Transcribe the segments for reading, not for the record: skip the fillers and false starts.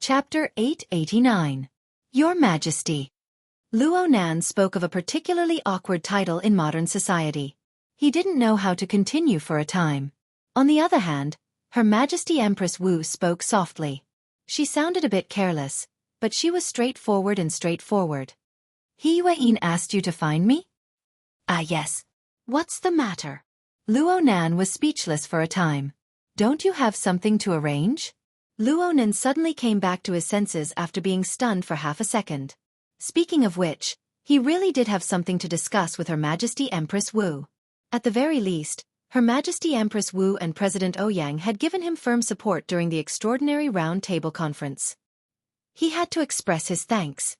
Chapter 889. Your Majesty. Luo Nan spoke of a particularly awkward title in modern society. He didn't know how to continue for a time. On the other hand, Her Majesty Empress Wu spoke softly. She sounded a bit careless, but she was straightforward and straightforward. He Yuan asked you to find me? Ah yes. What's the matter? Luo Nan was speechless for a time. Don't you have something to arrange? Luo Nan suddenly came back to his senses after being stunned for half a second. Speaking of which, he really did have something to discuss with Her Majesty Empress Wu. At the very least, Her Majesty Empress Wu and President Ouyang had given him firm support during the extraordinary Round Table Conference. He had to express his thanks.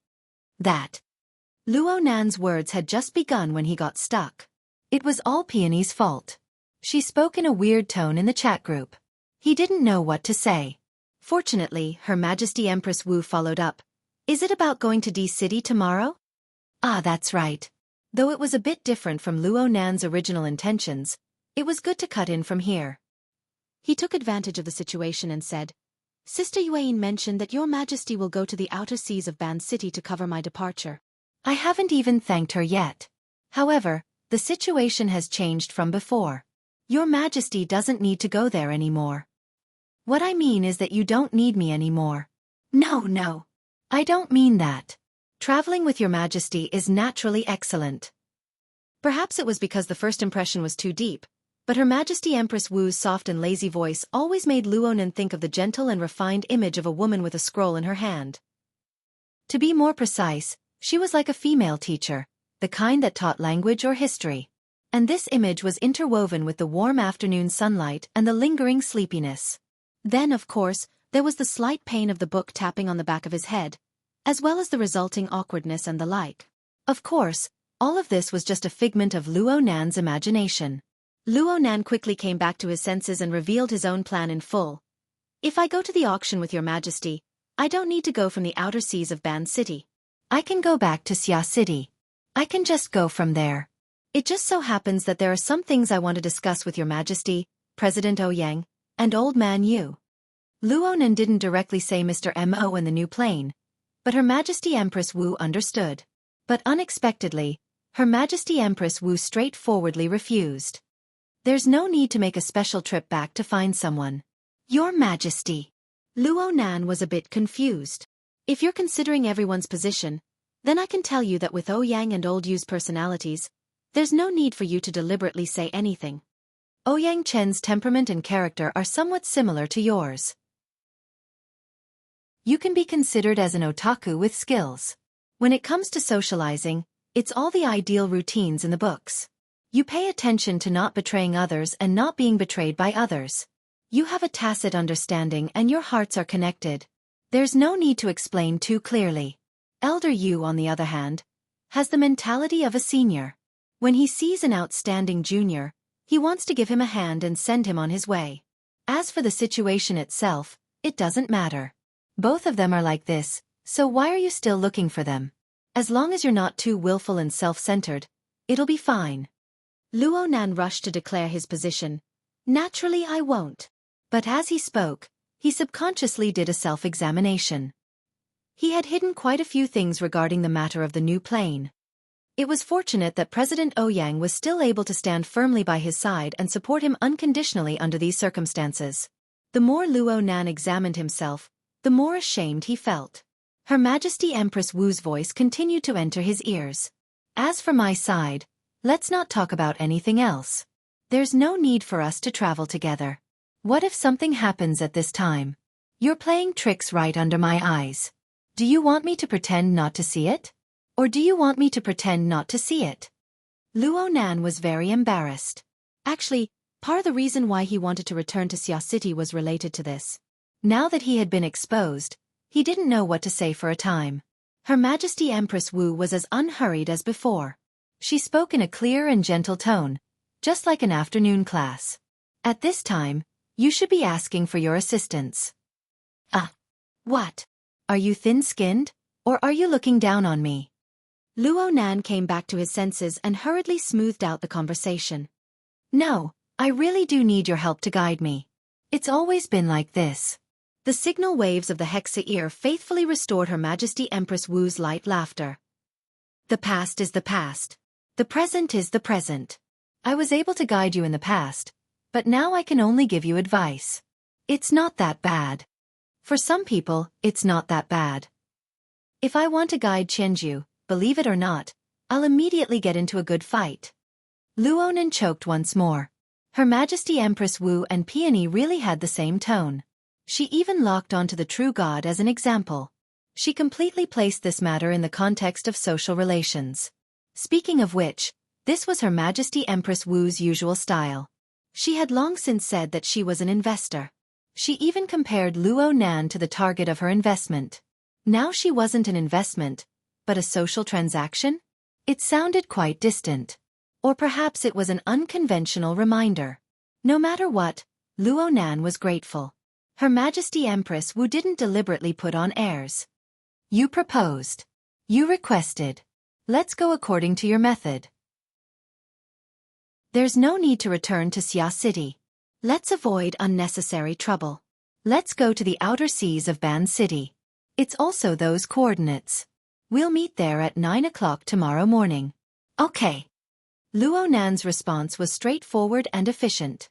That. Luo Nan's words had just begun when he got stuck. It was all Peony's fault. She spoke in a weird tone in the chat group. He didn't know what to say. Fortunately, Her Majesty Empress Wu followed up. Is it about going to D City tomorrow? Ah, that's right. Though it was a bit different from Luo Nan's original intentions, it was good to cut in from here. He took advantage of the situation and said, Sister Yuan mentioned that Your Majesty will go to the outer seas of Ban City to cover my departure. I haven't even thanked her yet. However, the situation has changed from before. Your Majesty doesn't need to go there anymore. What I mean is that you don't need me anymore. No. I don't mean that. Traveling with Your Majesty is naturally excellent. Perhaps it was because the first impression was too deep, but Her Majesty Empress Wu's soft and lazy voice always made Luo Nan think of the gentle and refined image of a woman with a scroll in her hand. To be more precise, she was like a female teacher, the kind that taught language or history. And this image was interwoven with the warm afternoon sunlight and the lingering sleepiness. Then, of course, there was the slight pain of the book tapping on the back of his head, as well as the resulting awkwardness and the like. Of course, all of this was just a figment of Luo Nan's imagination. Luo Nan quickly came back to his senses and revealed his own plan in full. If I go to the auction with Your Majesty, I don't need to go from the outer seas of Ban City. I can go back to Xia City. I can just go from there. It just so happens that there are some things I want to discuss with Your Majesty, President Ouyang, and Old Man Yu. Luo Nan didn't directly say Mr. Mo in the new plane, but Her Majesty Empress Wu understood. But unexpectedly, Her Majesty Empress Wu straightforwardly refused. There's no need to make a special trip back to find someone. Your Majesty. Luo Nan was a bit confused. If you're considering everyone's position, then I can tell you that with Ouyang and Old Yu's personalities, there's no need for you to deliberately say anything. Ouyang Chen's temperament and character are somewhat similar to yours. You can be considered as an otaku with skills. When it comes to socializing, it's all the ideal routines in the books. You pay attention to not betraying others and not being betrayed by others. You have a tacit understanding and your hearts are connected. There's no need to explain too clearly. Elder Yu, on the other hand, has the mentality of a senior. When he sees an outstanding junior, he wants to give him a hand and send him on his way. As for the situation itself, it doesn't matter. Both of them are like this, so why are you still looking for them? As long as you're not too willful and self-centered, it'll be fine. Luo Nan rushed to declare his position. Naturally I won't. But as he spoke, he subconsciously did a self-examination. He had hidden quite a few things regarding the matter of the new plane. It was fortunate that President Ouyang was still able to stand firmly by his side and support him unconditionally under these circumstances. The more Luo Nan examined himself, the more ashamed he felt. Her Majesty Empress Wu's voice continued to enter his ears. As for my side, let's not talk about anything else. There's no need for us to travel together. What if something happens at this time? You're playing tricks right under my eyes. Do you want me to pretend not to see it? Or do you want me to pretend not to see it? Luo Nan was very embarrassed. Actually, part of the reason why he wanted to return to Xia City was related to this. Now that he had been exposed, he didn't know what to say for a time. Her Majesty Empress Wu was as unhurried as before. She spoke in a clear and gentle tone, just like an afternoon class. At this time, you should be asking for your assistance. What? Are you thin-skinned, or are you looking down on me? Luo Nan came back to his senses and hurriedly smoothed out the conversation. No, I really do need your help to guide me. It's always been like this. The signal waves of the hexa ear faithfully restored Her Majesty Empress Wu's light laughter. The past is the past. The present is the present. I was able to guide you in the past, but now I can only give you advice. It's not that bad. For some people, it's not that bad. If I want to guide Qianju, believe it or not, I'll immediately get into a good fight. Luonan choked once more. Her Majesty Empress Wu and Peony really had the same tone. She even locked onto the true god as an example. She completely placed this matter in the context of social relations. Speaking of which, this was Her Majesty Empress Wu's usual style. She had long since said that she was an investor. She even compared Luo Nan to the target of her investment. Now she wasn't an investment, but a social transaction? It sounded quite distant. Or perhaps it was an unconventional reminder. No matter what, Luo Nan was grateful. Her Majesty Empress Wu didn't deliberately put on airs. You proposed. You requested. Let's go according to your method. There's no need to return to Xia City. Let's avoid unnecessary trouble. Let's go to the outer seas of Ban City. It's also those coordinates. We'll meet there at 9 o'clock tomorrow morning. Okay. Luo Nan's response was straightforward and efficient.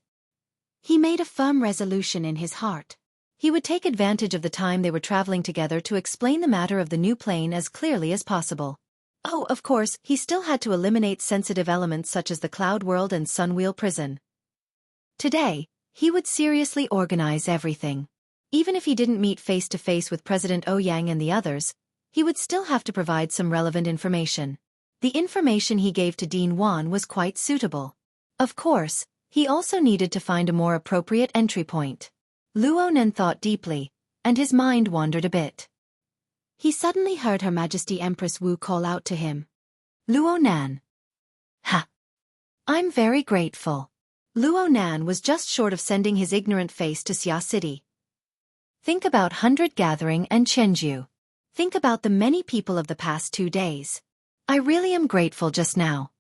He made a firm resolution in his heart. He would take advantage of the time they were traveling together to explain the matter of the new plane as clearly as possible. Oh, of course, he still had to eliminate sensitive elements such as the Cloud World and Sunwheel Prison. Today, he would seriously organize everything. Even if he didn't meet face-to-face with President Ouyang and the others, he would still have to provide some relevant information. The information he gave to Dean Wan was quite suitable. Of course, he also needed to find a more appropriate entry point. Luo Nan thought deeply, and his mind wandered a bit. He suddenly heard Her Majesty Empress Wu call out to him. Luo Nan. Ha! I'm very grateful. Luo Nan was just short of sending his ignorant face to Xia City. Think about Hundred Gathering and Qianju. Think about the many people of the past 2 days. I really am grateful just now.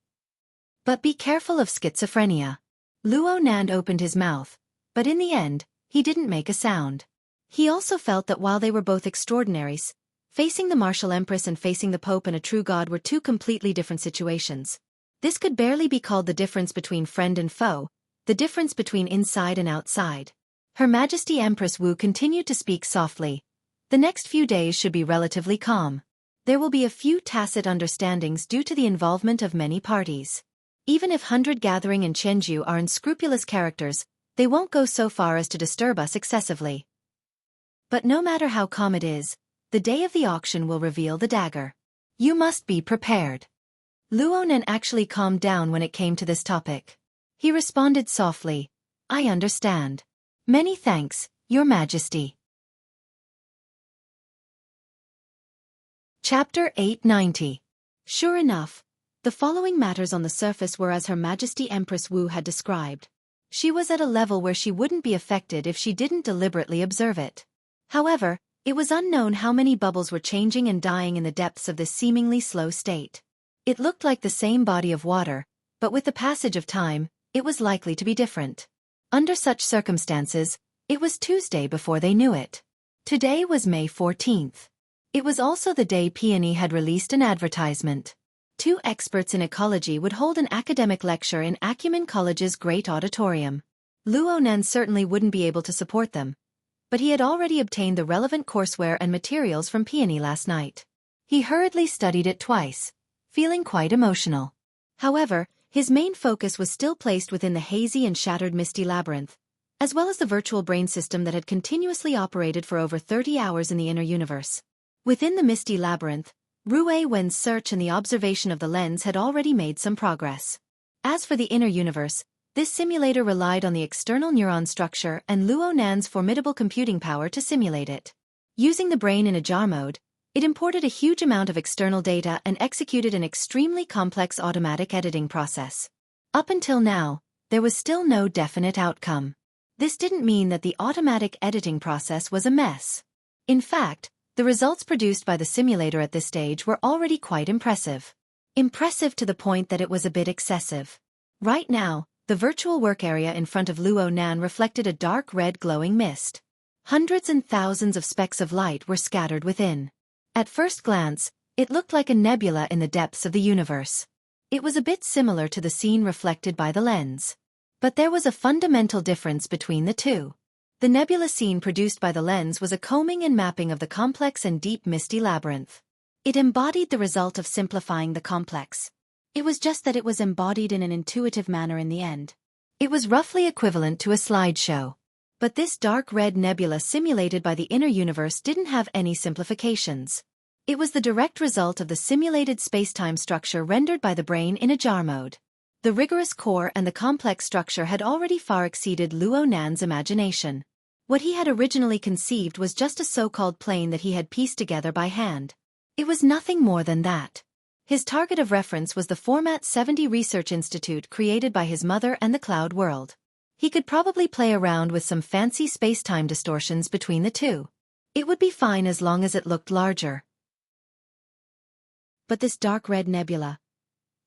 But be careful of schizophrenia. Luo Nan opened his mouth, but in the end, he didn't make a sound. He also felt that while they were both extraordinaries, facing the Martial Empress and facing the Pope and a true god were two completely different situations. This could barely be called the difference between friend and foe, the difference between inside and outside. Her Majesty Empress Wu continued to speak softly. The next few days should be relatively calm. There will be a few tacit understandings due to the involvement of many parties. Even if Hundred Gathering and Qianju are unscrupulous characters, they won't go so far as to disturb us excessively. But no matter how calm it is, the day of the auction will reveal the dagger. You must be prepared. Luo Nan actually calmed down when it came to this topic. He responded softly, I understand. Many thanks, Your Majesty. Chapter 890. Sure enough, the following matters on the surface were as Her Majesty Empress Wu had described. She was at a level where she wouldn't be affected if she didn't deliberately observe it. However, it was unknown how many bubbles were changing and dying in the depths of this seemingly slow state. It looked like the same body of water, but with the passage of time, it was likely to be different. Under such circumstances, it was Tuesday before they knew it. Today was May 14th. It was also the day Peony had released an advertisement. 2 experts in ecology would hold an academic lecture in Acumen College's great auditorium. Luo Nan certainly wouldn't be able to support them, but he had already obtained the relevant courseware and materials from Peony last night. He hurriedly studied it twice, feeling quite emotional. However, his main focus was still placed within the hazy and shattered misty labyrinth, as well as the virtual brain system that had continuously operated for over 30 hours in the inner universe. Within the misty labyrinth, Rue Wen's search and the observation of the lens had already made some progress. As for the inner universe, this simulator relied on the external neuron structure and Luo Nan's formidable computing power to simulate it. Using the brain in a jar mode, it imported a huge amount of external data and executed an extremely complex automatic editing process. Up until now, there was still no definite outcome. This didn't mean that the automatic editing process was a mess. In fact, the results produced by the simulator at this stage were already quite impressive. Impressive to the point that it was a bit excessive. Right now, the virtual work area in front of Luo Nan reflected a dark red glowing mist. Hundreds and thousands of specks of light were scattered within. At first glance, it looked like a nebula in the depths of the universe. It was a bit similar to the scene reflected by the lens. But there was a fundamental difference between the two. The nebula scene produced by the lens was a combing and mapping of the complex and deep misty labyrinth. It embodied the result of simplifying the complex. It was just that it was embodied in an intuitive manner in the end. It was roughly equivalent to a slideshow. But this dark red nebula simulated by the inner universe didn't have any simplifications. It was the direct result of the simulated spacetime structure rendered by the brain in a jar mode. The rigorous core and the complex structure had already far exceeded Luo Nan's imagination. What he had originally conceived was just a so-called plane that he had pieced together by hand. It was nothing more than that. His target of reference was the Format 70 Research Institute created by his mother and the cloud world. He could probably play around with some fancy space-time distortions between the two. It would be fine as long as it looked larger. But this dark red nebula,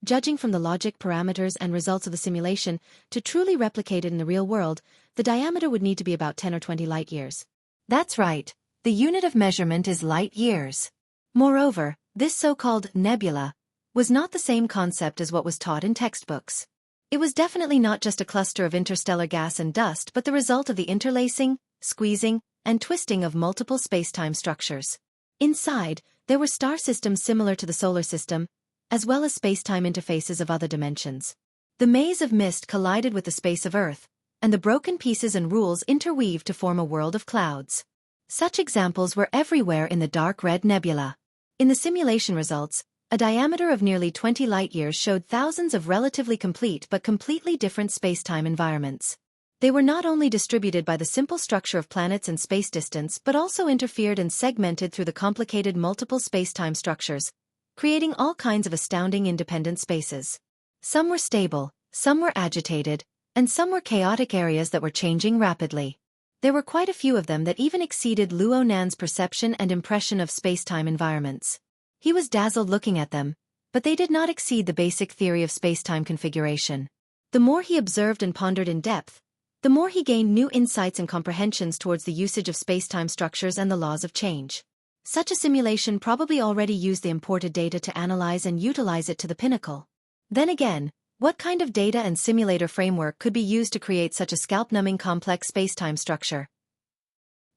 judging from the logic parameters and results of the simulation, to truly replicate it in the real world, the diameter would need to be about 10 or 20 light years. That's right, the unit of measurement is light years. Moreover, this so-called nebula was not the same concept as what was taught in textbooks. It was definitely not just a cluster of interstellar gas and dust but the result of the interlacing, squeezing, and twisting of multiple spacetime structures. Inside, there were star systems similar to the solar system, as well as spacetime interfaces of other dimensions. The maze of mist collided with the space of Earth, and the broken pieces and rules interweaved to form a world of clouds. Such examples were everywhere in the dark red nebula. In the simulation results, a diameter of nearly 20 light-years showed thousands of relatively complete but completely different spacetime environments. They were not only distributed by the simple structure of planets and space distance but also interfered and segmented through the complicated multiple spacetime structures, creating all kinds of astounding independent spaces. Some were stable, some were agitated, and some were chaotic areas that were changing rapidly. There were quite a few of them that even exceeded Luo Nan's perception and impression of spacetime environments. He was dazzled looking at them, but they did not exceed the basic theory of spacetime configuration. The more he observed and pondered in depth, the more he gained new insights and comprehensions towards the usage of spacetime structures and the laws of change. Such a simulation probably already used the imported data to analyze and utilize it to the pinnacle. Then again, what kind of data and simulator framework could be used to create such a scalp-numbing complex spacetime structure?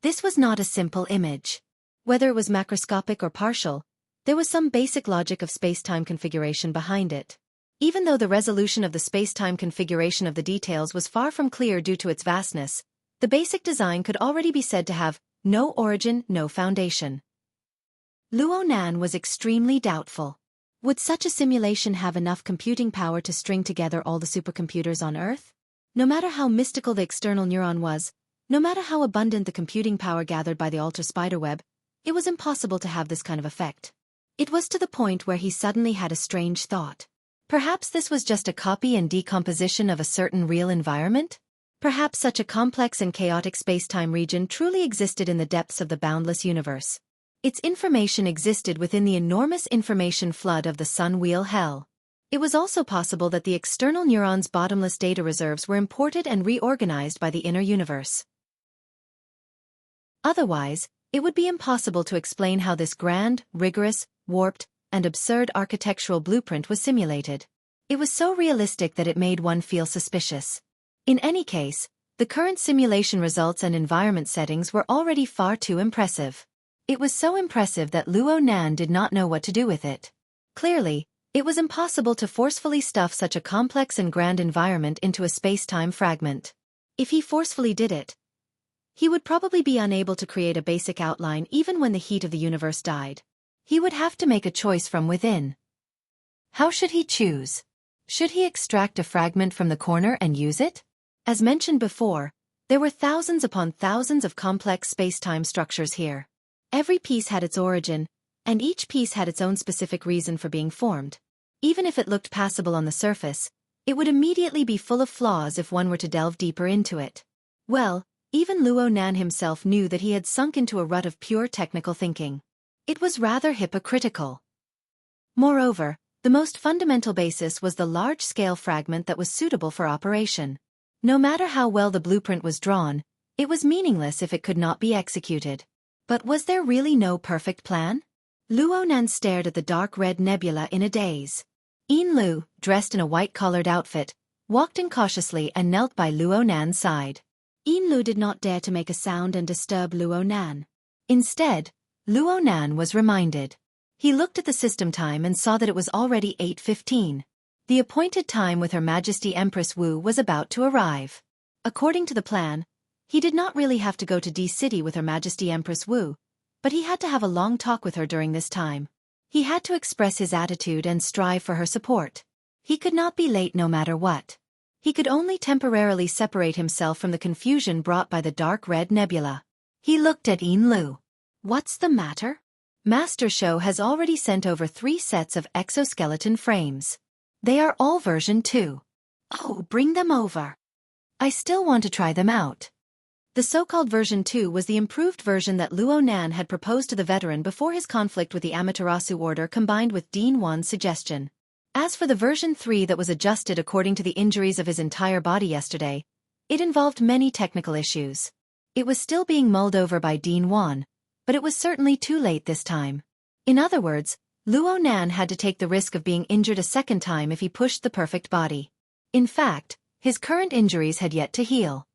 This was not a simple image. Whether it was macroscopic or partial, there was some basic logic of spacetime configuration behind it. Even though the resolution of the spacetime configuration of the details was far from clear due to its vastness, the basic design could already be said to have no origin, no foundation. Luo Nan was extremely doubtful. Would such a simulation have enough computing power to string together all the supercomputers on Earth? No matter how mystical the external neuron was, no matter how abundant the computing power gathered by the Alter spiderweb, it was impossible to have this kind of effect. It was to the point where he suddenly had a strange thought. Perhaps this was just a copy and decomposition of a certain real environment? Perhaps such a complex and chaotic spacetime region truly existed in the depths of the boundless universe. Its information existed within the enormous information flood of the sun-wheel hell. It was also possible that the external neuron's bottomless data reserves were imported and reorganized by the inner universe. Otherwise, it would be impossible to explain how this grand, rigorous, warped, and absurd architectural blueprint was simulated. It was so realistic that it made one feel suspicious. In any case, the current simulation results and environment settings were already far too impressive. It was so impressive that Luo Nan did not know what to do with it. Clearly, it was impossible to forcefully stuff such a complex and grand environment into a space-time fragment. If he forcefully did it, he would probably be unable to create a basic outline even when the heat of the universe died. He would have to make a choice from within. How should he choose? Should he extract a fragment from the corner and use it? As mentioned before, there were thousands upon thousands of complex space-time structures here. Every piece had its origin, and each piece had its own specific reason for being formed. Even if it looked passable on the surface, it would immediately be full of flaws if one were to delve deeper into it. Well, even Luo Nan himself knew that he had sunk into a rut of pure technical thinking. It was rather hypocritical. Moreover, the most fundamental basis was the large-scale fragment that was suitable for operation. No matter how well the blueprint was drawn, It was meaningless if it could not be executed. But was there really no perfect plan? Luo Nan stared at the dark red nebula in a daze. Yin Lu, dressed in a white-collared outfit, walked in cautiously and knelt by Luo Nan's side. Yin Lu did not dare to make a sound and disturb Luo Nan. Instead, Luo Nan was reminded. He looked at the system time and saw that it was already 8:15. The appointed time with Her Majesty Empress Wu was about to arrive. According to the plan, he did not really have to go to D City with Her Majesty Empress Wu, but he had to have a long talk with her during this time. He had to express his attitude and strive for her support. He could not be late no matter what. He could only temporarily separate himself from the confusion brought by the dark red nebula. He looked at Yin Lu. What's the matter? Master Show has already sent over 3 sets of exoskeleton frames. They are all version 2. Oh, bring them over. I still want to try them out. The so-called version 2 was the improved version that Luo Nan had proposed to the veteran before his conflict with the Amaterasu Order combined with Dean Wan's suggestion. As for the version 3 that was adjusted according to the injuries of his entire body yesterday, it involved many technical issues. It was still being mulled over by Dean Wan, but it was certainly too late this time. In other words, Luo Nan had to take the risk of being injured a second time if he pushed the perfect body. In fact, his current injuries had yet to heal.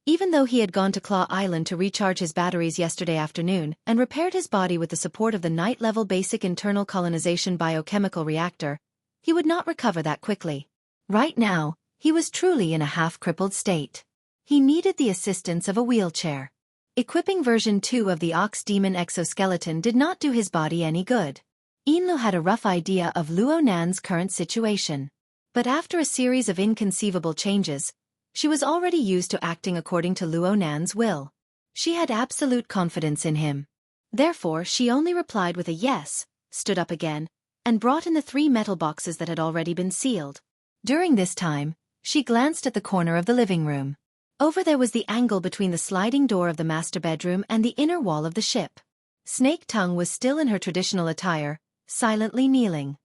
Even though he had gone to Claw Island to recharge his batteries yesterday afternoon and repaired his body with the support of the night-level basic internal colonization biochemical reactor, he would not recover that quickly. Right now, he was truly in a half-crippled state. He needed the assistance of a wheelchair. Equipping version 2 of the Ox Demon exoskeleton did not do his body any good. Yin Lu had a rough idea of Luo Nan's current situation. But after a series of inconceivable changes, she was already used to acting according to Luo Nan's will. She had absolute confidence in him. Therefore, she only replied with a yes, stood up again, and brought in the 3 metal boxes that had already been sealed. During this time, she glanced at the corner of the living room. Over there was the angle between the sliding door of the master bedroom and the inner wall of the ship. Snake Tongue was still in her traditional attire, silently kneeling.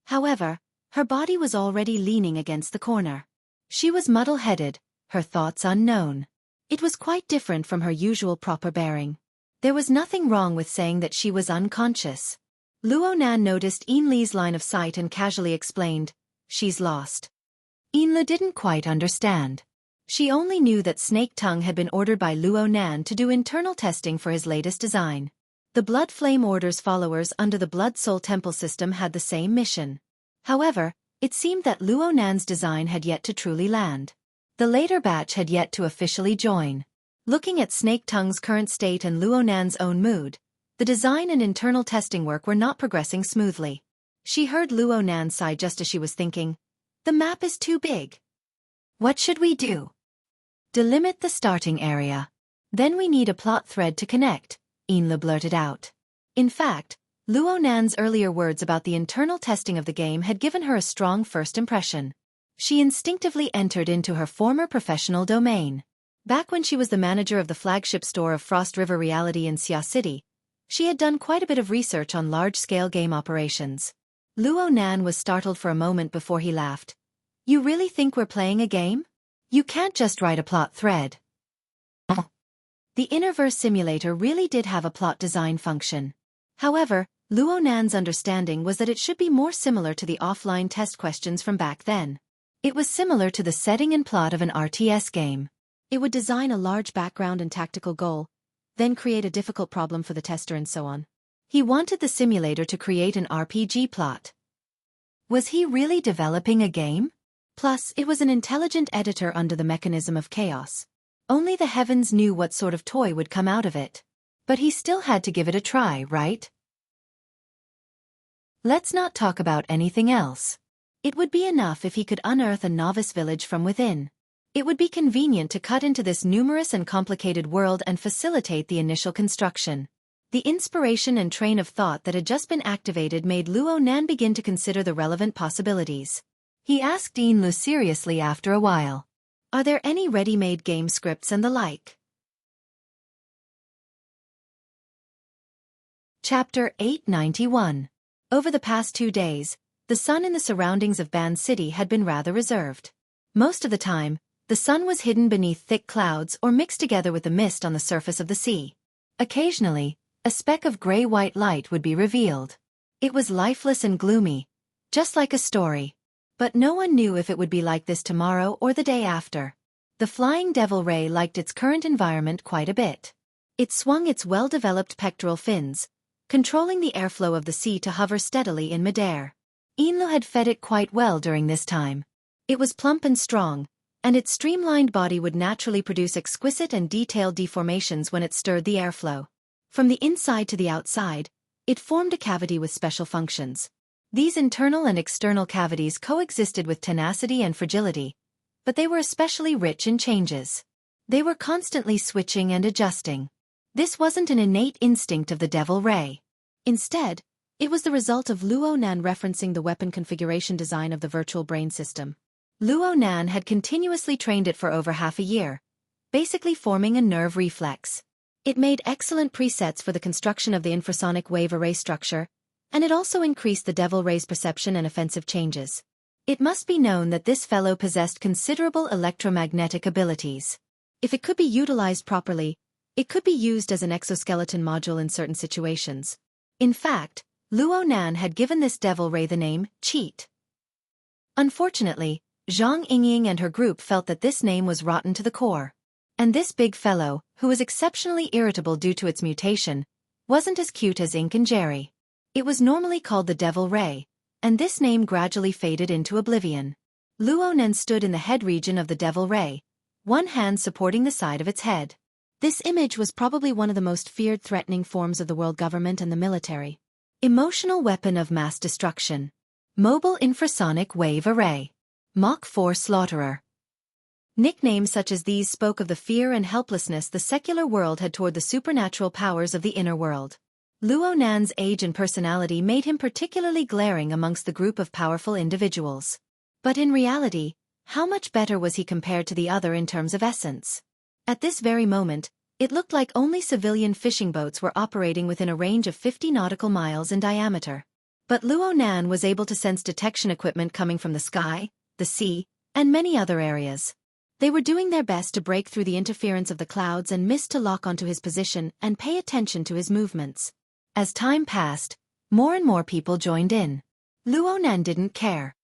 However, her body was already leaning against the corner. She was muddle-headed, her thoughts unknown. It was quite different from her usual proper bearing. There was nothing wrong with saying that she was unconscious. Luo Nan noticed Yin Li's line of sight and casually explained, "She's lost." Yin Li didn't quite understand. She only knew that Snake Tongue had been ordered by Luo Nan to do internal testing for his latest design. The Blood Flame Order's followers under the Blood Soul Temple system had the same mission. However, it seemed that Luo Nan's design had yet to truly land. The later batch had yet to officially join. Looking at Snake Tongue's current state and Luo Nan's own mood, the design and internal testing work were not progressing smoothly. She heard Luo Nan sigh just as she was thinking, "The map is too big. What should we do?" "Delimit the starting area. Then we need a plot thread to connect," Yin Li blurted out. In fact, Luo Nan's earlier words about the internal testing of the game had given her a strong first impression. She instinctively entered into her former professional domain. Back when she was the manager of the flagship store of Frost River Reality in Xia City, she had done quite a bit of research on large-scale game operations. Luo Nan was startled for a moment before he laughed. "You really think we're playing a game? You can't just write a plot thread." The Innerverse simulator really did have a plot design function. However, Luo Nan's understanding was that it should be more similar to the offline test questions from back then. It was similar to the setting and plot of an RTS game. It would design a large background and tactical goal, then create a difficult problem for the tester and so on. He wanted the simulator to create an RPG plot. Was he really developing a game? Plus, it was an intelligent editor under the mechanism of chaos. Only the heavens knew what sort of toy would come out of it. But he still had to give it a try, right? Let's not talk about anything else. It would be enough if he could unearth a novice village from within. It would be convenient to cut into this numerous and complicated world and facilitate the initial construction. The inspiration and train of thought that had just been activated made Luo Nan begin to consider the relevant possibilities. He asked Yin Lu seriously after a while, "Are there any ready-made game scripts and the like?" Chapter 891. Over the past 2 days, the sun in the surroundings of Ban City had been rather reserved. Most of the time, The sun was hidden beneath thick clouds or mixed together with the mist on the surface of the sea. Occasionally, a speck of gray-white light would be revealed. It was lifeless and gloomy, just like a story. But no one knew if it would be like this tomorrow or the day after. The flying devil ray liked its current environment quite a bit. It swung its well-developed pectoral fins, controlling the airflow of the sea to hover steadily in midair. Inlu had fed it quite well during this time. It was plump and strong, and its streamlined body would naturally produce exquisite and detailed deformations when it stirred the airflow. From the inside to the outside, it formed a cavity with special functions. These internal and external cavities coexisted with tenacity and fragility, but they were especially rich in changes. They were constantly switching and adjusting. This wasn't an innate instinct of the devil ray. Instead, it was the result of Luo Nan referencing the weapon configuration design of the virtual brain system. Luo Nan had continuously trained it for over half a year, basically forming a nerve reflex. It made excellent presets for the construction of the infrasonic wave array structure, and it also increased the devil ray's perception and offensive changes. It must be known that this fellow possessed considerable electromagnetic abilities. If it could be utilized properly, it could be used as an exoskeleton module in certain situations. In fact, Luo Nan had given this devil ray the name Cheat. Unfortunately, Zhang Yingying and her group felt that this name was rotten to the core. And this big fellow, who was exceptionally irritable due to its mutation, wasn't as cute as Ink and Jerry. It was normally called the Devil Ray, and this name gradually faded into oblivion. Luo Nan stood in the head region of the Devil Ray, one hand supporting the side of its head. This image was probably one of the most feared threatening forms of the world government and the military. Emotional weapon of mass destruction. Mobile infrasonic wave array. Mach 4 slaughterer. Nicknames such as these spoke of the fear and helplessness the secular world had toward the supernatural powers of the inner world. Luo Nan's age and personality made him particularly glaring amongst the group of powerful individuals. But in reality, how much better was he compared to the other in terms of essence? At this very moment, it looked like only civilian fishing boats were operating within a range of 50 nautical miles in diameter. But Luo Nan was able to sense detection equipment coming from the sky, the sea, and many other areas. They were doing their best to break through the interference of the clouds and mist to lock onto his position and pay attention to his movements. As time passed, more and more people joined in. Luo Nan didn't care.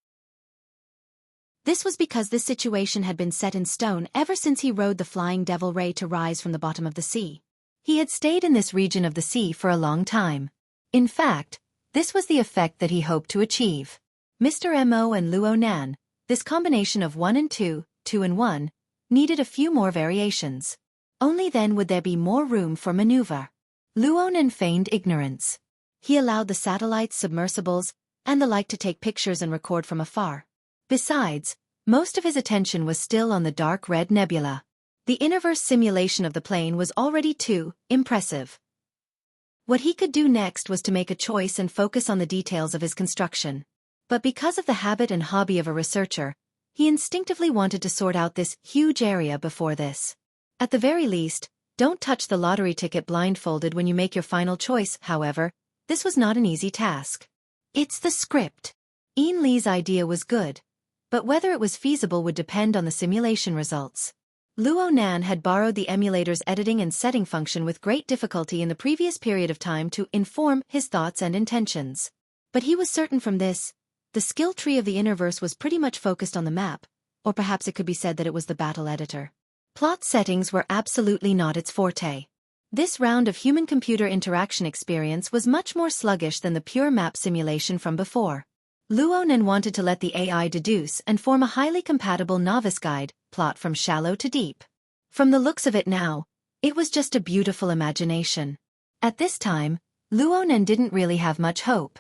This was because this situation had been set in stone ever since he rode the flying devil ray to rise from the bottom of the sea. He had stayed in this region of the sea for a long time. In fact, this was the effect that he hoped to achieve. Mr. Mo and Luo Nan, this combination of 1 and 2, 2 and 1, needed a few more variations. Only then would there be more room for maneuver. Luo Nan feigned ignorance. He allowed the satellites, submersibles, and the like to take pictures and record from afar. Besides, most of his attention was still on the dark red nebula. The inverse simulation of the plane was already too impressive. What he could do next was to make a choice and focus on the details of his construction. But because of the habit and hobby of a researcher, he instinctively wanted to sort out this huge area before this. At the very least, don't touch the lottery ticket blindfolded when you make your final choice. However, this was not an easy task. It's the script. Ian Lee's idea was good, but whether it was feasible would depend on the simulation results. Luo Nan had borrowed the emulator's editing and setting function with great difficulty in the previous period of time to inform his thoughts and intentions. But he was certain from this, the skill tree of the Innerverse was pretty much focused on the map, or perhaps it could be said that it was the battle editor. Plot settings were absolutely not its forte. This round of human-computer interaction experience was much more sluggish than the pure map simulation from before. Luo Nan wanted to let the AI deduce and form a highly compatible novice guide plot from shallow to deep. From the looks of it now, it was just a beautiful imagination. At this time, Luo Nan didn't really have much hope.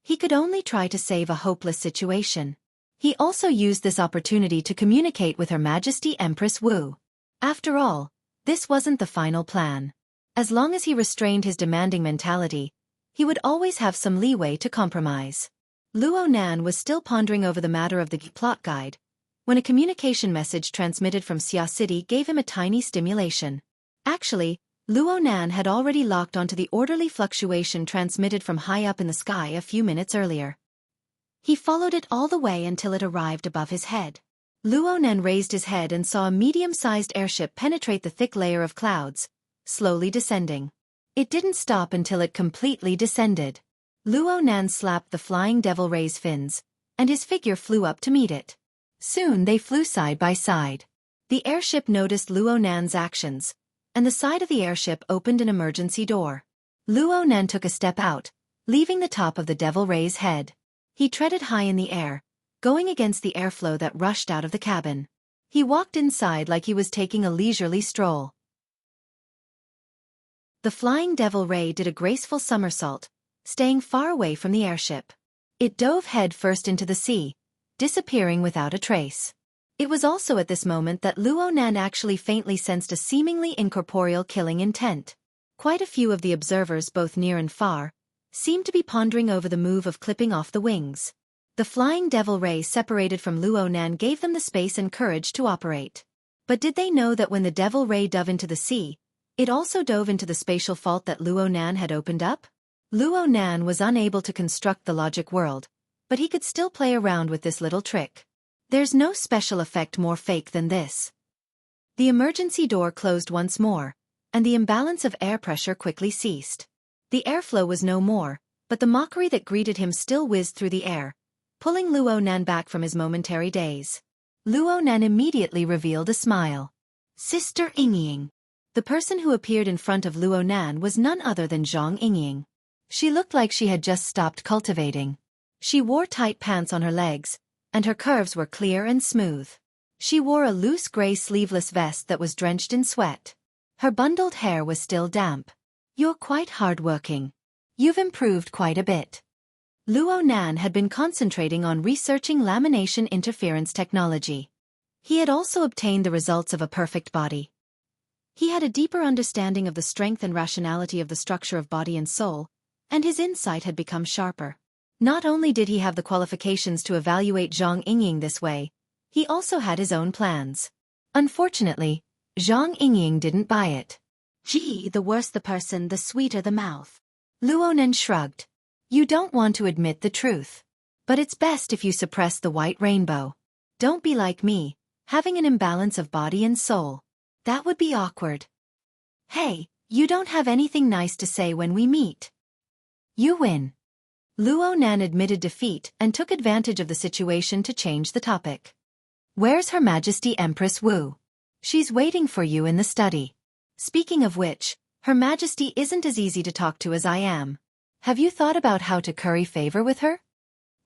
He could only try to save a hopeless situation. He also used this opportunity to communicate with Her Majesty Empress Wu. After all, this wasn't the final plan. As long as he restrained his demanding mentality, he would always have some leeway to compromise. Luo Nan was still pondering over the matter of the plot guide, when a communication message transmitted from Xia City gave him a tiny stimulation. Actually, Luo Nan had already locked onto the orderly fluctuation transmitted from high up in the sky a few minutes earlier. He followed it all the way until it arrived above his head. Luonan raised his head and saw a medium-sized airship penetrate the thick layer of clouds, slowly descending. It didn't stop until it completely descended. Luonan slapped the flying devil ray's fins, and his figure flew up to meet it. Soon they flew side by side. The airship noticed Luonan's actions, and the side of the airship opened an emergency door. Luonan took a step out, leaving the top of the devil ray's head. He treaded high in the air, going against the airflow that rushed out of the cabin. He walked inside like he was taking a leisurely stroll. The flying devil ray did a graceful somersault, staying far away from the airship. It dove head first into the sea, disappearing without a trace. It was also at this moment that Luonan actually faintly sensed a seemingly incorporeal killing intent. Quite a few of the observers, both near and far, seemed to be pondering over the move of clipping off the wings. The flying devil ray separated from Luonan gave them the space and courage to operate. But did they know that when the devil ray dove into the sea, it also dove into the spatial fault that Luonan had opened up? Luonan was unable to construct the logic world, but he could still play around with this little trick. There's no special effect more fake than this. The emergency door closed once more, and the imbalance of air pressure quickly ceased. The airflow was no more, but the mockery that greeted him still whizzed through the air, pulling Luonan back from his momentary daze. Luonan immediately revealed a smile. Sister Yingying. The person who appeared in front of Luonan was none other than Zhang Yingying. She looked like she had just stopped cultivating. She wore tight pants on her legs, and her curves were clear and smooth. She wore a loose gray sleeveless vest that was drenched in sweat. Her bundled hair was still damp. You're quite hardworking. You've improved quite a bit. Luonan had been concentrating on researching lamination interference technology. He had also obtained the results of a perfect body. He had a deeper understanding of the strength and rationality of the structure of body and soul, and his insight had become sharper. Not only did he have the qualifications to evaluate Zhang Yingying this way, he also had his own plans. Unfortunately, Zhang Yingying didn't buy it. Gee, the worse the person, the sweeter the mouth. Luonan shrugged. You don't want to admit the truth. But it's best if you suppress the white rainbow. Don't be like me, having an imbalance of body and soul. That would be awkward. Hey, you don't have anything nice to say when we meet. You win. Luonan admitted defeat and took advantage of the situation to change the topic. Where's Her Majesty Empress Wu? She's waiting for you in the study. Speaking of which, Her Majesty isn't as easy to talk to as I am. Have you thought about how to curry favor with her?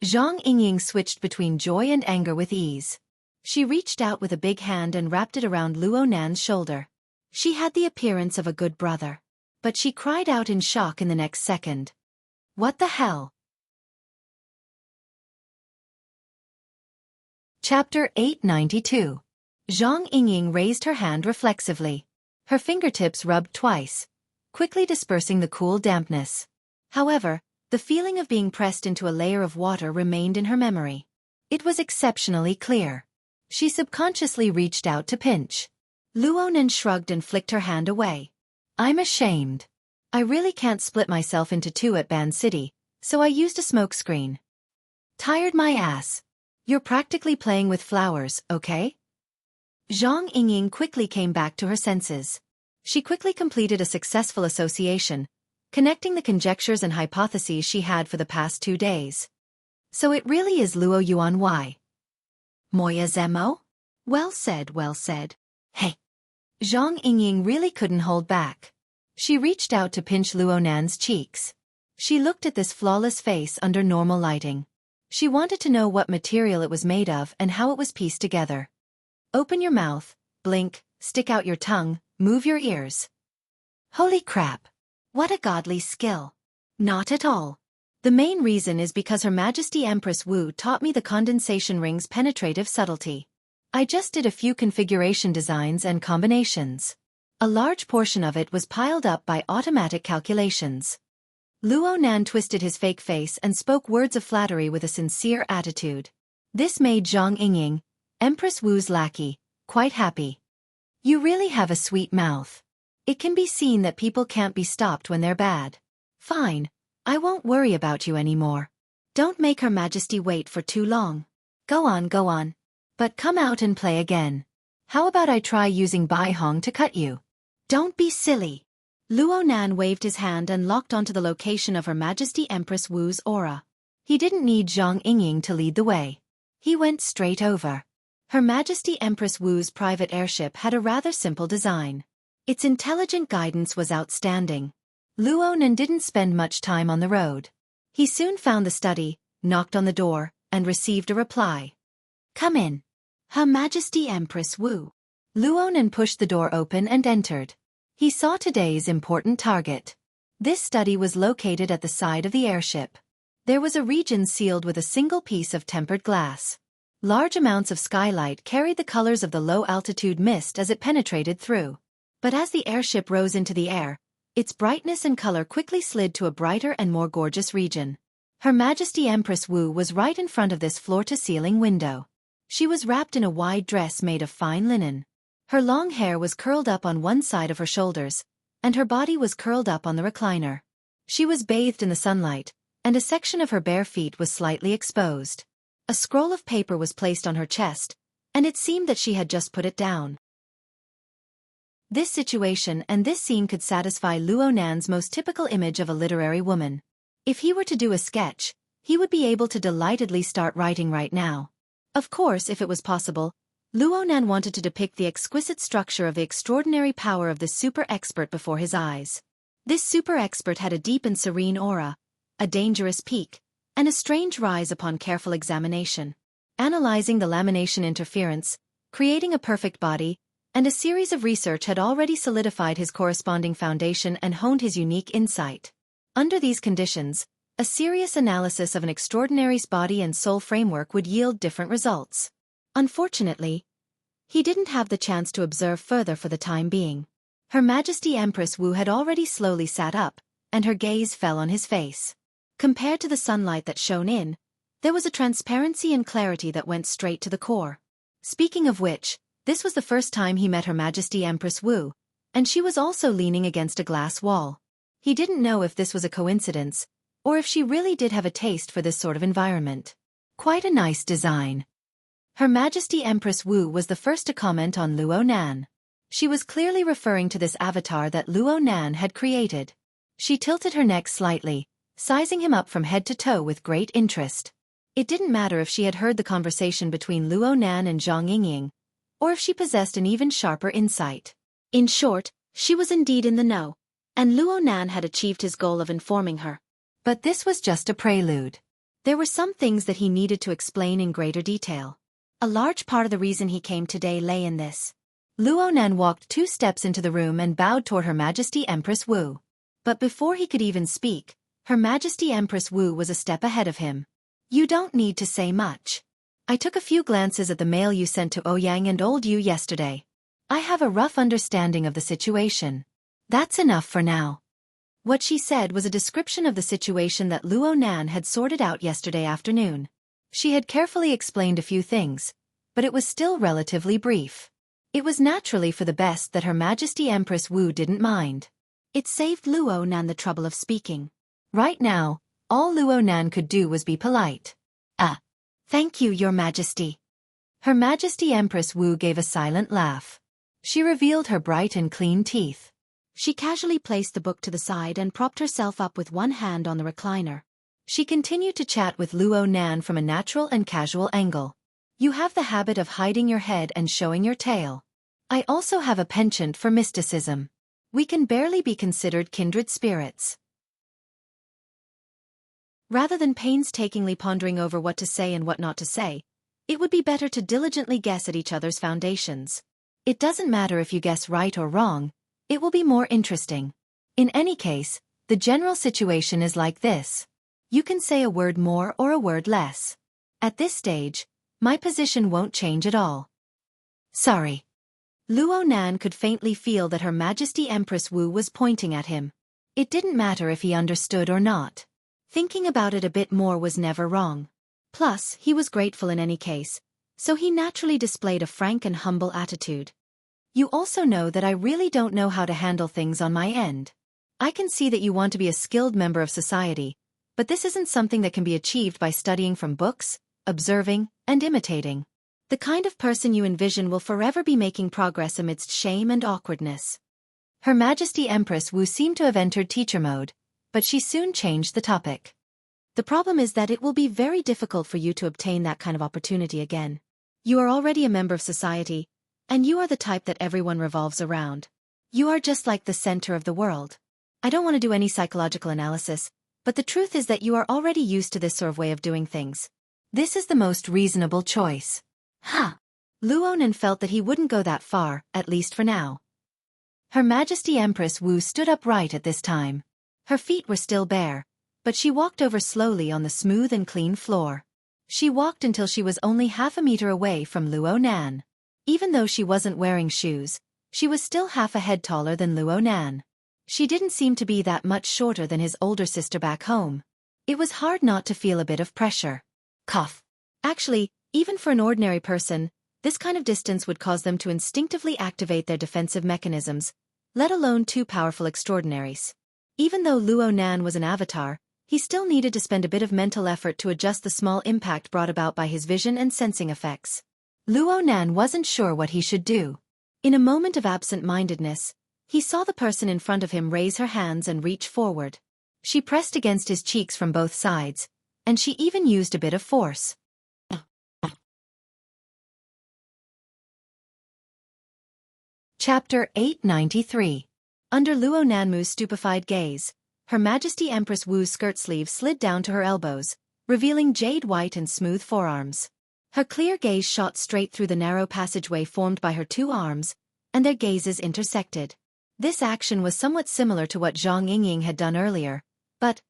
Zhang Yingying switched between joy and anger with ease. She reached out with a big hand and wrapped it around Luonan's shoulder. She had the appearance of a good brother. But she cried out in shock in the next second. What the hell? Chapter 892. Zhang Yingying raised her hand reflexively. Her fingertips rubbed twice, quickly dispersing the cool dampness. However, the feeling of being pressed into a layer of water remained in her memory. It was exceptionally clear. She subconsciously reached out to pinch. Luonan shrugged and flicked her hand away. I'm ashamed. I really can't split myself into two at Ban City, so I used a smokescreen. Tired my ass. You're practically playing with flowers, okay? Zhang Yingying quickly came back to her senses. She quickly completed a successful association, connecting the conjectures and hypotheses she had for the past 2 days. So it really is Luo Yuan Y. Moya Zemo? Well said, well said. Hey. Zhang Yingying really couldn't hold back. She reached out to pinch Luonan's cheeks. She looked at this flawless face under normal lighting. She wanted to know what material it was made of and how it was pieced together. Open your mouth, blink, stick out your tongue, move your ears. Holy crap. What a godly skill. Not at all. The main reason is because Her Majesty Empress Wu taught me the condensation ring's penetrative subtlety. I just did a few configuration designs and combinations. A large portion of it was piled up by automatic calculations. Luonan twisted his fake face and spoke words of flattery with a sincere attitude. This made Zhang Yingying, Empress Wu's lackey, quite happy. You really have a sweet mouth. It can be seen that people can't be stopped when they're bad. Fine, I won't worry about you anymore. Don't make Her Majesty wait for too long. Go on, go on. But come out and play again. How about I try using Bai Hong to cut you? Don't be silly. Luo Nan waved his hand and locked onto the location of Her Majesty Empress Wu's aura. He didn't need Zhang Yingying to lead the way. He went straight over. Her Majesty Empress Wu's private airship had a rather simple design. Its intelligent guidance was outstanding. Luo Nan didn't spend much time on the road. He soon found the study, knocked on the door, and received a reply. Come in. Her Majesty Empress Wu. Luo Nan pushed the door open and entered. He saw today's important target. This study was located at the side of the airship. There was a region sealed with a single piece of tempered glass. Large amounts of skylight carried the colors of the low-altitude mist as it penetrated through. But as the airship rose into the air, its brightness and color quickly slid to a brighter and more gorgeous region. Her Majesty Empress Wu was right in front of this floor-to-ceiling window. She was wrapped in a wide dress made of fine linen. Her long hair was curled up on one side of her shoulders, and her body was curled up on the recliner. She was bathed in the sunlight, and a section of her bare feet was slightly exposed. A scroll of paper was placed on her chest, and it seemed that she had just put it down. This situation and this scene could satisfy Luo Nan's most typical image of a literary woman. If he were to do a sketch, he would be able to delightedly start writing right now. Of course, if it was possible, Luo Nan wanted to depict the exquisite structure of the extraordinary power of this super expert before his eyes. This super expert had a deep and serene aura, a dangerous peak, and a strange rise upon careful examination. Analyzing the lamination interference, creating a perfect body, and a series of research had already solidified his corresponding foundation and honed his unique insight. Under these conditions, a serious analysis of an extraordinary body and soul framework would yield different results. Unfortunately, he didn't have the chance to observe further for the time being. Her Majesty Empress Wu had already slowly sat up, and her gaze fell on his face. Compared to the sunlight that shone in, there was a transparency and clarity that went straight to the core. Speaking of which, this was the first time he met Her Majesty Empress Wu, and she was also leaning against a glass wall. He didn't know if this was a coincidence, or if she really did have a taste for this sort of environment. Quite a nice design. Her Majesty Empress Wu was the first to comment on Luo Nan. She was clearly referring to this avatar that Luo Nan had created. She tilted her neck slightly, sizing him up from head to toe with great interest. It didn't matter if she had heard the conversation between Luo Nan and Zhang Yingying, or if she possessed an even sharper insight. In short, she was indeed in the know, and Luo Nan had achieved his goal of informing her. But this was just a prelude. There were some things that he needed to explain in greater detail. A large part of the reason he came today lay in this. Luo Nan walked 2 steps into the room and bowed toward Her Majesty Empress Wu. But before he could even speak, Her Majesty Empress Wu was a step ahead of him. You don't need to say much. I took a few glances at the mail you sent to Ouyang and Old Yu yesterday. I have a rough understanding of the situation. That's enough for now. What she said was a description of the situation that Luo Nan had sorted out yesterday afternoon. She had carefully explained a few things, but it was still relatively brief. It was naturally for the best that Her Majesty Empress Wu didn't mind. It saved Luo Nan the trouble of speaking. Right now, all Luo Nan could do was be polite. Thank you, Your Majesty. Her Majesty Empress Wu gave a silent laugh. She revealed her bright and clean teeth. She casually placed the book to the side and propped herself up with one hand on the recliner. She continued to chat with Luo Nan from a natural and casual angle. You have the habit of hiding your head and showing your tail. I also have a penchant for mysticism. We can barely be considered kindred spirits. Rather than painstakingly pondering over what to say and what not to say, it would be better to diligently guess at each other's foundations. It doesn't matter if you guess right or wrong, it will be more interesting. In any case, the general situation is like this. You can say a word more or a word less. At this stage, my position won't change at all. Sorry. Luo Nan could faintly feel that Her Majesty Empress Wu was pointing at him. It didn't matter if he understood or not. Thinking about it a bit more was never wrong. Plus, he was grateful in any case, so he naturally displayed a frank and humble attitude. You also know that I really don't know how to handle things on my end. I can see that you want to be a skilled member of society, but this isn't something that can be achieved by studying from books, observing, and imitating. The kind of person you envision will forever be making progress amidst shame and awkwardness. Her Majesty Empress Wu seemed to have entered teacher mode, but she soon changed the topic. The problem is that it will be very difficult for you to obtain that kind of opportunity again. You are already a member of society, and you are the type that everyone revolves around. You are just like the center of the world. I don't want to do any psychological analysis, but the truth is that you are already used to this sort of way of doing things. This is the most reasonable choice. Luonan felt that he wouldn't go that far, at least for now. Her Majesty Empress Wu stood upright at this time. Her feet were still bare, but she walked over slowly on the smooth and clean floor. She walked until she was only half a meter away from Luonan. Even though she wasn't wearing shoes, she was still half a head taller than Luonan. She didn't seem to be that much shorter than his older sister back home. It was hard not to feel a bit of pressure. Cough. Actually, even for an ordinary person, this kind of distance would cause them to instinctively activate their defensive mechanisms, let alone two powerful extraordinaries. Even though Luonan was an avatar, he still needed to spend a bit of mental effort to adjust the small impact brought about by his vision and sensing effects. Luonan wasn't sure what he should do. In a moment of absent-mindedness, he saw the person in front of him raise her hands and reach forward. She pressed against his cheeks from both sides, and she even used a bit of force. Chapter 893. Under Luonanmu's stupefied gaze, Her Majesty Empress Wu's skirt sleeve slid down to her elbows, revealing jade white and smooth forearms. Her clear gaze shot straight through the narrow passageway formed by her two arms, and their gazes intersected. This action was somewhat similar to what Zhang Yingying had done earlier, but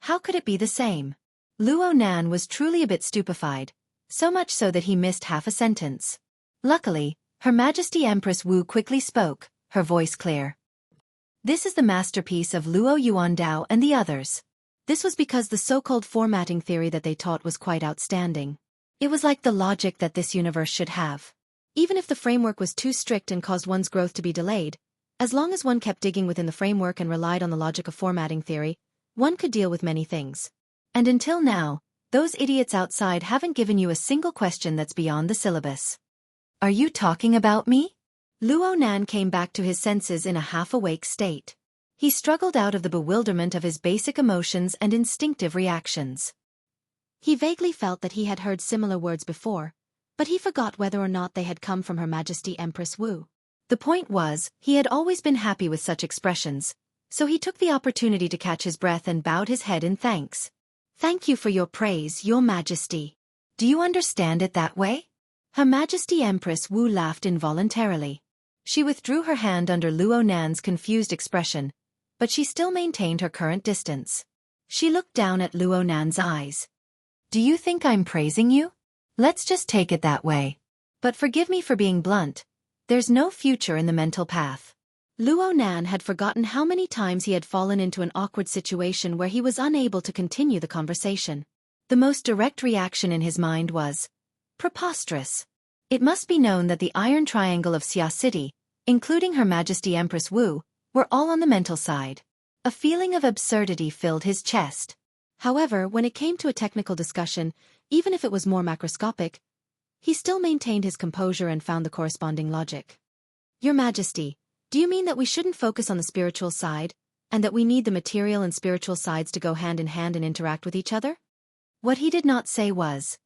how could it be the same? Luonan was truly a bit stupefied, so much so that he missed half a sentence. Luckily, Her Majesty Empress Wu quickly spoke, her voice clear. This is the masterpiece of Luo Yuandao and the others. This was because the so-called formatting theory that they taught was quite outstanding. It was like the logic that this universe should have. Even if the framework was too strict and caused one's growth to be delayed, as long as one kept digging within the framework and relied on the logic of formatting theory, one could deal with many things. And until now, those idiots outside haven't given you a single question that's beyond the syllabus. Are you talking about me? Luonan came back to his senses in a half-awake state. He struggled out of the bewilderment of his basic emotions and instinctive reactions. He vaguely felt that he had heard similar words before, but he forgot whether or not they had come from Her Majesty Empress Wu. The point was, he had always been happy with such expressions, so he took the opportunity to catch his breath and bowed his head in thanks. Thank you for your praise, Your Majesty. Do you understand it that way? Her Majesty Empress Wu laughed involuntarily. She withdrew her hand under Luonan's confused expression, but she still maintained her current distance. She looked down at Luonan's eyes. Do you think I'm praising you? Let's just take it that way. But forgive me for being blunt. There's no future in the mental path. Luonan had forgotten how many times he had fallen into an awkward situation where he was unable to continue the conversation. The most direct reaction in his mind was, preposterous. It must be known that the iron triangle of Xia City, including Her Majesty Empress Wu, were all on the mental side. A feeling of absurdity filled his chest. However, when it came to a technical discussion, even if it was more macroscopic, he still maintained his composure and found the corresponding logic. Your Majesty, do you mean that we shouldn't focus on the spiritual side, and that we need the material and spiritual sides to go hand in hand and interact with each other? What he did not say was,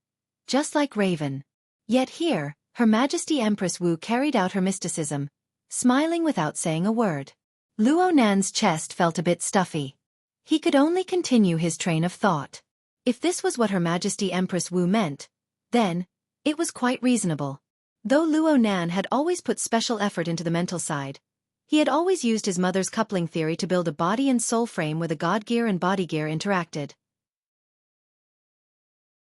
just like Raven. Yet here, Her Majesty Empress Wu carried out her mysticism, smiling without saying a word. Luonan's chest felt a bit stuffy. He could only continue his train of thought. If this was what Her Majesty Empress Wu meant, then it was quite reasonable. Though Luonan had always put special effort into the mental side, he had always used his mother's coupling theory to build a body and soul frame where the God gear and body gear interacted.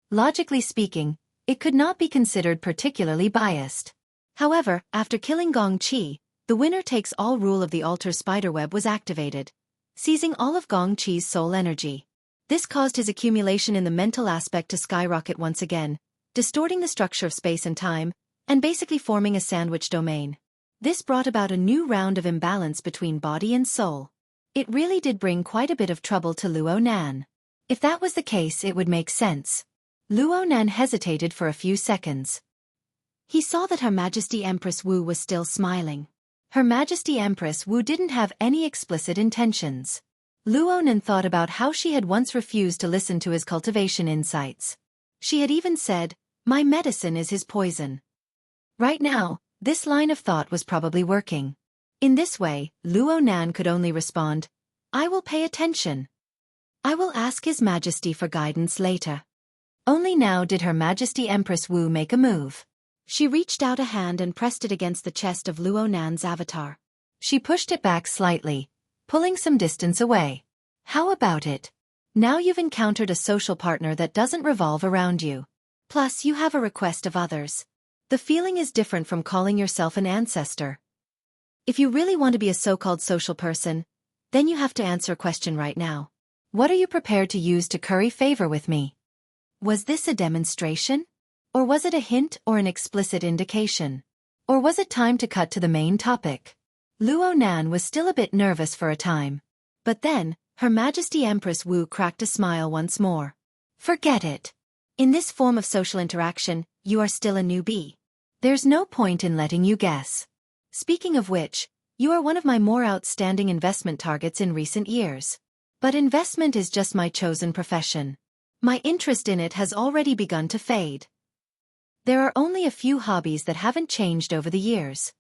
Logically speaking, it could not be considered particularly biased. However, after killing Gong Qi, the winner-takes-all rule of the altar spiderweb was activated, seizing all of Gong Qi's soul energy. This caused his accumulation in the mental aspect to skyrocket once again, distorting the structure of space and time, and basically forming a sandwich domain. This brought about a new round of imbalance between body and soul. It really did bring quite a bit of trouble to Luonan. If that was the case, it would make sense. Luonan hesitated for a few seconds. He saw that Her Majesty Empress Wu was still smiling. Her Majesty Empress Wu didn't have any explicit intentions. Luonan thought about how she had once refused to listen to his cultivation insights. She had even said, "My medicine is his poison." Right now, this line of thought was probably working. In this way, Luonan could only respond, "I will pay attention. I will ask His Majesty for guidance later." Only now did Her Majesty Empress Wu make a move. She reached out a hand and pressed it against the chest of Luonan's avatar. She pushed it back slightly, pulling some distance away. "How about it? Now you've encountered a social partner that doesn't revolve around you. Plus you have a request of others. The feeling is different from calling yourself an ancestor. If you really want to be a so-called social person, then you have to answer a question right now. What are you prepared to use to curry favor with me?" Was this a demonstration? Or was it a hint or an explicit indication? Or was it time to cut to the main topic? Luonan was still a bit nervous for a time. But then, Her Majesty Empress Wu cracked a smile once more. "Forget it. In this form of social interaction, you are still a newbie. There's no point in letting you guess. Speaking of which, you are one of my more outstanding investment targets in recent years. But investment is just my chosen profession. My interest in it has already begun to fade. There are only a few hobbies that haven't changed over the years."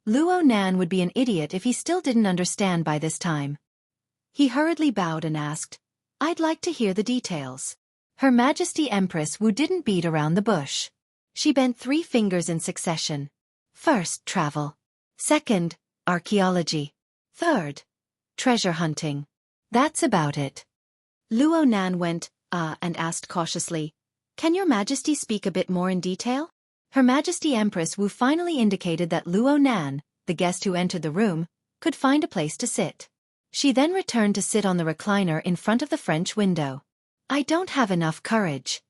Luonan would be an idiot if he still didn't understand by this time. He hurriedly bowed and asked, "I'd like to hear the details." Her Majesty Empress Wu didn't beat around the bush. She bent 3 fingers in succession. First, travel. Second, archaeology. Third, treasure hunting. That's about it. Luonan went, and asked cautiously, "Can Your Majesty speak a bit more in detail?" Her Majesty Empress Wu finally indicated that Luonan, the guest who entered the room, could find a place to sit. She then returned to sit on the recliner in front of the French window. "I don't have enough courage."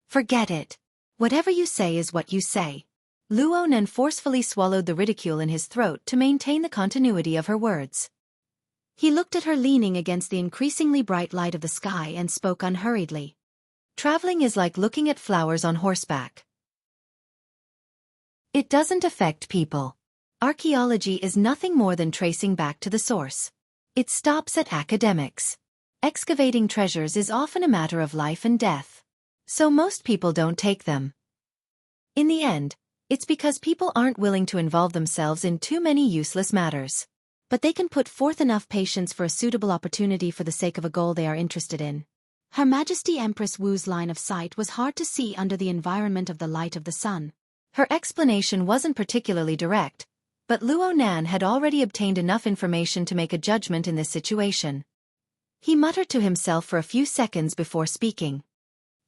"Forget it. Whatever you say is what you say." Luonan forcefully swallowed the ridicule in his throat to maintain the continuity of her words. He looked at her leaning against the increasingly bright light of the sky and spoke unhurriedly. "Traveling is like looking at flowers on horseback. It doesn't affect people. Archaeology is nothing more than tracing back to the source. It stops at academics. Excavating treasures is often a matter of life and death. So most people don't take them. In the end, it's because people aren't willing to involve themselves in too many useless matters. But they can put forth enough patience for a suitable opportunity for the sake of a goal they are interested in." Her Majesty Empress Wu's line of sight was hard to see under the environment of the light of the sun. Her explanation wasn't particularly direct, but Luonan had already obtained enough information to make a judgment in this situation. He muttered to himself for a few seconds before speaking.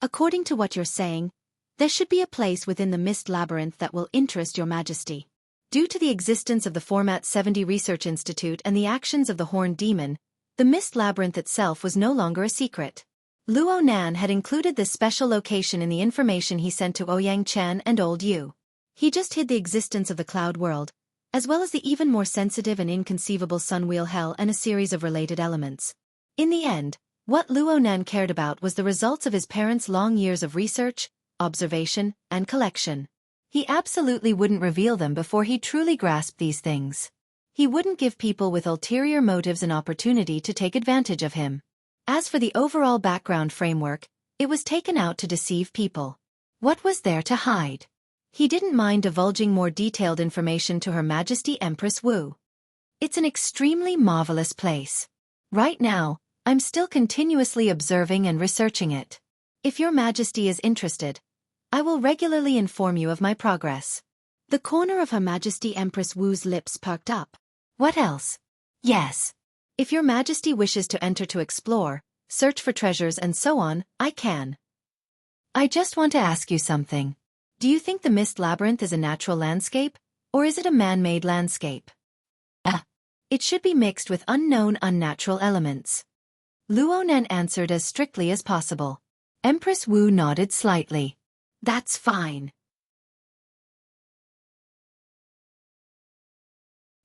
"According to what you're saying, there should be a place within the Mist Labyrinth that will interest Your Majesty. Due to the existence of the Format 70 Research Institute and the actions of the Horned Demon, the Mist Labyrinth itself was no longer a secret. Luonan had included this special location in the information he sent to Ouyang Chen and Old Yu. He just hid the existence of the Cloud World, as well as the even more sensitive and inconceivable Sunwheel Hell and a series of related elements. In the end, what Luonan cared about was the results of his parents' long years of research, observation, and collection. He absolutely wouldn't reveal them before he truly grasped these things. He wouldn't give people with ulterior motives an opportunity to take advantage of him. As for the overall background framework, it was taken out to deceive people. What was there to hide? He didn't mind divulging more detailed information to Her Majesty Empress Wu. "It's an extremely marvelous place. Right now, I'm still continuously observing and researching it. If Your Majesty is interested, I will regularly inform you of my progress." The corner of Her Majesty Empress Wu's lips perked up. "What else?" "Yes. If Your Majesty wishes to enter to explore, search for treasures and so on, I can. I just want to ask you something. Do you think the Mist Labyrinth is a natural landscape, or is it a man-made landscape?" It should be mixed with unknown unnatural elements." Luonan answered as strictly as possible. Empress Wu nodded slightly. "That's fine."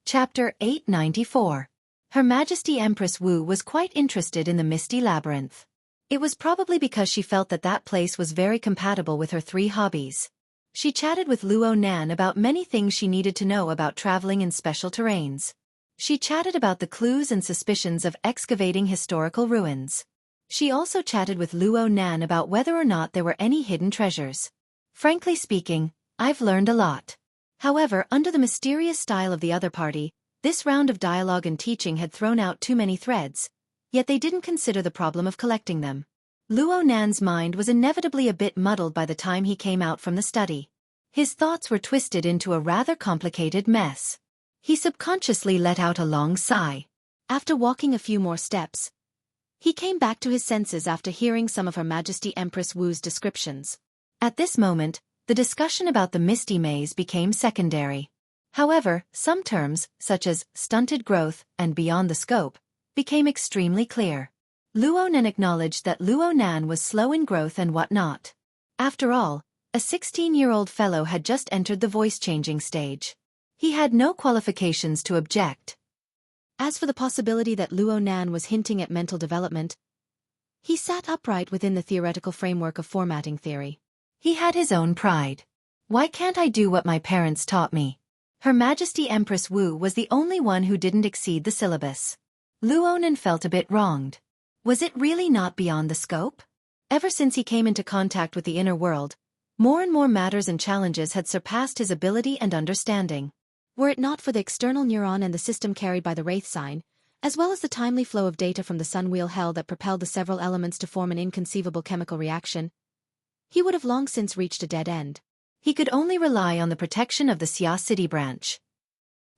Chapter 894. Her Majesty Empress Wu was quite interested in the Misty Labyrinth. It was probably because she felt that that place was very compatible with her 3 hobbies. She chatted with Luo Nan about many things she needed to know about traveling in special terrains. She chatted about the clues and suspicions of excavating historical ruins. She also chatted with Luo Nan about whether or not there were any hidden treasures. Frankly speaking, I've learned a lot. However, under the mysterious style of the other party, this round of dialogue and teaching had thrown out too many threads, yet they didn't consider the problem of collecting them. Luo Nan's mind was inevitably a bit muddled by the time he came out from the study. His thoughts were twisted into a rather complicated mess. He subconsciously let out a long sigh. After walking a few more steps, he came back to his senses after hearing some of Her Majesty Empress Wu's descriptions. At this moment, the discussion about the Misty Maze became secondary. However, some terms, such as stunted growth and beyond the scope, became extremely clear. Luo Nan acknowledged that Luo Nan was slow in growth and whatnot. After all, a 16-year-old fellow had just entered the voice-changing stage. He had no qualifications to object. As for the possibility that Luo Nan was hinting at mental development, he sat upright within the theoretical framework of formatting theory. He had his own pride. Why can't I do what my parents taught me? Her Majesty Empress Wu was the only one who didn't exceed the syllabus. Luo Nan felt a bit wronged. Was it really not beyond the scope? Ever since he came into contact with the inner world, more and more matters and challenges had surpassed his ability and understanding. Were it not for the external neuron and the system carried by the Wraith sign, as well as the timely flow of data from the sun wheel hell that propelled the several elements to form an inconceivable chemical reaction, he would have long since reached a dead end. He could only rely on the protection of the Xia City branch.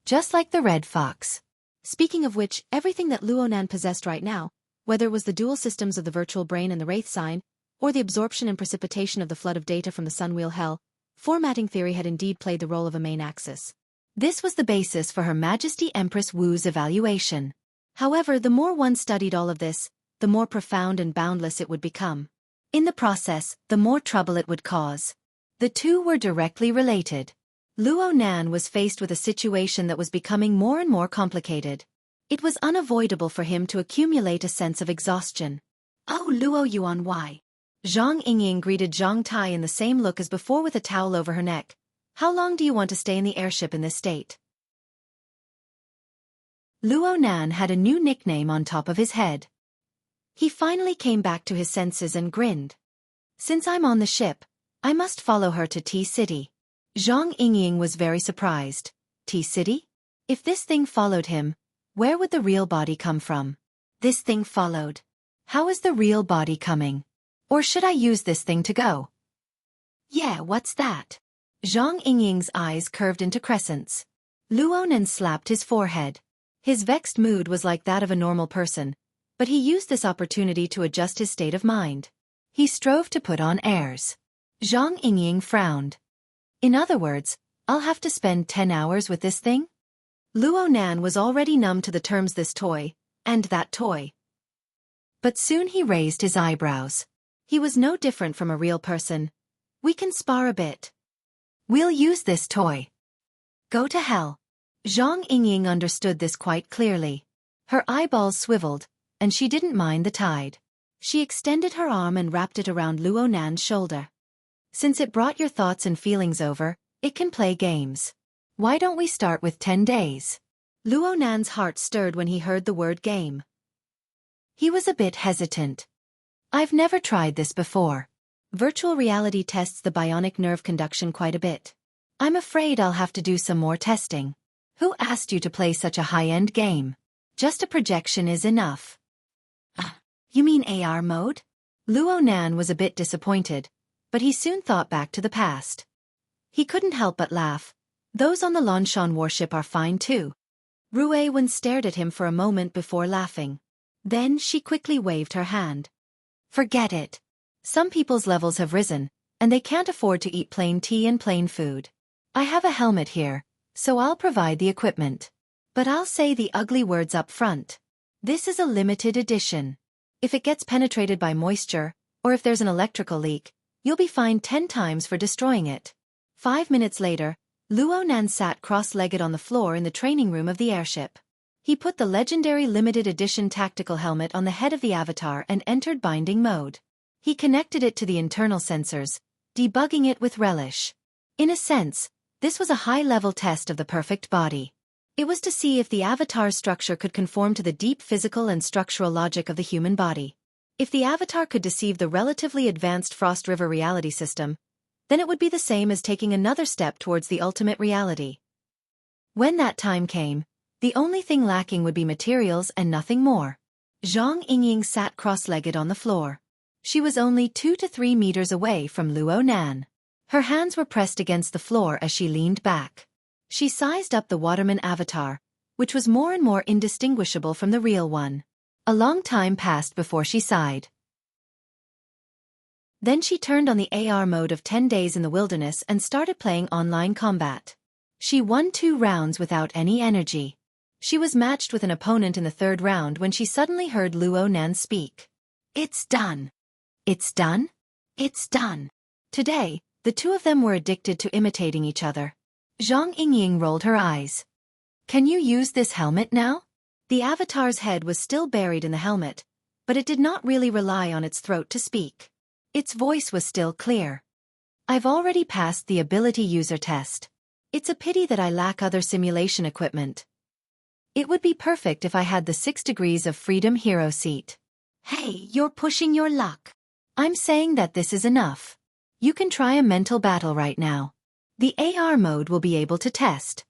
Just like the Red Fox. Speaking of which, everything that Luo Nan possessed right now, whether it was the dual systems of the virtual brain and the Wraith sign, or the absorption and precipitation of the flood of data from the sun wheel hell, formatting theory had indeed played the role of a main axis. This was the basis for Her Majesty Empress Wu's evaluation. However, the more one studied all of this, the more profound and boundless it would become. In the process, the more trouble it would cause. The two were directly related. Luo Nan was faced with a situation that was becoming more and more complicated. It was unavoidable for him to accumulate a sense of exhaustion. "Oh, Luo Yuan, why?" Zhang Yingying greeted Zhang Tai in the same look as before with a towel over her neck. "How long do you want to stay in the airship in this state?" Luo Nan had a new nickname on top of his head. He finally came back to his senses and grinned. "Since I'm on the ship, I must follow her to T-City." Zhang Yingying was very surprised. T-City? If this thing followed him, where would the real body come from? This thing followed. How is the real body coming? Or should I use this thing to go? Yeah, what's that? Zhang Yingying's eyes curved into crescents. Luo Nan slapped his forehead. His vexed mood was like that of a normal person, but he used this opportunity to adjust his state of mind. He strove to put on airs. Zhang Yingying frowned. "In other words, I'll have to spend 10 hours with this thing?" Luo Nan was already numb to the terms "this toy" and "that toy." But soon he raised his eyebrows. He was no different from a real person. "We can spar a bit. We'll use this toy." Go to hell. Zhang Yingying understood this quite clearly. Her eyeballs swiveled, and she didn't mind the tide. She extended her arm and wrapped it around Luo Nan's shoulder. "Since it brought your thoughts and feelings over, it can play games. Why don't we start with 10 days? Luo Nan's heart stirred when he heard the word game. He was a bit hesitant. "I've never tried this before. Virtual reality tests the bionic nerve conduction quite a bit. I'm afraid I'll have to do some more testing." "Who asked you to play such a high-end game? Just a projection is enough." You mean AR mode?" Luo Nan was a bit disappointed, but he soon thought back to the past. He couldn't help but laugh. "Those on the Lanshan warship are fine too." Rue Wen stared at him for a moment before laughing. Then she quickly waved her hand. "Forget it. Some people's levels have risen, and they can't afford to eat plain tea and plain food. I have a helmet here, so I'll provide the equipment. But I'll say the ugly words up front. This is a limited edition. If it gets penetrated by moisture, or if there's an electrical leak, you'll be fined 10 times for destroying it." 5 minutes later, Luo Nan sat cross-legged on the floor in the training room of the airship. He put the legendary limited edition tactical helmet on the head of the avatar and entered binding mode. He connected it to the internal sensors, debugging it with relish. In a sense, this was a high-level test of the perfect body. It was to see if the avatar's structure could conform to the deep physical and structural logic of the human body. If the avatar could deceive the relatively advanced Frost River reality system, then it would be the same as taking another step towards the ultimate reality. When that time came, the only thing lacking would be materials and nothing more. Zhang Yingying sat cross-legged on the floor. She was only 2 to 3 meters away from Luo Nan. Her hands were pressed against the floor as she leaned back. She sized up the Waterman avatar, which was more and more indistinguishable from the real one. A long time passed before she sighed. Then she turned on the AR mode of 10 days in the wilderness and started playing online combat. She won 2 rounds without any energy. She was matched with an opponent in the 3rd round when she suddenly heard Luo Nan speak. "It's done. It's done? It's done." Today, the two of them were addicted to imitating each other. Zhang Yingying rolled her eyes. "Can you use this helmet now?" The avatar's head was still buried in the helmet, but it did not really rely on its throat to speak. Its voice was still clear. "I've already passed the ability user test. It's a pity that I lack other simulation equipment. It would be perfect if I had the 6 degrees of freedom hero seat." "Hey, you're pushing your luck. I'm saying that this is enough. You can try a mental battle right now. The AR mode will be able to test."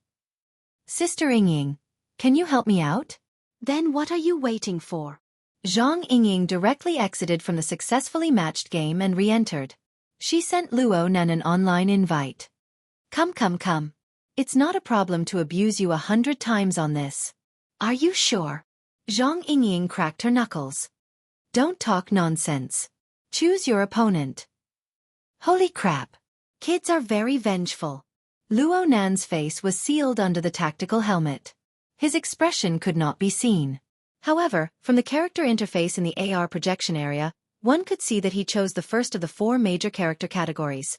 "Sister Yingying, can you help me out?" "Then what are you waiting for?" Zhang Yingying directly exited from the successfully matched game and re-entered. She sent Luo Nan an online invite. Come. It's not a problem to abuse you 100 times on this." "Are you sure?" Zhang Yingying cracked her knuckles. "Don't talk nonsense. Choose your opponent." Holy crap. Kids are very vengeful. Luo Nan's face was sealed under the tactical helmet. His expression could not be seen. However, from the character interface in the AR projection area, one could see that he chose the first of the 4 major character categories: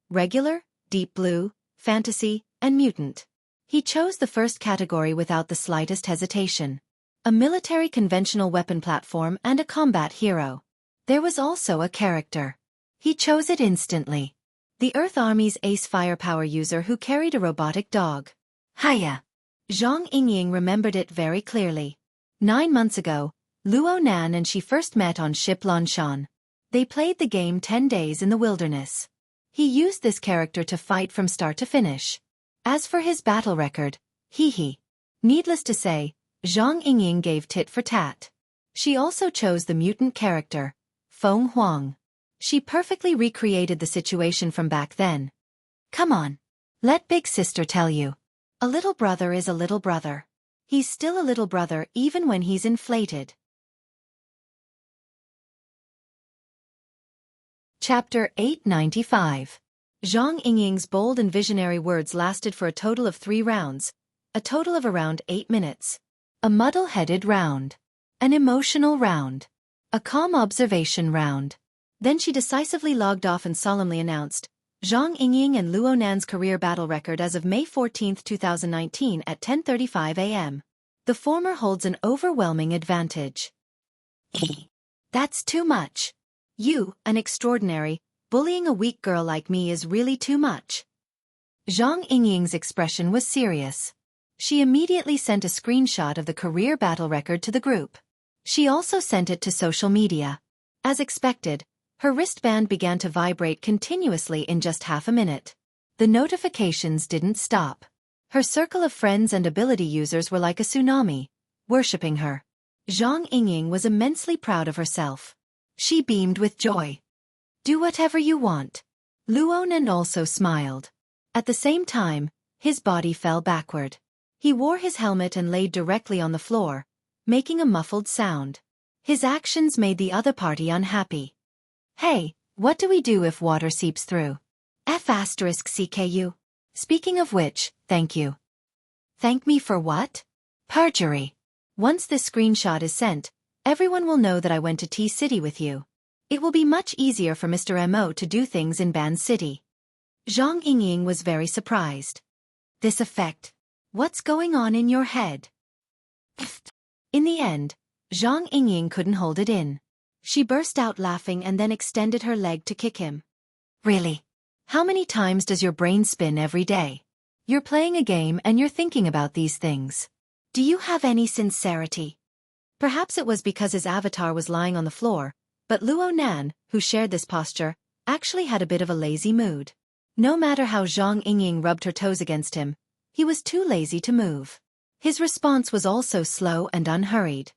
regular, deep blue, fantasy, and mutant. He chose the first category without the slightest hesitation. A military conventional weapon platform and a combat hero. There was also a character. He chose it instantly. The Earth Army's ace firepower user who carried a robotic dog. Hiya! Zhang Yingying remembered it very clearly. 9 months ago, Luo Nan and she first met on ship Lanshan. They played the game 10 days in the wilderness. He used this character to fight from start to finish. As for his battle record, hee. Needless to say, Zhang Yingying gave tit for tat. She also chose the mutant character, Feng Huang. She perfectly recreated the situation from back then. Come on. Let big sister tell you. A little brother is a little brother. He's still a little brother even when he's inflated. Chapter 895. Zhang Yingying's bold and visionary words lasted for a total of 3 rounds, a total of around 8 minutes. A muddle-headed round. An emotional round. A calm observation round. Then she decisively logged off and solemnly announced, Zhang Yingying and Luo Nan's career battle record as of May 14, 2019 at 10:35 a.m. The former holds an overwhelming advantage. That's too much. You, an extraordinary, bullying a weak girl like me is really too much. Zhang Yingying's expression was serious. She immediately sent a screenshot of the career battle record to the group. She also sent it to social media. As expected, her wristband began to vibrate continuously in just half a minute. The notifications didn't stop. Her circle of friends and ability users were like a tsunami, worshipping her. Zhang Yingying was immensely proud of herself. She beamed with joy. Do whatever you want. Luo Nan also smiled. At the same time, his body fell backward. He wore his helmet and laid directly on the floor, making a muffled sound. His actions made the other party unhappy. Hey, what do we do if water seeps through? F*CKU. Speaking of which, thank you. Thank me for what? Perjury. Once this screenshot is sent, everyone will know that I went to T-City with you. It will be much easier for Mr. M.O. to do things in Ban City. Zhang Yingying was very surprised. This effect. What's going on in your head? In the end, Zhang Yingying couldn't hold it in. She burst out laughing and then extended her leg to kick him. Really? How many times does your brain spin every day? You're playing a game and you're thinking about these things. Do you have any sincerity? Perhaps it was because his avatar was lying on the floor, but Luo Nan, who shared this posture, actually had a bit of a lazy mood. No matter how Zhang Yingying rubbed her toes against him, he was too lazy to move. His response was also slow and unhurried.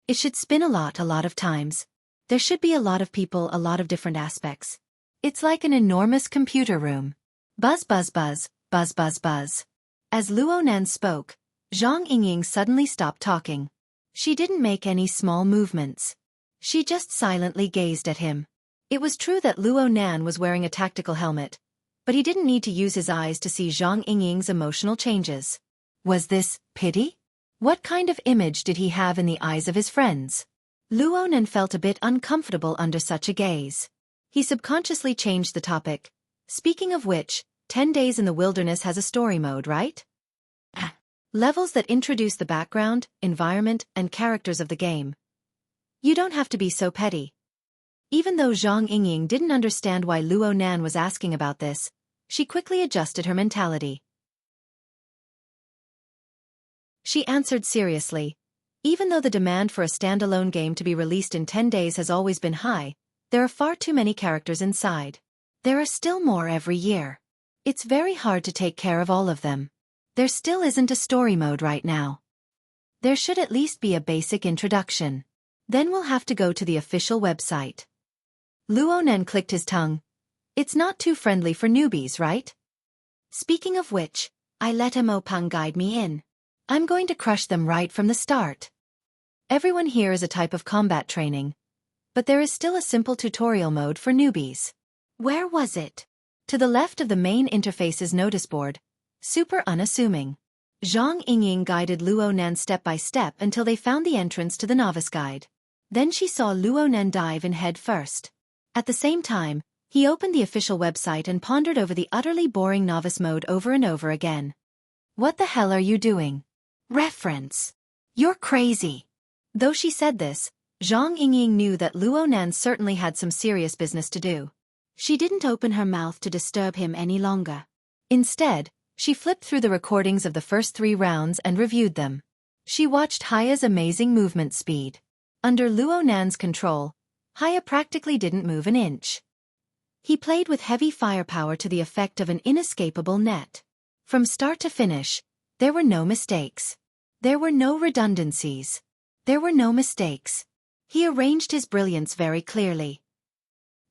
It should spin a lot of times. There should be a lot of people, a lot of different aspects. It's like an enormous computer room. Buzz buzz buzz, buzz buzz buzz. As Luo Nan spoke, Zhang Yingying suddenly stopped talking. She didn't make any small movements. She just silently gazed at him. It was true that Luo Nan was wearing a tactical helmet, but he didn't need to use his eyes to see Zhang Yingying's emotional changes. Was this pity? What kind of image did he have in the eyes of his friends? Luo Nan felt a bit uncomfortable under such a gaze. He subconsciously changed the topic. Speaking of which, 10 Days in the Wilderness has a story mode, right? Levels that introduce the background, environment, and characters of the game. You don't have to be so petty. Even though Zhang Yingying didn't understand why Luo Nan was asking about this, she quickly adjusted her mentality. She answered seriously. Even though the demand for a standalone game to be released in 10 days has always been high, there are far too many characters inside. There are still more every year. It's very hard to take care of all of them. There still isn't a story mode right now. There should at least be a basic introduction. Then we'll have to go to the official website. Luo Nan clicked his tongue. It's not too friendly for newbies, right? Speaking of which, I let Mo Pang guide me in. I'm going to crush them right from the start. Everyone here is a type of combat training, but there is still a simple tutorial mode for newbies. Where was it? To the left of the main interface's notice board. Super unassuming. Zhang Yingying guided Luo Nan step by step until they found the entrance to the novice guide. Then she saw Luo Nan dive in head first. At the same time, he opened the official website and pondered over the utterly boring novice mode over and over again. What the hell are you doing? Reference. You're crazy. Though she said this, Zhang Yingying knew that Luo Nan certainly had some serious business to do. She didn't open her mouth to disturb him any longer. Instead, she flipped through the recordings of the first 3 rounds and reviewed them. She watched Haya's amazing movement speed. Under Luo Nan's control, Haya practically didn't move an inch. He played with heavy firepower to the effect of an inescapable net. From start to finish, there were no mistakes. There were no redundancies. There were no mistakes. He arranged his brilliance very clearly.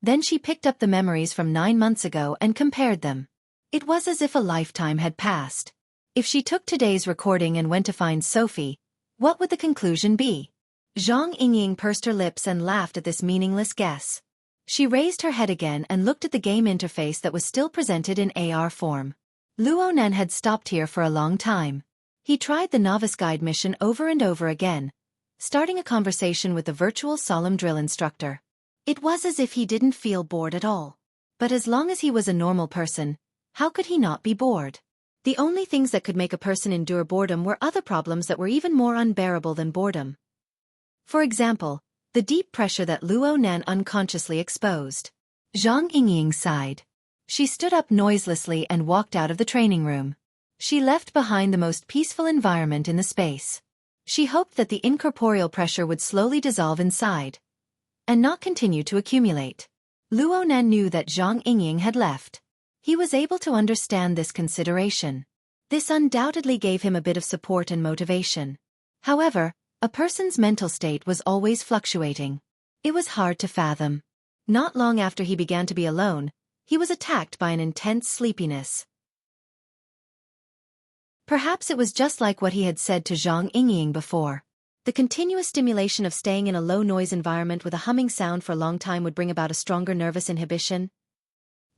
Then she picked up the memories from 9 months ago and compared them. It was as if a lifetime had passed. If she took today's recording and went to find Sophie, what would the conclusion be? Zhang Yingying pursed her lips and laughed at this meaningless guess. She raised her head again and looked at the game interface that was still presented in AR form. Luo Nan had stopped here for a long time. He tried the novice guide mission over and over again, starting a conversation with the virtual solemn drill instructor. It was as if he didn't feel bored at all. But as long as he was a normal person, how could he not be bored? The only things that could make a person endure boredom were other problems that were even more unbearable than boredom. For example, the deep pressure that Luo Nan unconsciously exposed. Zhang Yingying sighed. She stood up noiselessly and walked out of the training room. She left behind the most peaceful environment in the space. She hoped that the incorporeal pressure would slowly dissolve inside, and not continue to accumulate. Luo Nan knew that Zhang Yingying had left. He was able to understand this consideration. This undoubtedly gave him a bit of support and motivation. However, a person's mental state was always fluctuating. It was hard to fathom. Not long after he began to be alone, he was attacked by an intense sleepiness. Perhaps it was just like what he had said to Zhang Yingying before. The continuous stimulation of staying in a low-noise environment with a humming sound for a long time would bring about a stronger nervous inhibition,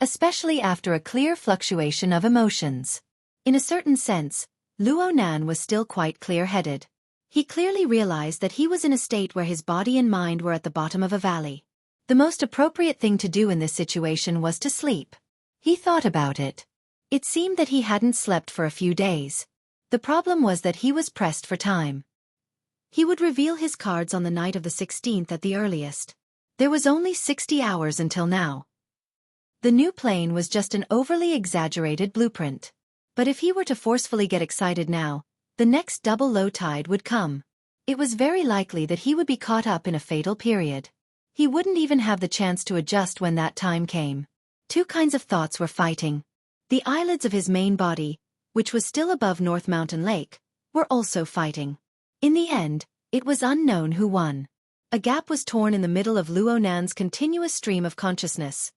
especially after a clear fluctuation of emotions. In a certain sense, Luo Nan was still quite clear-headed. He clearly realized that he was in a state where his body and mind were at the bottom of a valley. The most appropriate thing to do in this situation was to sleep. He thought about it. It seemed that he hadn't slept for a few days. The problem was that he was pressed for time. He would reveal his cards on the night of the 16th at the earliest. There was only 60 hours until now. The new plane was just an overly exaggerated blueprint. But if he were to forcefully get excited now, the next double low tide would come. It was very likely that he would be caught up in a fatal period. He wouldn't even have the chance to adjust when that time came. Two kinds of thoughts were fighting. The eyelids of his main body, which was still above North Mountain Lake, were also fighting. In the end, it was unknown who won. A gap was torn in the middle of Luo Nan's continuous stream of consciousness.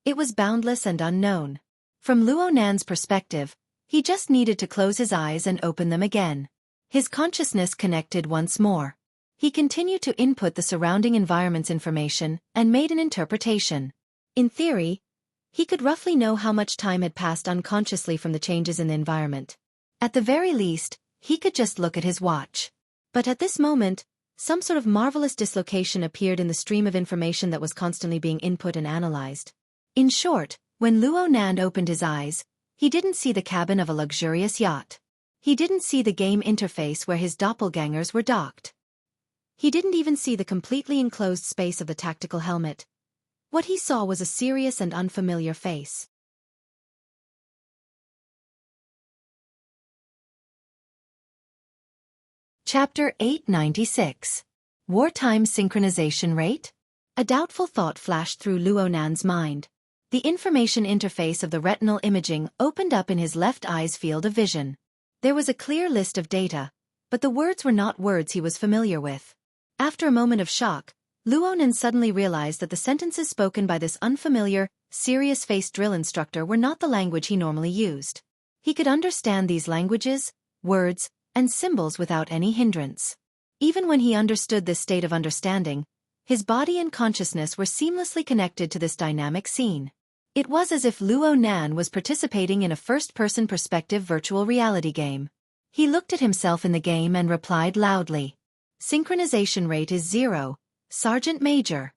It was boundless and unknown. From Luo Nan's perspective, he just needed to close his eyes and open them again. His consciousness connected once more. He continued to input the surrounding environment's information and made an interpretation. In theory, he could roughly know how much time had passed unconsciously from the changes in the environment. At the very least, he could just look at his watch. But at this moment, some sort of marvelous dislocation appeared in the stream of information that was constantly being input and analyzed. In short, when Luo Nan opened his eyes, he didn't see the cabin of a luxurious yacht. He didn't see the game interface where his doppelgangers were docked. He didn't even see the completely enclosed space of the tactical helmet. What he saw was a serious and unfamiliar face. Chapter 896. Wartime Synchronization Rate? A doubtful thought flashed through Luo Nan's mind. The information interface of the retinal imaging opened up in his left eye's field of vision. There was a clear list of data, but the words were not words he was familiar with. After a moment of shock, Luo Nan suddenly realized that the sentences spoken by this unfamiliar, serious-faced drill instructor were not the language he normally used. He could understand these languages, words, and symbols without any hindrance. Even when he understood this state of understanding, his body and consciousness were seamlessly connected to this dynamic scene. It was as if Luo Nan was participating in a first-person perspective virtual reality game. He looked at himself in the game and replied loudly. Synchronization rate is 0, Sergeant Major.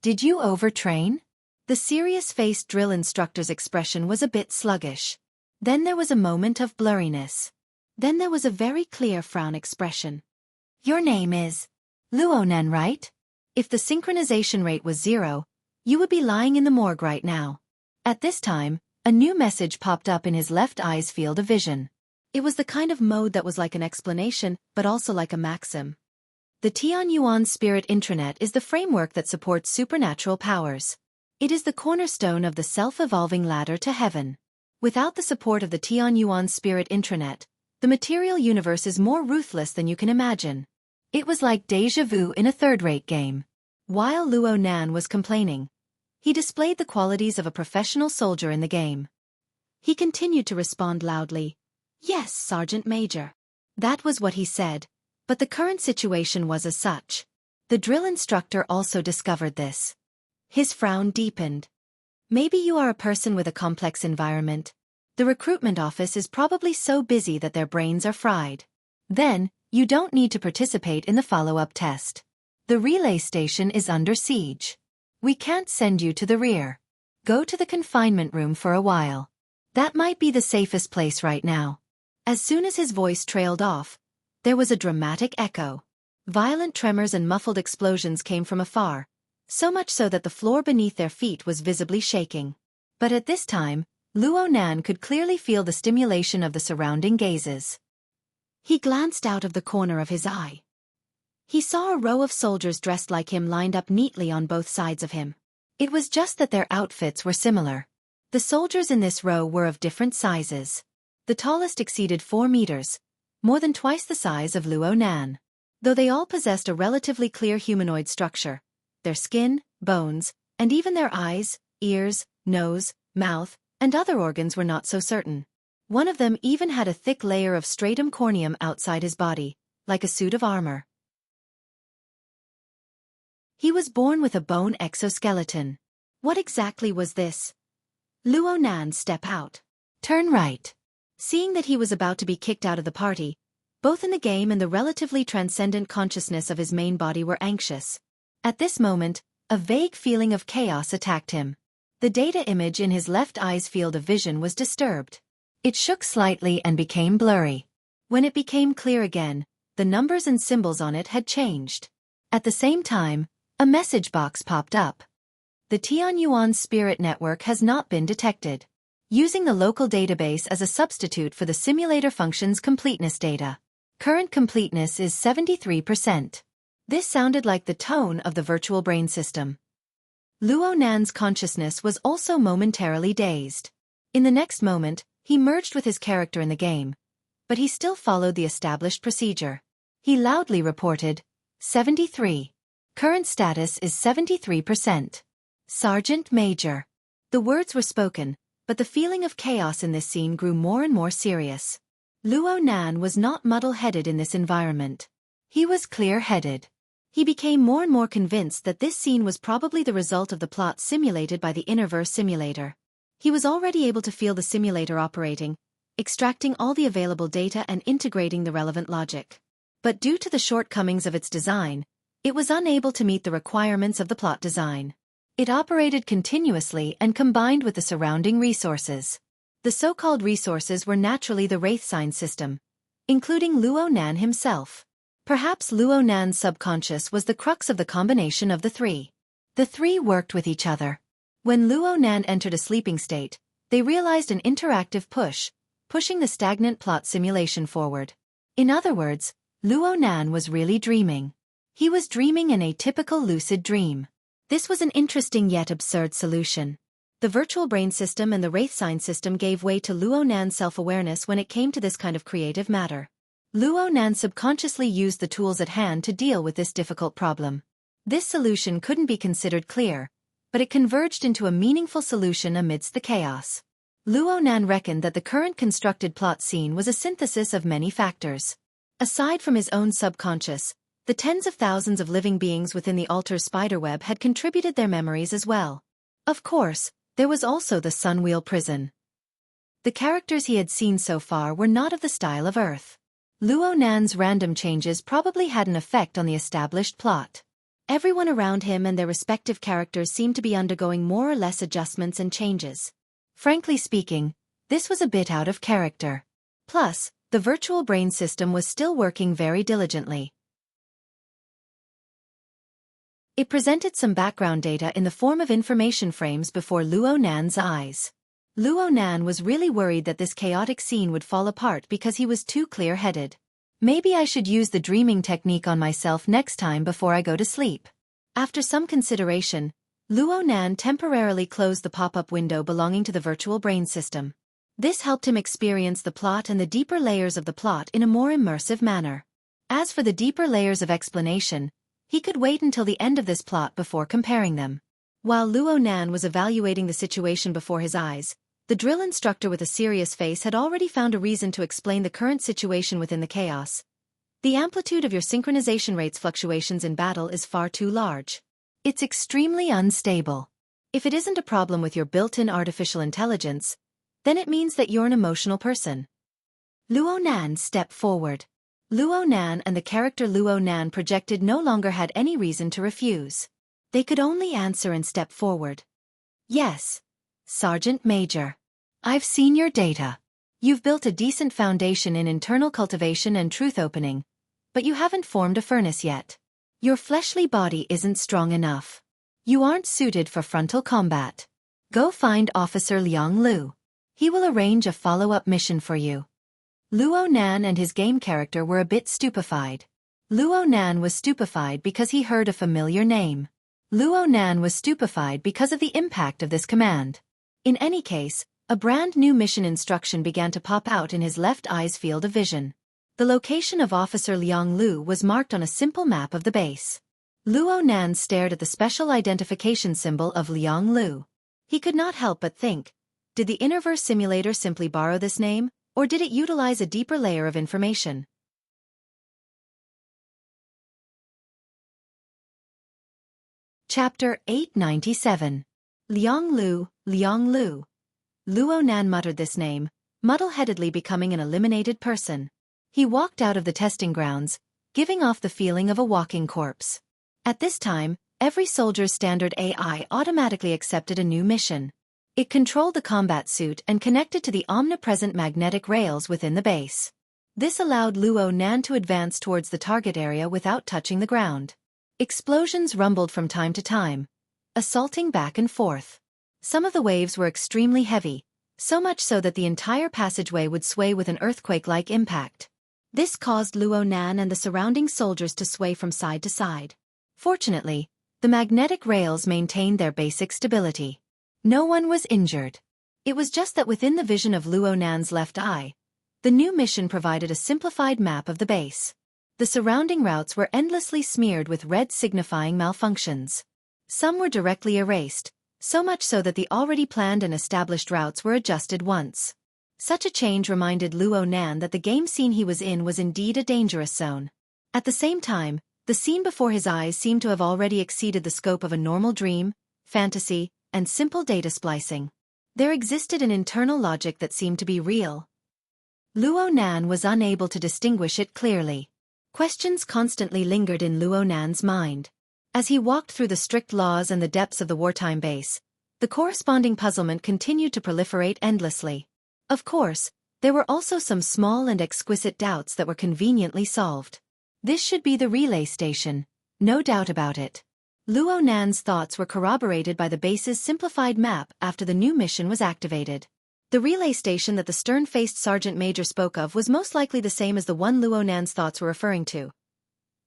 Did you overtrain? The serious-faced drill instructor's expression was a bit sluggish. Then there was a moment of blurriness. Then there was a very clear frown expression. Your name is Luo Nan, right? If the synchronization rate was 0, you would be lying in the morgue right now. At this time, a new message popped up in his left eye's field of vision. It was the kind of mode that was like an explanation, but also like a maxim. The Tianyuan Spirit Intranet is the framework that supports supernatural powers. It is the cornerstone of the self-evolving ladder to heaven. Without the support of the Tianyuan Spirit Intranet, the material universe is more ruthless than you can imagine. It was like déjà vu in a third-rate game. While Luo Nan was complaining, he displayed the qualities of a professional soldier in the game. He continued to respond loudly. Yes, Sergeant Major. That was what he said, but the current situation was as such. The drill instructor also discovered this. His frown deepened. Maybe you are a person with a complex environment. The recruitment office is probably so busy that their brains are fried. Then, you don't need to participate in the follow-up test. The relay station is under siege. We can't send you to the rear. Go to the confinement room for a while. That might be the safest place right now. As soon as his voice trailed off, there was a dramatic echo. Violent tremors and muffled explosions came from afar, so much so that the floor beneath their feet was visibly shaking. But at this time, Luo Nan could clearly feel the stimulation of the surrounding gazes. He glanced out of the corner of his eye. He saw a row of soldiers dressed like him lined up neatly on both sides of him. It was just that their outfits were similar. The soldiers in this row were of different sizes. The tallest exceeded 4 meters, more than twice the size of Luo Nan. Though they all possessed a relatively clear humanoid structure, their skin, bones, and even their eyes, ears, nose, mouth, and other organs were not so certain. One of them even had a thick layer of stratum corneum outside his body, like a suit of armor. He was born with a bone exoskeleton. What exactly was this? Luo Nan, step out. Turn right. Seeing that he was about to be kicked out of the party, both in the game and the relatively transcendent consciousness of his main body were anxious. At this moment, a vague feeling of chaos attacked him. The data image in his left eye's field of vision was disturbed. It shook slightly and became blurry. When it became clear again, the numbers and symbols on it had changed. At the same time, a message box popped up. The Tianyuan spirit network has not been detected. Using the local database as a substitute for the simulator function's completeness data. Current completeness is 73%. This sounded like the tone of the virtual brain system. Luo Nan's consciousness was also momentarily dazed. In the next moment, he merged with his character in the game, but he still followed the established procedure. He loudly reported, 73. Current status is 73%. Sergeant Major. The words were spoken, but the feeling of chaos in this scene grew more and more serious. Luo Nan was not muddle-headed in this environment. He was clear-headed. He became more and more convinced that this scene was probably the result of the plot simulated by the Innerverse simulator. He was already able to feel the simulator operating, extracting all the available data and integrating the relevant logic. But due to the shortcomings of its design, it was unable to meet the requirements of the plot design. It operated continuously and combined with the surrounding resources. The so-called resources were naturally the Wraith Sign system, including Luo Nan himself. Perhaps Luo Nan's subconscious was the crux of the combination of the three. The three worked with each other. When Luo Nan entered a sleeping state, they realized an interactive push, pushing the stagnant plot simulation forward. In other words, Luo Nan was really dreaming. He was dreaming in a typical lucid dream. This was an interesting yet absurd solution. The virtual brain system and the Wraith Sign system gave way to Luo Nan's self-awareness when it came to this kind of creative matter. Luo Nan subconsciously used the tools at hand to deal with this difficult problem. This solution couldn't be considered clear, but it converged into a meaningful solution amidst the chaos. Luo Nan reckoned that the current constructed plot scene was a synthesis of many factors. Aside from his own subconscious, the tens of thousands of living beings within the altar's spiderweb had contributed their memories as well. Of course, there was also the Sunwheel prison. The characters he had seen so far were not of the style of Earth. Luo Nan's random changes probably had an effect on the established plot. Everyone around him and their respective characters seemed to be undergoing more or less adjustments and changes. Frankly speaking, this was a bit out of character. Plus, the virtual brain system was still working very diligently. It presented some background data in the form of information frames before Luo Nan's eyes. Luo Nan was really worried that this chaotic scene would fall apart because he was too clear-headed. Maybe I should use the dreaming technique on myself next time before I go to sleep. After some consideration, Luo Nan temporarily closed the pop-up window belonging to the virtual brain system. This helped him experience the plot and the deeper layers of the plot in a more immersive manner. As for the deeper layers of explanation, he could wait until the end of this plot before comparing them. While Luo Nan was evaluating the situation before his eyes, the drill instructor with a serious face had already found a reason to explain the current situation within the chaos. The amplitude of your synchronization rate's fluctuations in battle is far too large. It's extremely unstable. If it isn't a problem with your built-in artificial intelligence, then it means that you're an emotional person. Luo Nan stepped forward. Luo Nan and the character Luo Nan projected no longer had any reason to refuse. They could only answer and step forward. Yes, Sergeant Major. I've seen your data. You've built a decent foundation in internal cultivation and truth opening, but you haven't formed a furnace yet. Your fleshly body isn't strong enough. You aren't suited for frontal combat. Go find Officer Liang Lu. He will arrange a follow-up mission for you. Luo Nan and his game character were a bit stupefied. Luo Nan was stupefied because he heard a familiar name. Luo Nan was stupefied because of the impact of this command. In any case, a brand new mission instruction began to pop out in his left eye's field of vision. The location of Officer Liang Lu was marked on a simple map of the base. Luo Nan stared at the special identification symbol of Liang Lu. He could not help but think, did the Innerverse simulator simply borrow this name, or did it utilize a deeper layer of information? Chapter 897. Liang Lu, Liang Lu. Luo Nan muttered this name, muddle-headedly becoming an eliminated person. He walked out of the testing grounds, giving off the feeling of a walking corpse. At this time, every soldier's standard AI automatically accepted a new mission. It controlled the combat suit and connected to the omnipresent magnetic rails within the base. This allowed Luo Nan to advance towards the target area without touching the ground. Explosions rumbled from time to time, assaulting back and forth. Some of the waves were extremely heavy, so much so that the entire passageway would sway with an earthquake-like impact. This caused Luo Nan and the surrounding soldiers to sway from side to side. Fortunately, the magnetic rails maintained their basic stability. No one was injured. It was just that within the vision of Luo Nan's left eye, the new mission provided a simplified map of the base. The surrounding routes were endlessly smeared with red signifying malfunctions. Some were directly erased, so much so that the already planned and established routes were adjusted once. Such a change reminded Luo Nan that the game scene he was in was indeed a dangerous zone. At the same time, the scene before his eyes seemed to have already exceeded the scope of a normal dream, fantasy, and simple data splicing. There existed an internal logic that seemed to be real. Luo Nan was unable to distinguish it clearly. Questions constantly lingered in Luo Nan's mind. As he walked through the strict laws and the depths of the wartime base, the corresponding puzzlement continued to proliferate endlessly. Of course, there were also some small and exquisite doubts that were conveniently solved. This should be the relay station, no doubt about it. Luo Nan's thoughts were corroborated by the base's simplified map after the new mission was activated. The relay station that the stern-faced Sergeant Major spoke of was most likely the same as the one Luo Nan's thoughts were referring to.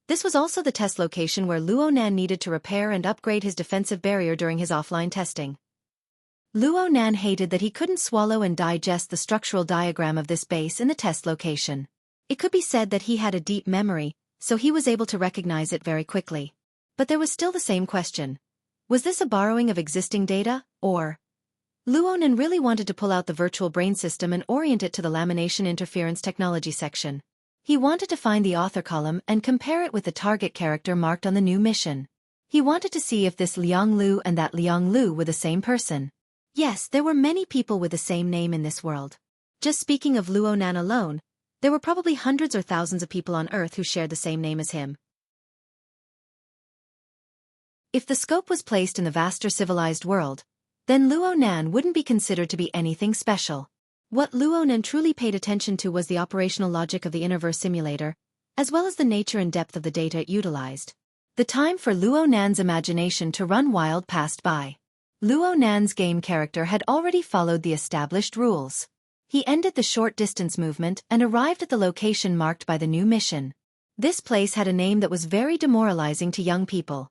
This was also the test location where Luo Nan needed to repair and upgrade his defensive barrier during his offline testing. Luo Nan hated that he couldn't swallow and digest the structural diagram of this base in the test location. It could be said that he had a deep memory, so he was able to recognize it very quickly. But there was still the same question. Was this a borrowing of existing data, or? Luo Nan really wanted to pull out the virtual brain system and orient it to the lamination interference technology section. He wanted to find the author column and compare it with the target character marked on the new mission. He wanted to see if this Liang Lu and that Liang Lu were the same person. Yes, there were many people with the same name in this world. Just speaking of Luo Nan alone, there were probably hundreds or thousands of people on Earth who shared the same name as him. If the scope was placed in the vaster civilized world, then Luo Nan wouldn't be considered to be anything special. What Luo Nan truly paid attention to was the operational logic of the Innerverse simulator, as well as the nature and depth of the data it utilized. The time for Luo Nan's imagination to run wild passed by. Luo Nan's game character had already followed the established rules. He ended the short-distance movement and arrived at the location marked by the new mission. This place had a name that was very demoralizing to young people.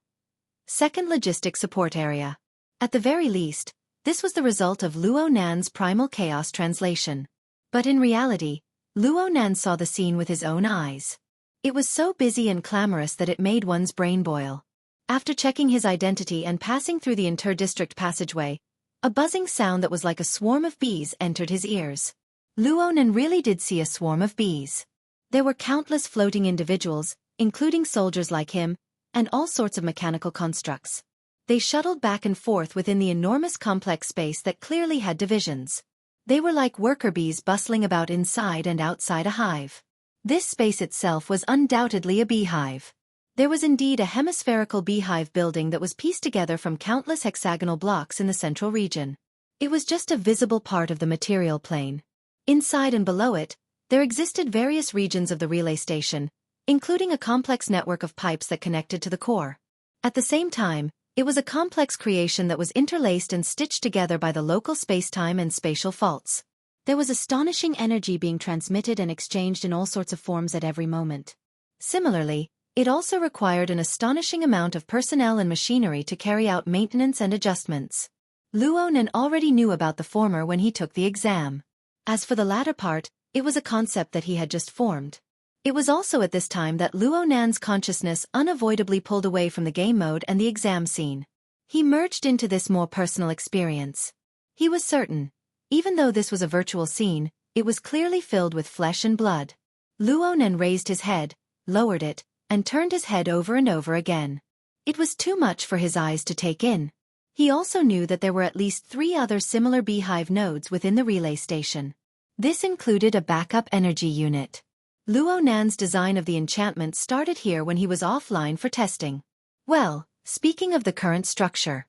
Second Logistics Support Area. At the very least, this was the result of Luo Nan's primal chaos translation. But in reality, Luo Nan saw the scene with his own eyes. It was so busy and clamorous that it made one's brain boil. After checking his identity and passing through the inter-district passageway, a buzzing sound that was like a swarm of bees entered his ears. Luo Nan really did see a swarm of bees. There were countless floating individuals, including soldiers like him, and all sorts of mechanical constructs. They shuttled back and forth within the enormous complex space that clearly had divisions. They were like worker bees bustling about inside and outside a hive. This space itself was undoubtedly a beehive. There was indeed a hemispherical beehive building that was pieced together from countless hexagonal blocks in the central region. It was just a visible part of the material plane. Inside and below it, there existed various regions of the relay station, including a complex network of pipes that connected to the core. At the same time, it was a complex creation that was interlaced and stitched together by the local space-time and spatial faults. There was astonishing energy being transmitted and exchanged in all sorts of forms at every moment. Similarly, it also required an astonishing amount of personnel and machinery to carry out maintenance and adjustments. Luo Nan already knew about the former when he took the exam. As for the latter part, it was a concept that he had just formed. It was also at this time that Luo Nan's consciousness unavoidably pulled away from the game mode and the exam scene. He merged into this more personal experience. He was certain, even though this was a virtual scene, it was clearly filled with flesh and blood. Luo Nan raised his head, lowered it, and turned his head over and over again. It was too much for his eyes to take in. He also knew that there were at least 3 other similar beehive nodes within the relay station. This included a backup energy unit. Luo Nan's design of the enchantment started here when he was offline for testing. Well, speaking of the current structure,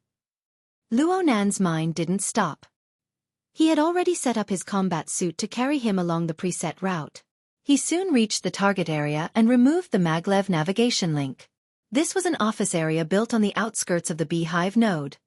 Luo Nan's mind didn't stop. He had already set up his combat suit to carry him along the preset route. He soon reached the target area and removed the maglev navigation link. This was an office area built on the outskirts of the beehive node.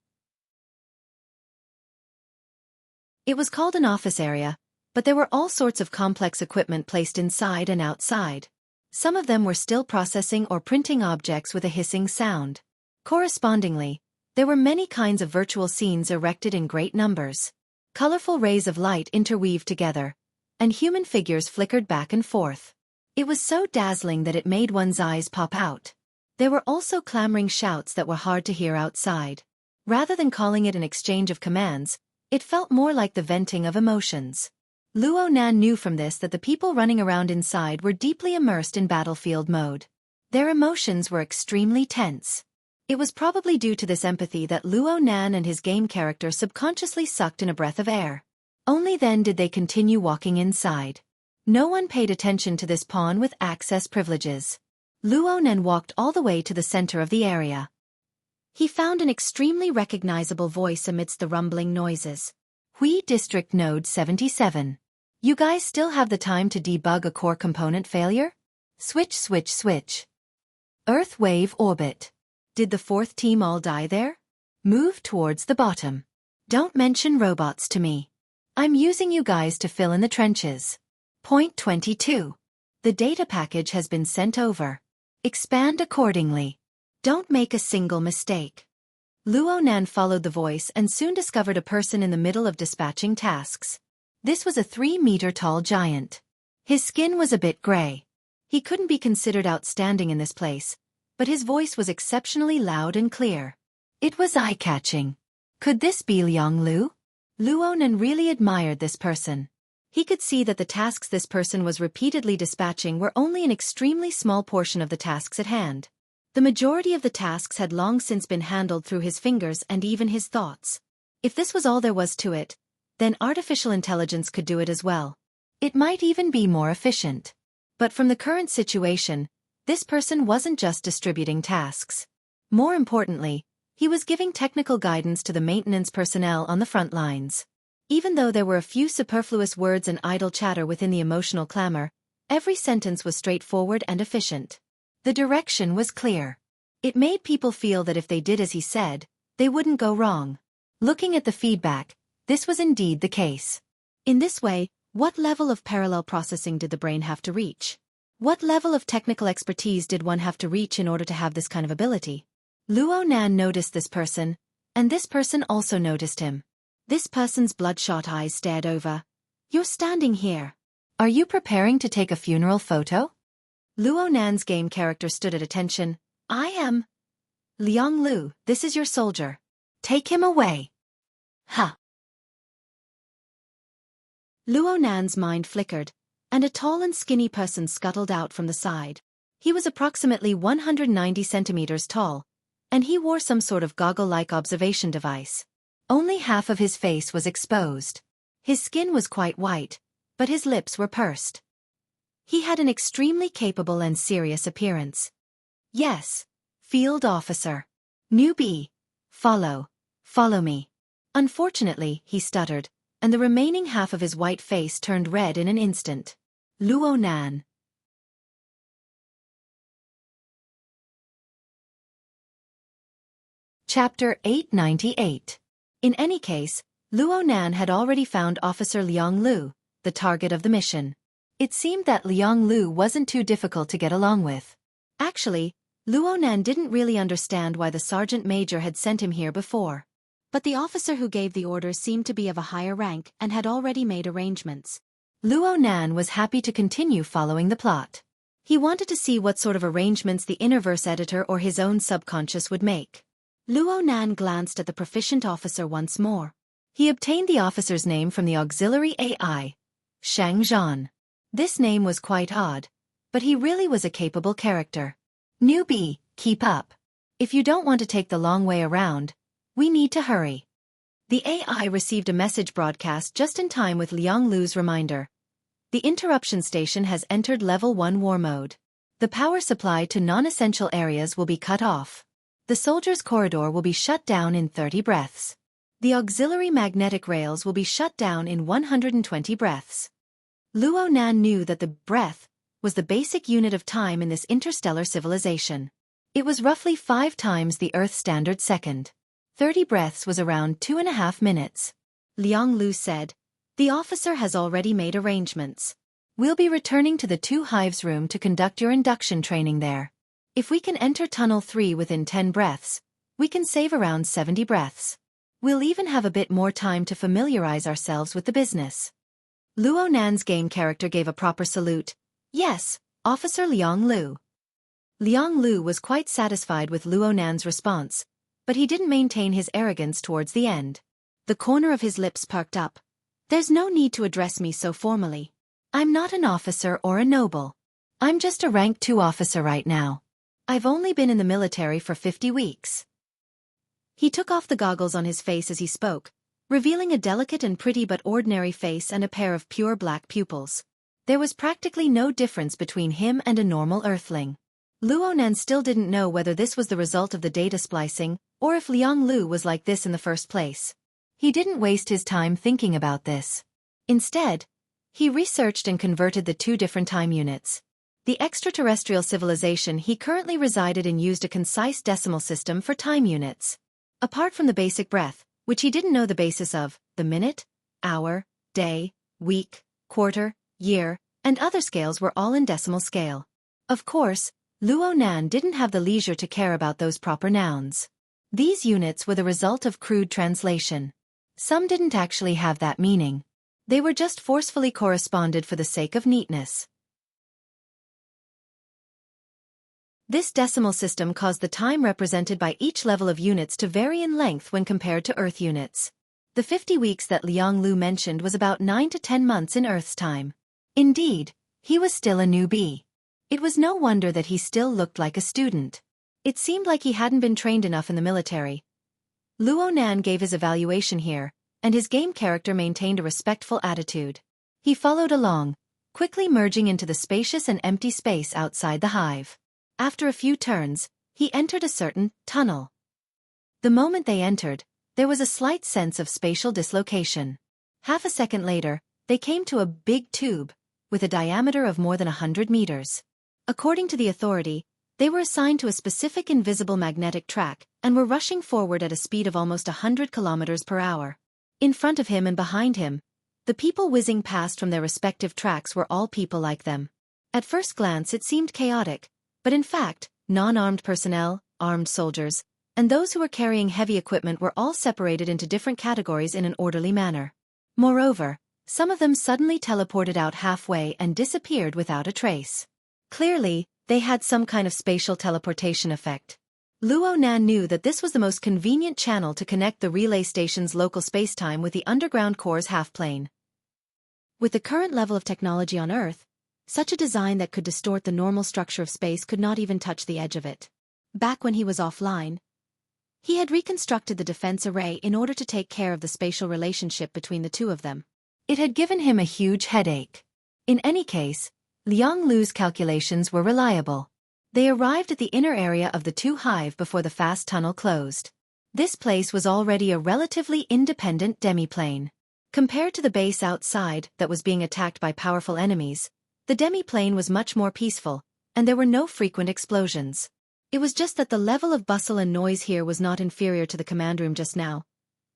It was called an office area, but there were all sorts of complex equipment placed inside and outside. Some of them were still processing or printing objects with a hissing sound. Correspondingly, there were many kinds of virtual scenes erected in great numbers. Colorful rays of light interweaved together, and human figures flickered back and forth. It was so dazzling that it made one's eyes pop out. There were also clamoring shouts that were hard to hear outside. Rather than calling it an exchange of commands, it felt more like the venting of emotions. Luo Nan knew from this that the people running around inside were deeply immersed in battlefield mode. Their emotions were extremely tense. It was probably due to this empathy that Luo Nan and his game character subconsciously sucked in a breath of air. Only then did they continue walking inside. No one paid attention to this pawn with access privileges. Luo Nan walked all the way to the center of the area. He found an extremely recognizable voice amidst the rumbling noises. Hui District Node 77. You guys still have the time to debug a core component failure? Switch. Earth wave orbit. Did the fourth team all die there? Move towards the bottom. Don't mention robots to me. I'm using you guys to fill in the trenches. Point 22. The data package has been sent over. Expand accordingly. Don't make a single mistake. Luo Nan followed the voice and soon discovered a person in the middle of dispatching tasks. This was a 3-meter-tall giant. His skin was a bit gray. He couldn't be considered outstanding in this place, but his voice was exceptionally loud and clear. It was eye-catching. Could this be Liang Lu? Luo Nan really admired this person. He could see that the tasks this person was repeatedly dispatching were only an extremely small portion of the tasks at hand. The majority of the tasks had long since been handled through his fingers and even his thoughts. If this was all there was to it, then artificial intelligence could do it as well. It might even be more efficient. But from the current situation, this person wasn't just distributing tasks. More importantly, he was giving technical guidance to the maintenance personnel on the front lines. Even though there were a few superfluous words and idle chatter within the emotional clamor, every sentence was straightforward and efficient. The direction was clear. It made people feel that if they did as he said, they wouldn't go wrong. Looking at the feedback, this was indeed the case. In this way, what level of parallel processing did the brain have to reach? What level of technical expertise did one have to reach in order to have this kind of ability? Luo Nan noticed this person, and this person also noticed him. This person's bloodshot eyes stared over. You're standing here. Are you preparing to take a funeral photo? Luo Nan's game character stood at attention. I am. Liang Lu, this is your soldier. Take him away. Ha! Luo Nan's mind flickered, and a tall and skinny person scuttled out from the side. He was approximately 190 centimeters tall, and he wore some sort of goggle-like observation device. Only half of his face was exposed. His skin was quite white, but his lips were pursed. He had an extremely capable and serious appearance. Yes, field officer. Newbie. Follow me. Unfortunately, he stuttered, and the remaining half of his white face turned red in an instant. Luo Nan. Chapter 898. In any case, Luo Nan had already found Officer Liang Lu, the target of the mission. It seemed that Liang Lu wasn't too difficult to get along with. Actually, Luo Nan didn't really understand why the sergeant major had sent him here before. But the officer who gave the orders seemed to be of a higher rank and had already made arrangements. Luo Nan was happy to continue following the plot. He wanted to see what sort of arrangements the Innerverse editor or his own subconscious would make. Luo Nan glanced at the proficient officer once more. He obtained the officer's name from the auxiliary AI, Shang Zhan. This name was quite odd, but he really was a capable character. Newbie, keep up. If you don't want to take the long way around, we need to hurry. The AI received a message broadcast just in time with Liang Lu's reminder. The interruption station has entered level 1 war mode. The power supply to non-essential areas will be cut off. The soldiers' corridor will be shut down in 30 breaths. The auxiliary magnetic rails will be shut down in 120 breaths. Luo Nan knew that the breath was the basic unit of time in this interstellar civilization. It was roughly 5 times the Earth standard second. 30 breaths was around 2.5 minutes. Liang Lu said, "The officer has already made arrangements. We'll be returning to the 2 hives room to conduct your induction training there. If we can enter Tunnel 3 within 10 breaths, we can save around 70 breaths. We'll even have a bit more time to familiarize ourselves with the business." Luo Nan's game character gave a proper salute. "Yes, Officer Liang Lu." Liang Lu was quite satisfied with Luo Nan's response, but he didn't maintain his arrogance towards the end. The corner of his lips perked up. "There's no need to address me so formally. I'm not an officer or a noble. I'm just a rank 2 officer right now. I've only been in the military for 50 weeks. He took off the goggles on his face as he spoke, revealing a delicate and pretty but ordinary face and a pair of pure black pupils. There was practically no difference between him and a normal earthling. Luo Nan still didn't know whether this was the result of the data splicing, or if Liang Lu was like this in the first place. He didn't waste his time thinking about this. Instead, he researched and converted the 2 different time units. The extraterrestrial civilization he currently resided in used a concise decimal system for time units. Apart from the basic breath, which he didn't know the basis of, the minute, hour, day, week, quarter, year, and other scales were all in decimal scale. Of course, Luo Nan didn't have the leisure to care about those proper nouns. These units were the result of crude translation. Some didn't actually have that meaning. They were just forcefully corresponded for the sake of neatness. This decimal system caused the time represented by each level of units to vary in length when compared to Earth units. The 50 weeks that Liang Lu mentioned was about 9 to 10 months in Earth's time. Indeed, he was still a newbie. It was no wonder that he still looked like a student. It seemed like he hadn't been trained enough in the military. Luo Nan gave his evaluation here, and his game character maintained a respectful attitude. He followed along, quickly merging into the spacious and empty space outside the hive. After a few turns, he entered a certain tunnel. The moment they entered, there was a slight sense of spatial dislocation. Half a second later, they came to a big tube, with a diameter of more than 100 meters. According to the authority, they were assigned to a specific invisible magnetic track and were rushing forward at a speed of almost 100 kilometers per hour. In front of him and behind him, the people whizzing past from their respective tracks were all people like them. At first glance it seemed chaotic, but in fact, non-armed personnel, armed soldiers, and those who were carrying heavy equipment were all separated into different categories in an orderly manner. Moreover, some of them suddenly teleported out halfway and disappeared without a trace. Clearly, they had some kind of spatial teleportation effect. Luo Nan knew that this was the most convenient channel to connect the relay station's local spacetime with the underground core's half-plane. With the current level of technology on Earth, such a design that could distort the normal structure of space could not even touch the edge of it. Back when he was offline, he had reconstructed the defense array in order to take care of the spatial relationship between the 2 of them. It had given him a huge headache. In any case, Liang Lu's calculations were reliable. They arrived at the inner area of the 2 hive before the fast tunnel closed. This place was already a relatively independent demiplane. Compared to the base outside that was being attacked by powerful enemies, the demiplane was much more peaceful, and there were no frequent explosions. It was just that the level of bustle and noise here was not inferior to the command room just now,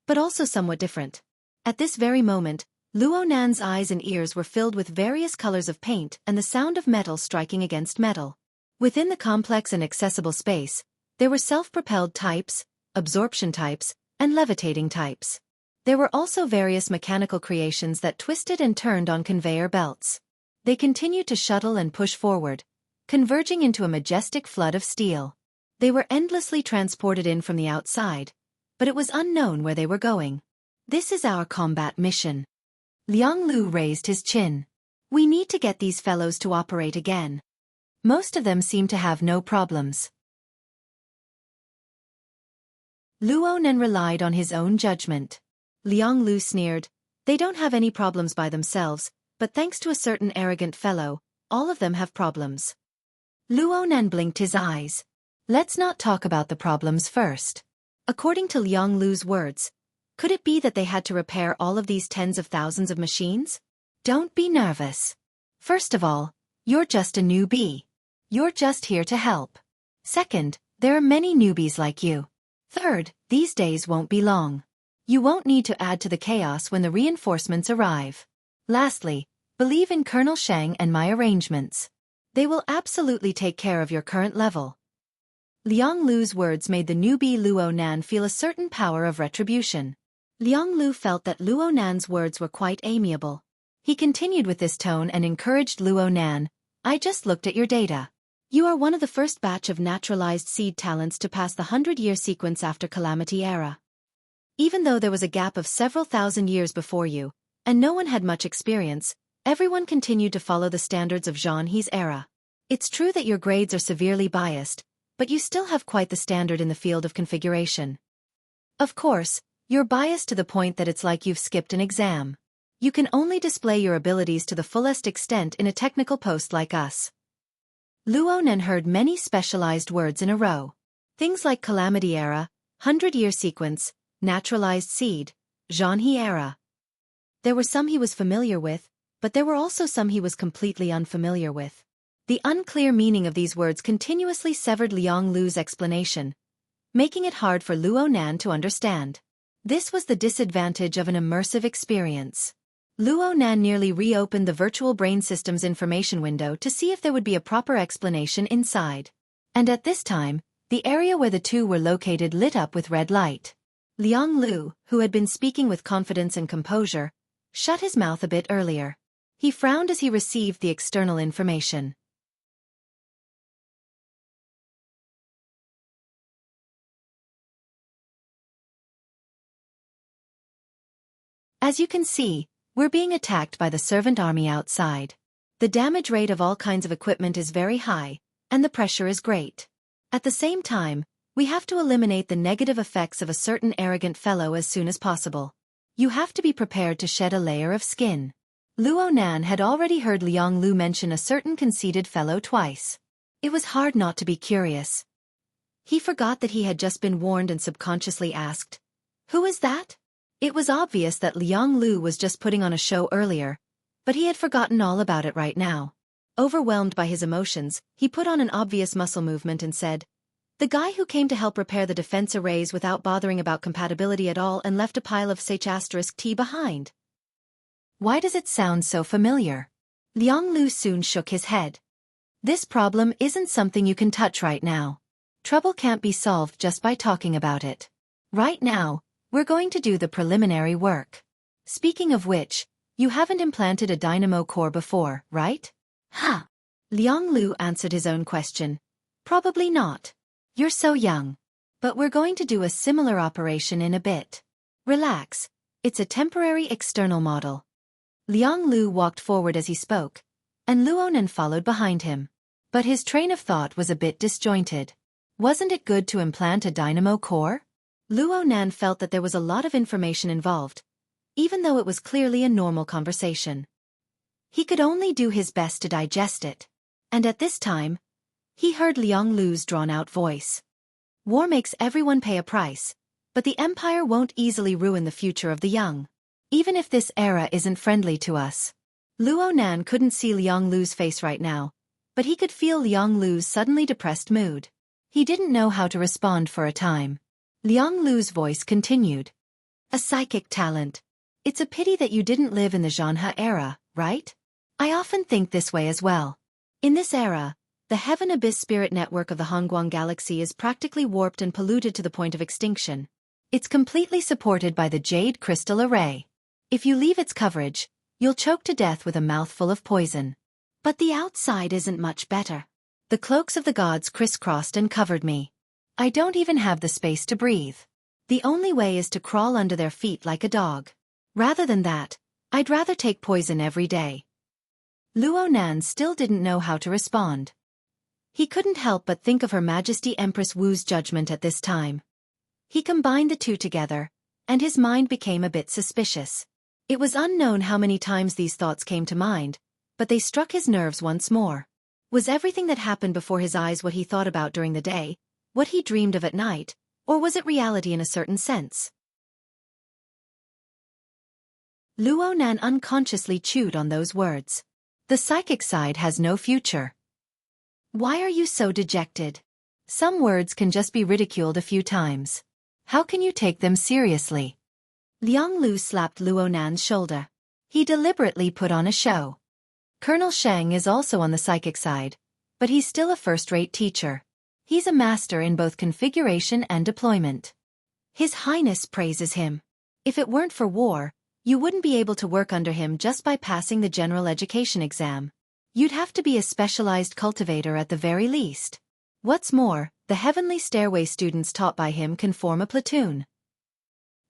but also somewhat different. At this very moment, Luo Nan's eyes and ears were filled with various colors of paint and the sound of metal striking against metal. Within the complex and accessible space, there were self-propelled types, absorption types, and levitating types. There were also various mechanical creations that twisted and turned on conveyor belts. They continued to shuttle and push forward, converging into a majestic flood of steel. They were endlessly transported in from the outside, but it was unknown where they were going. "This is our combat mission." Liang Lu raised his chin. "We need to get these fellows to operate again. Most of them seem to have no problems." Luo Nan relied on his own judgment. Liang Lu sneered, "They don't have any problems by themselves, but thanks to a certain arrogant fellow, all of them have problems." Luo Nan blinked his eyes. "Let's not talk about the problems first." According to Liang Lu's words, could it be that they had to repair all of these tens of thousands of machines? "Don't be nervous. First of all, you're just a newbie. You're just here to help. Second, There are many newbies like you. Third, these days won't be long. You won't need to add to the chaos when the reinforcements arrive. Lastly, believe in Colonel Shang and my arrangements. They will absolutely take care of your current level. Liang Lu's words made the newbie Luo Nan feel a certain power of retribution. Liang Lu felt that Luo Nan's words were quite amiable. He continued with this tone and encouraged Luo Nan, I just looked at your data. You are one of the first batch of naturalized seed talents to pass the 100-year sequence after Calamity Era. Even though there was a gap of several thousand years before you, and no one had much experience, everyone continued to follow the standards of Zhang He's era. It's true that your grades are severely biased, but you still have quite the standard in the field of configuration. Of course, you're biased to the point that it's like you've skipped an exam. You can only display your abilities to the fullest extent in a technical post like us. Luo Nan heard many specialized words in a row. Things like Calamity Era, 100-year sequence, naturalized seed, Zhang He era. There were some he was familiar with, but there were also some he was completely unfamiliar with. The unclear meaning of these words continuously severed Liang Lu's explanation, making it hard for Luo Nan to understand. This was the disadvantage of an immersive experience. Luo Nan nearly reopened the virtual brain system's information window to see if there would be a proper explanation inside. And at this time, the area where the two were located lit up with red light. Liang Lu, who had been speaking with confidence and composure, shut his mouth a bit earlier. He frowned as he received the external information. As you can see, we're being attacked by the servant army outside. The damage rate of all kinds of equipment is very high, and the pressure is great. At the same time, we have to eliminate the negative effects of a certain arrogant fellow as soon as possible. You have to be prepared to shed a layer of skin. Luo Nan had already heard Liang Lu mention a certain conceited fellow twice. It was hard not to be curious. He forgot that he had just been warned and subconsciously asked, "Who is that?" It was obvious that Liang Lu was just putting on a show earlier, but he had forgotten all about it right now. Overwhelmed by his emotions, he put on an obvious muscle movement and said, "The guy who came to help repair the defense arrays without bothering about compatibility at all and left a pile of Ch*T behind." Why does it sound so familiar? Liang Lu soon shook his head. This problem isn't something you can touch right now. Trouble can't be solved just by talking about it. Right now, we're going to do the preliminary work. Speaking of which, you haven't implanted a dynamo core before, right? Huh. Liang Lu answered his own question. Probably not. You're so young. But we're going to do a similar operation in a bit. Relax. It's a temporary external model. Liang Lu walked forward as he spoke, and Luo Nan followed behind him. But his train of thought was a bit disjointed. Wasn't it good to implant a dynamo core? Luo Nan felt that there was a lot of information involved, even though it was clearly a normal conversation. He could only do his best to digest it. And at this time, he heard Liang Lu's drawn-out voice. War makes everyone pay a price, but the empire won't easily ruin the future of the young. Even if this era isn't friendly to us. Luo Nan couldn't see Liang Lu's face right now, but he could feel Liang Lu's suddenly depressed mood. He didn't know how to respond for a time. Liang Lu's voice continued. A psychic talent. It's a pity that you didn't live in the Zhang He era, right? I often think this way as well. In this era, the Heaven Abyss spirit network of the Hongguang galaxy is practically warped and polluted to the point of extinction. It's completely supported by the Jade Crystal Array. If you leave its coverage, you'll choke to death with a mouthful of poison. But the outside isn't much better. The cloaks of the gods crisscrossed and covered me. I don't even have the space to breathe. The only way is to crawl under their feet like a dog. Rather than that, I'd rather take poison every day. Luo Nan still didn't know how to respond. He couldn't help but think of Her Majesty Empress Wu's judgment at this time. He combined the two together, and his mind became a bit suspicious. It was unknown how many times these thoughts came to mind, but they struck his nerves once more. Was everything that happened before his eyes what he thought about during the day, what he dreamed of at night, or was it reality in a certain sense? Luo Nan unconsciously chewed on those words. The psychic side has no future. Why are you so dejected? Some words can just be ridiculed a few times. How can you take them seriously? Liang Lu slapped Luo Nan's shoulder. He deliberately put on a show. Colonel Sheng is also on the psychic side, but he's still a first-rate teacher. He's a master in both configuration and deployment. His Highness praises him. If it weren't for war, you wouldn't be able to work under him just by passing the general education exam. You'd have to be a specialized cultivator at the very least. What's more, the Heavenly Stairway students taught by him can form a platoon.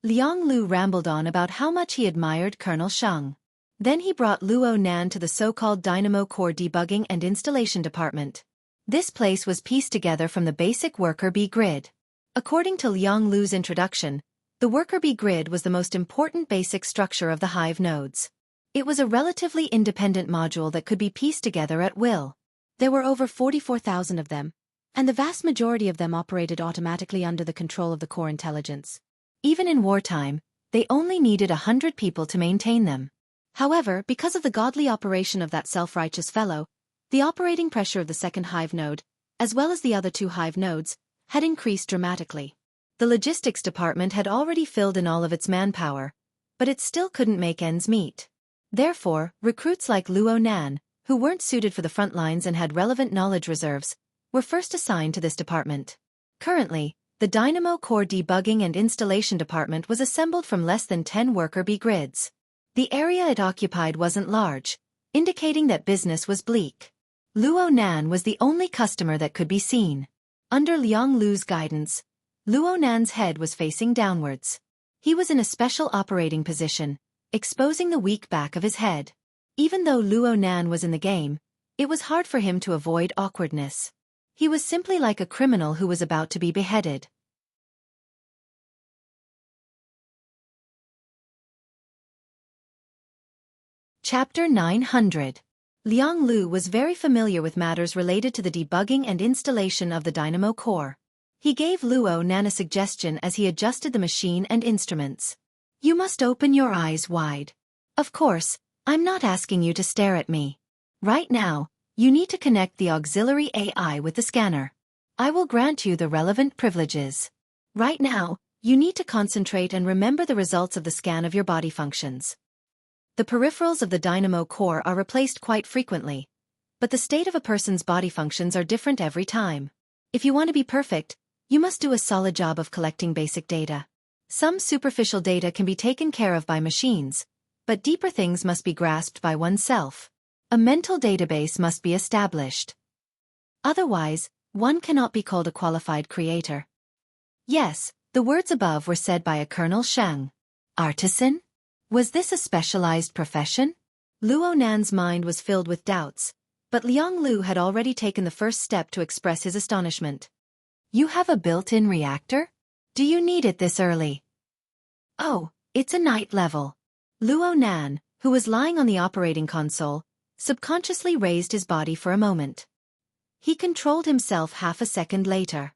Liang Lu rambled on about how much he admired Colonel Sheng. Then he brought Luo Nan to the so-called Dynamo Core Debugging and Installation Department. This place was pieced together from the basic worker bee grid. According to Liang Lu's introduction, the worker bee grid was the most important basic structure of the hive nodes. It was a relatively independent module that could be pieced together at will. There were over 44,000 of them, and the vast majority of them operated automatically under the control of the core intelligence. Even in wartime, they only needed 100 people to maintain them. However, because of the godly operation of that self-righteous fellow, the operating pressure of the second hive node, as well as the other two hive nodes, had increased dramatically. The logistics department had already filled in all of its manpower, but it still couldn't make ends meet. Therefore, recruits like Luo Nan, who weren't suited for the front lines and had relevant knowledge reserves, were first assigned to this department. Currently, the Dynamo Core Debugging and Installation Department was assembled from less than 10 worker bee grids. The area it occupied wasn't large, indicating that business was bleak. Luo Nan was the only customer that could be seen. Under Liang Lu's guidance, Luo Nan's head was facing downwards. He was in a special operating position, exposing the weak back of his head. Even though Luo Nan was in the game, it was hard for him to avoid awkwardness. He was simply like a criminal who was about to be beheaded. Chapter 900. Liang Lu was very familiar with matters related to the debugging and installation of the Dynamo Core. He gave Luo Nan a suggestion as he adjusted the machine and instruments. You must open your eyes wide. Of course, I'm not asking you to stare at me. Right now, you need to connect the auxiliary AI with the scanner. I will grant you the relevant privileges. Right now, you need to concentrate and remember the results of the scan of your body functions. The peripherals of the Dynamo Core are replaced quite frequently, but the state of a person's body functions are different every time. If you want to be perfect, you must do a solid job of collecting basic data. Some superficial data can be taken care of by machines, but deeper things must be grasped by oneself. A mental database must be established. Otherwise, one cannot be called a qualified creator. Yes, the words above were said by a Colonel Sheng. Artisan? Was this a specialized profession? Luo Nan's mind was filled with doubts, but Liang Lu had already taken the first step to express his astonishment. You have a built-in reactor? Do you need it this early? Oh, it's a night level. Luo Nan, who was lying on the operating console, subconsciously raised his body for a moment. He controlled himself half a second later.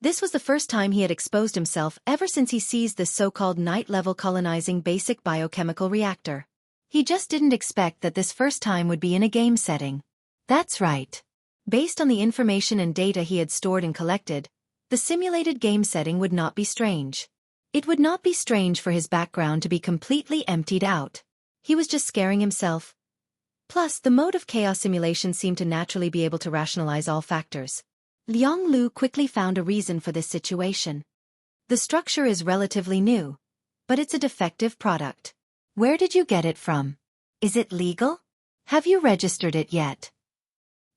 This was the first time he had exposed himself ever since he seized this so-called night-level colonizing basic biochemical reactor. He just didn't expect that this first time would be in a game setting. That's right. Based on the information and data he had stored and collected, the simulated game setting would not be strange. It would not be strange for his background to be completely emptied out. He was just scaring himself. Plus, the mode of chaos simulation seemed to naturally be able to rationalize all factors. Liang Lu quickly found a reason for this situation. The structure is relatively new, but it's a defective product. Where did you get it from? Is it legal? Have you registered it yet?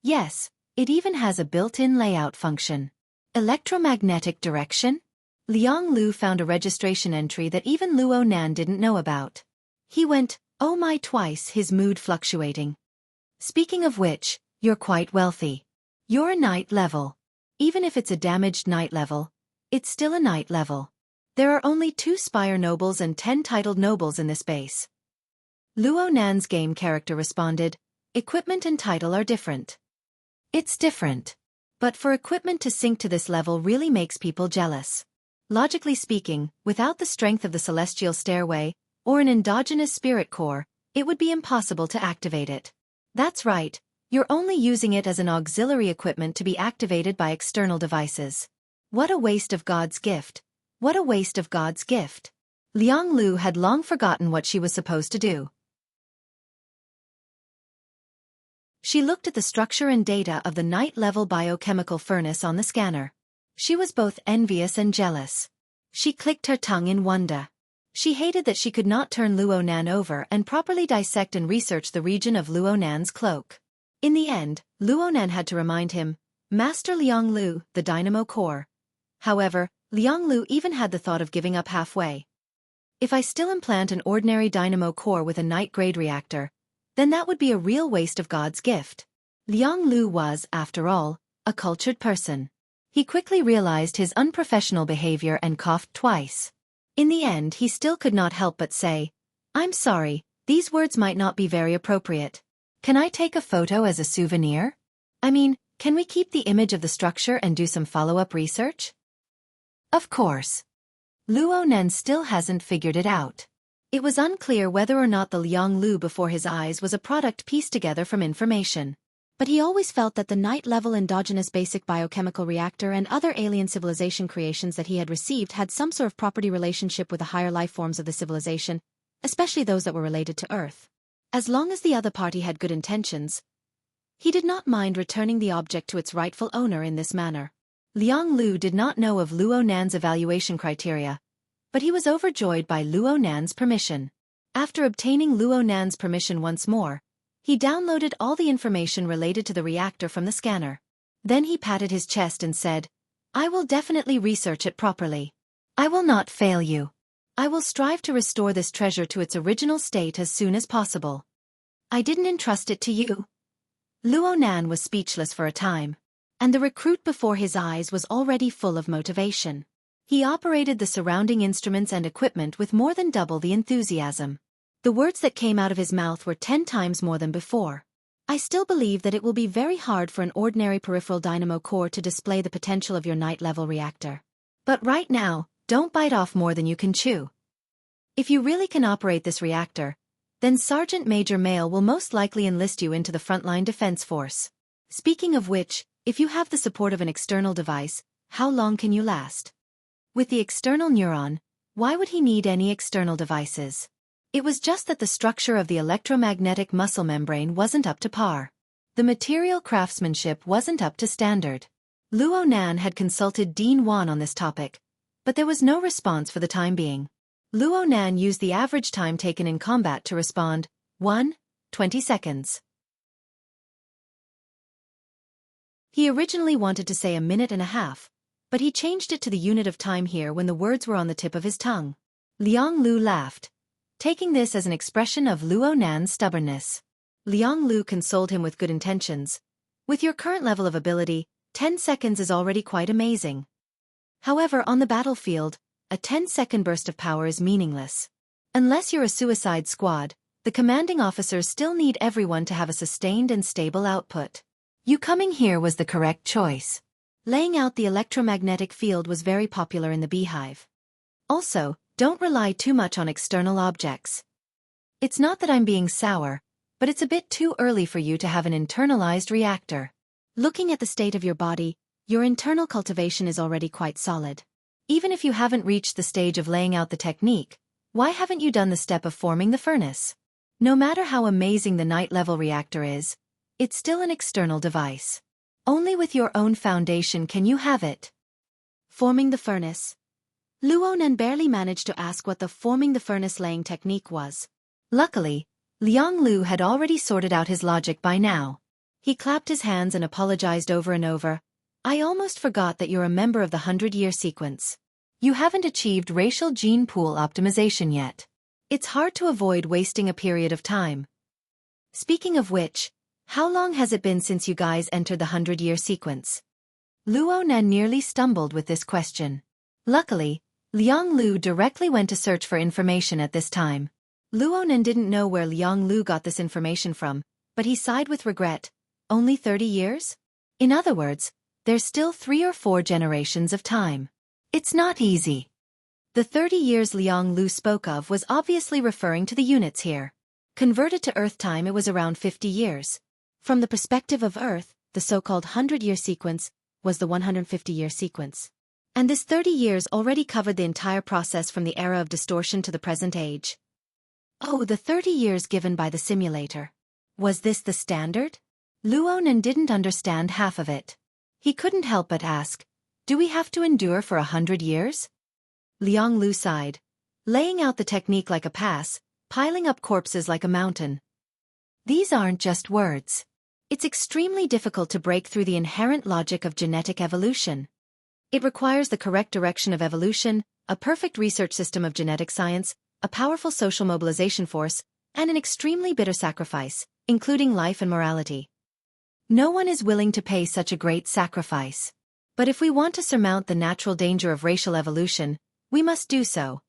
Yes, it even has a built-in layout function. Electromagnetic direction? Liang Lu found a registration entry that even Luo Nan didn't know about. He went, oh my, twice, his mood fluctuating. Speaking of which, you're quite wealthy. You're a night level. Even if it's a damaged night level, it's still a night level. There are only 2 Spire Nobles and 10 titled Nobles in this base. Luo Nan's game character responded, equipment and title are different. It's different. But for equipment to sink to this level really makes people jealous. Logically speaking, without the strength of the Celestial Stairway, or an endogenous spirit core, it would be impossible to activate it. That's right, You're only using it as an auxiliary equipment to be activated by external devices. What a waste of God's gift. What a waste of God's gift. Liang Lu had long forgotten what she was supposed to do. She looked at the structure and data of the night-level biochemical furnace on the scanner. She was both envious and jealous. She clicked her tongue in wonder. She hated that she could not turn Luo Nan over and properly dissect and research the region of Luo Nan's cloak. In the end, Luo Nan had to remind him, Master Liang Lu, the dynamo core. However, Liang Lu even had the thought of giving up halfway. If I still implant an ordinary dynamo core with a night-grade reactor, then that would be a real waste of God's gift. Liang Lu was, after all, a cultured person. He quickly realized his unprofessional behavior and coughed twice. In the end, he still could not help but say, I'm sorry, these words might not be very appropriate. Can I take a photo as a souvenir? I mean, can we keep the image of the structure and do some follow-up research? Of course. Luo Nan still hasn't figured it out. It was unclear whether or not the Liang Lu before his eyes was a product pieced together from information. But he always felt that the night-level endogenous basic biochemical reactor and other alien civilization creations that he had received had some sort of property relationship with the higher life forms of the civilization, especially those that were related to Earth. As long as the other party had good intentions, he did not mind returning the object to its rightful owner in this manner. Liang Lu did not know of Luo Nan's evaluation criteria, but he was overjoyed by Luo Nan's permission. After obtaining Luo Nan's permission once more, he downloaded all the information related to the reactor from the scanner. Then he patted his chest and said, I will definitely research it properly. I will not fail you. I will strive to restore this treasure to its original state as soon as possible. I didn't entrust it to you. Luo Nan was speechless for a time, and the recruit before his eyes was already full of motivation. He operated the surrounding instruments and equipment with more than double the enthusiasm. The words that came out of his mouth were 10 times more than before. I still believe that it will be very hard for an ordinary peripheral dynamo core to display the potential of your night-level reactor. But right now, don't bite off more than you can chew. If you really can operate this reactor, then Sergeant Major Mail will most likely enlist you into the frontline defense force. Speaking of which, if you have the support of an external device, how long can you last? With the external neuron, why would he need any external devices? It was just that the structure of the electromagnetic muscle membrane wasn't up to par. The material craftsmanship wasn't up to standard. Luo Nan had consulted Dean Wan on this topic, but there was no response for the time being. Luo Nan used the average time taken in combat to respond, 20 seconds. He originally wanted to say a minute and a half, but he changed it to the unit of time here when the words were on the tip of his tongue. Liang Lu laughed, taking this as an expression of Luo Nan's stubbornness. Liang Lu consoled him with good intentions. With your current level of ability, 10 seconds is already quite amazing. However, on the battlefield, a 10-second burst of power is meaningless. Unless you're a suicide squad, the commanding officers still need everyone to have a sustained and stable output. You coming here was the correct choice. Laying out the electromagnetic field was very popular in the beehive. Also, don't rely too much on external objects. It's not that I'm being sour, but it's a bit too early for you to have an internalized reactor. Looking at the state of your body, your internal cultivation is already quite solid. Even if you haven't reached the stage of laying out the technique, why haven't you done the step of forming the furnace? No matter how amazing the night-level reactor is, it's still an external device. Only with your own foundation can you have it. Forming the furnace. Luo Nan barely managed to ask what the forming the furnace laying technique was. Luckily, Liang Lu had already sorted out his logic by now. He clapped his hands and apologized over and over. I almost forgot that you're a member of the 100-year sequence. You haven't achieved racial gene pool optimization yet. It's hard to avoid wasting a period of time. Speaking of which, how long has it been since you guys entered the 100-year sequence? Luo Nan nearly stumbled with this question. Luckily, Liang Lu directly went to search for information at this time. Luo Nan didn't know where Liang Lu got this information from, but he sighed with regret. Only 30 years? In other words, there's still 3 or 4 generations of time. It's not easy. The 30 years Liang Lu spoke of was obviously referring to the units here. Converted to Earth time, it was around 50 years. From the perspective of Earth, the so-called 100-year sequence was the 150-year sequence. And this 30 years already covered the entire process from the era of distortion to the present age. Oh, the 30 years given by the simulator. Was this the standard? Luonan didn't understand half of it. He couldn't help but ask, do we have to endure for 100 years? Liang Lu sighed, laying out the technique like a pass, piling up corpses like a mountain. These aren't just words. It's extremely difficult to break through the inherent logic of genetic evolution. It requires the correct direction of evolution, a perfect research system of genetic science, a powerful social mobilization force, and an extremely bitter sacrifice, including life and morality. No one is willing to pay such a great sacrifice. But if we want to surmount the natural danger of racial evolution, we must do so.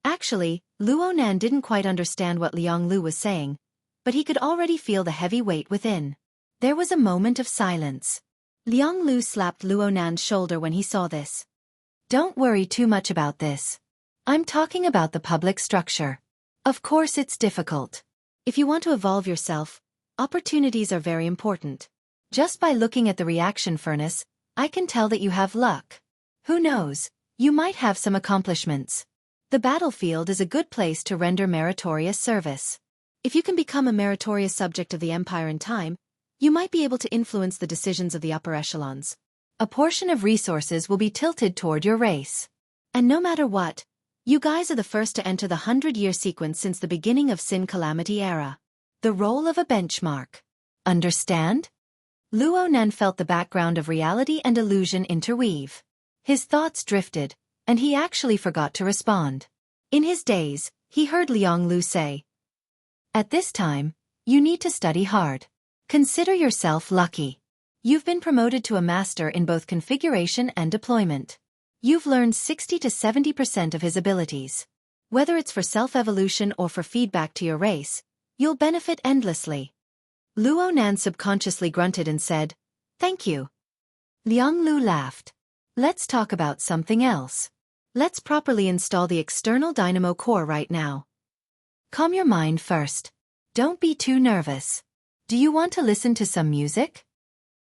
Actually, Luonan didn't quite understand what Liang Lu was saying, but he could already feel the heavy weight within. There was a moment of silence. Liang Lu slapped Luonan's shoulder when he saw this. Don't worry too much about this. I'm talking about the public structure. Of course it's difficult. If you want to evolve yourself, opportunities are very important. Just by looking at the reaction furnace, I can tell that you have luck. Who knows, you might have some accomplishments. The battlefield is a good place to render meritorious service. If you can become a meritorious subject of the empire in time, you might be able to influence the decisions of the upper echelons. A portion of resources will be tilted toward your race. And no matter what, you guys are the first to enter the 100-year sequence since the beginning of Sin Calamity era. The role of a benchmark. Understand? Luonan felt the background of reality and illusion interweave. His thoughts drifted, and he actually forgot to respond. In his daze, he heard Liang Lu say, "At this time, you need to study hard. Consider yourself lucky. You've been promoted to a master in both configuration and deployment. You've learned 60 to 70% of his abilities. Whether it's for self-evolution or for feedback to your race, you'll benefit endlessly." Luonan subconsciously grunted and said, "Thank you." Liang Lu laughed. "Let's talk about something else. Let's properly install the external dynamo core right now. Calm your mind first. Don't be too nervous. Do you want to listen to some music?"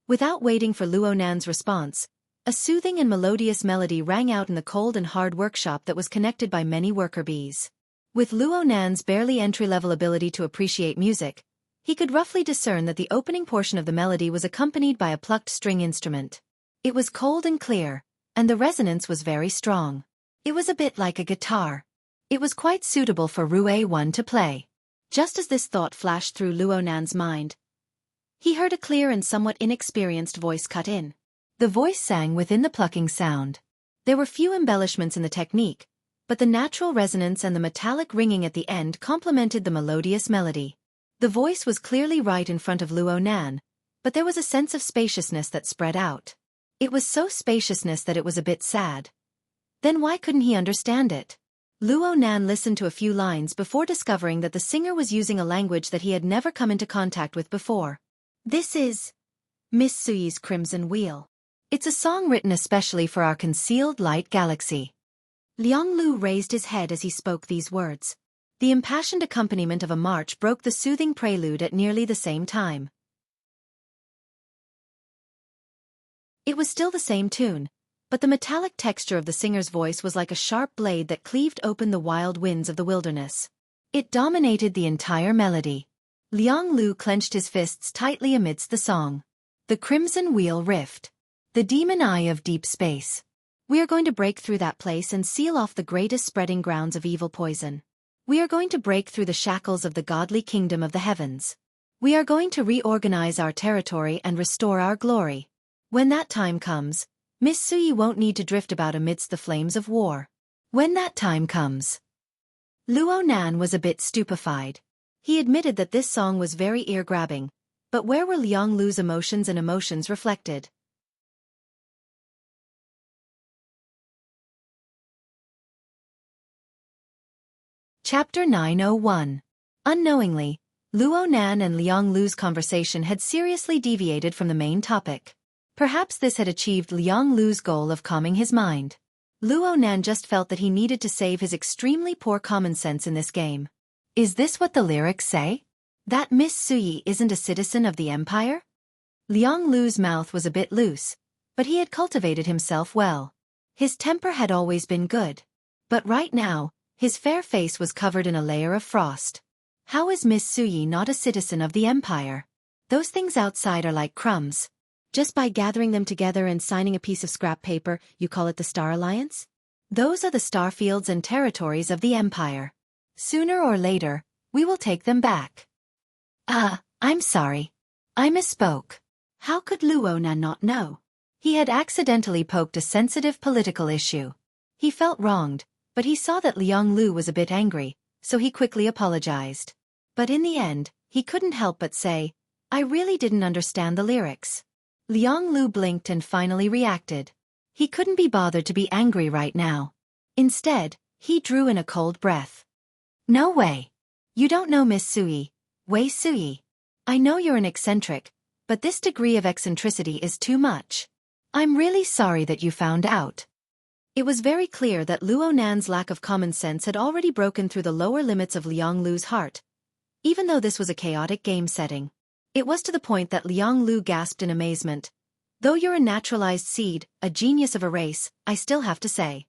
Without waiting for Luonan's response, a soothing and melodious melody rang out in the cold and hard workshop that was connected by many worker bees. With Luonan's barely entry-level ability to appreciate music, he could roughly discern that the opening portion of the melody was accompanied by a plucked string instrument. It was cold and clear, and the resonance was very strong. It was a bit like a guitar. It was quite suitable for Rue 1 to play. Just as this thought flashed through Luonan's mind, he heard a clear and somewhat inexperienced voice cut in. The voice sang within the plucking sound. There were few embellishments in the technique, but the natural resonance and the metallic ringing at the end complemented the melodious melody. The voice was clearly right in front of Luonan, but there was a sense of spaciousness that spread out. It was so spaciousness that it was a bit sad. Then why couldn't he understand it? Luonan listened to a few lines before discovering that the singer was using a language that he had never come into contact with before. This is Miss Sui's Crimson Wheel. It's a song written especially for our concealed light galaxy. Liang Lu raised his head as he spoke these words. The impassioned accompaniment of a march broke the soothing prelude at nearly the same time. It was still the same tune, but the metallic texture of the singer's voice was like a sharp blade that cleaved open the wild winds of the wilderness. It dominated the entire melody. Liang Lu clenched his fists tightly amidst the song. The Crimson Wheel rift. The demon eye of deep space. We are going to break through that place and seal off the greatest spreading grounds of evil poison. We are going to break through the shackles of the godly kingdom of the heavens. We are going to reorganize our territory and restore our glory. When that time comes, Miss Sui won't need to drift about amidst the flames of war. When that time comes. Luonan was a bit stupefied. He admitted that this song was very ear-grabbing, but where were Liang Lu's emotions and emotions reflected? Chapter 901. Unknowingly, Luonan and Liang Lu's conversation had seriously deviated from the main topic. Perhaps this had achieved Liang Lu's goal of calming his mind. Luonan just felt that he needed to save his extremely poor common sense in this game. Is this what the lyrics say? That Miss Suyi isn't a citizen of the empire? Liang Lu's mouth was a bit loose, but he had cultivated himself well. His temper had always been good. But right now, his fair face was covered in a layer of frost. How is Miss Suyi not a citizen of the empire? Those things outside are like crumbs. Just by gathering them together and signing a piece of scrap paper, you call it the Star Alliance? Those are the star fields and territories of the empire. Sooner or later, we will take them back. I'm sorry. I misspoke. How could Luonan not know? He had accidentally poked a sensitive political issue. He felt wronged, but he saw that Liang Lu was a bit angry, so he quickly apologized. But in the end, he couldn't help but say, I really didn't understand the lyrics. Liang Lu blinked and finally reacted. He couldn't be bothered to be angry right now. Instead, he drew in a cold breath. No way. You don't know Miss Suyi, Wei Suyi. I know you're an eccentric, but this degree of eccentricity is too much. I'm really sorry that you found out. It was very clear that Luonan's lack of common sense had already broken through the lower limits of Liang Lu's heart. Even though this was a chaotic game setting, it was to the point that Liang Lu gasped in amazement. Though you're a naturalized seed, a genius of a race, I still have to say.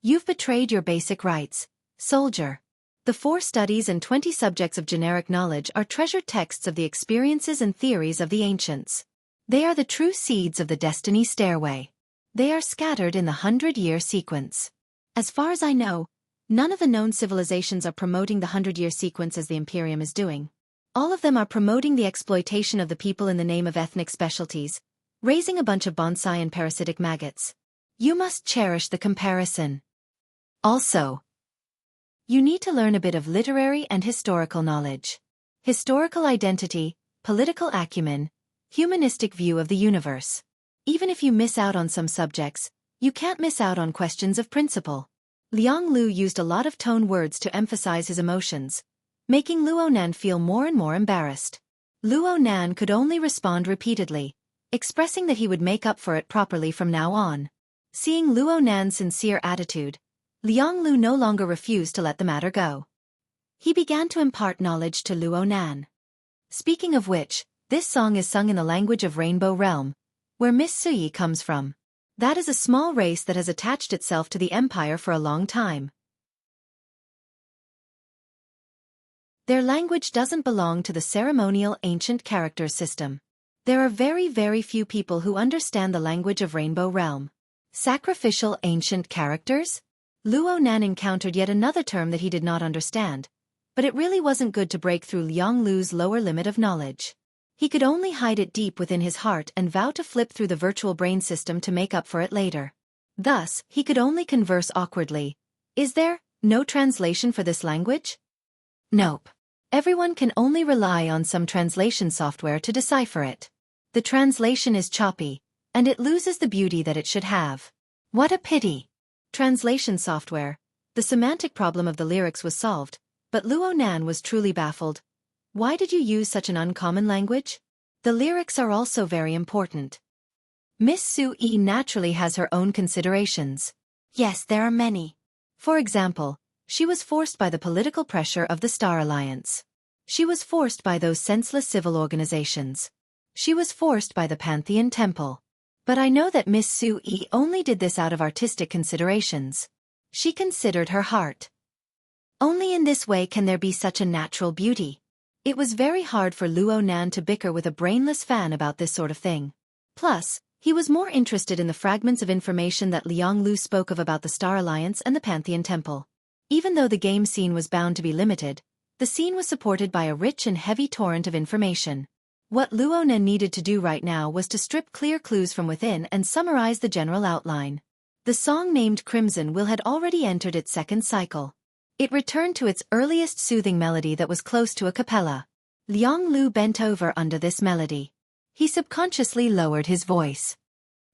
You've betrayed your basic rights, soldier. The 4 studies and 20 subjects of generic knowledge are treasured texts of the experiences and theories of the ancients. They are the true seeds of the destiny stairway. They are scattered in the 100-year sequence. As far as I know, none of the known civilizations are promoting the 100-year sequence as the Imperium is doing. All of them are promoting the exploitation of the people in the name of ethnic specialties, raising a bunch of bonsai and parasitic maggots. You must cherish the comparison. Also, you need to learn a bit of literary and historical knowledge. Historical identity, political acumen, humanistic view of the universe. Even if you miss out on some subjects, you can't miss out on questions of principle. Liang Lu used a lot of tone words to emphasize his emotions, making Luonan feel more and more embarrassed. Luonan could only respond repeatedly, expressing that he would make up for it properly from now on. Seeing Luonan's sincere attitude, Liang Lu no longer refused to let the matter go. He began to impart knowledge to Luonan. Speaking of which, this song is sung in the language of Rainbow Realm, where Miss Suyi comes from. That is a small race that has attached itself to the empire for a long time. Their language doesn't belong to the ceremonial ancient characters system. There are very, very few people who understand the language of Rainbow Realm. Sacrificial ancient characters? Luonan encountered yet another term that he did not understand, but it really wasn't good to break through Liang Lu's lower limit of knowledge. He could only hide it deep within his heart and vow to flip through the virtual brain system to make up for it later. Thus, he could only converse awkwardly. Is there no translation for this language? Nope. Everyone can only rely on some translation software to decipher it. The translation is choppy, and it loses the beauty that it should have. What a pity. Translation software. The semantic problem of the lyrics was solved, but Luonan was truly baffled. Why did you use such an uncommon language? The lyrics are also very important. Miss Suyi naturally has her own considerations. Yes, there are many. For example, she was forced by the political pressure of the Star Alliance. She was forced by those senseless civil organizations. She was forced by the Pantheon Temple. But I know that Miss Suyi only did this out of artistic considerations. She considered her heart. Only in this way can there be such a natural beauty. It was very hard for Luonan to bicker with a brainless fan about this sort of thing. Plus, he was more interested in the fragments of information that Liang Lu spoke of about the Star Alliance and the Pantheon Temple. Even though the game scene was bound to be limited, the scene was supported by a rich and heavy torrent of information. What Luonan needed to do right now was to strip clear clues from within and summarize the general outline. The song named Crimson Will had already entered its second cycle. It returned to its earliest soothing melody that was close to a cappella. Liang Lu bent over under this melody. He subconsciously lowered his voice.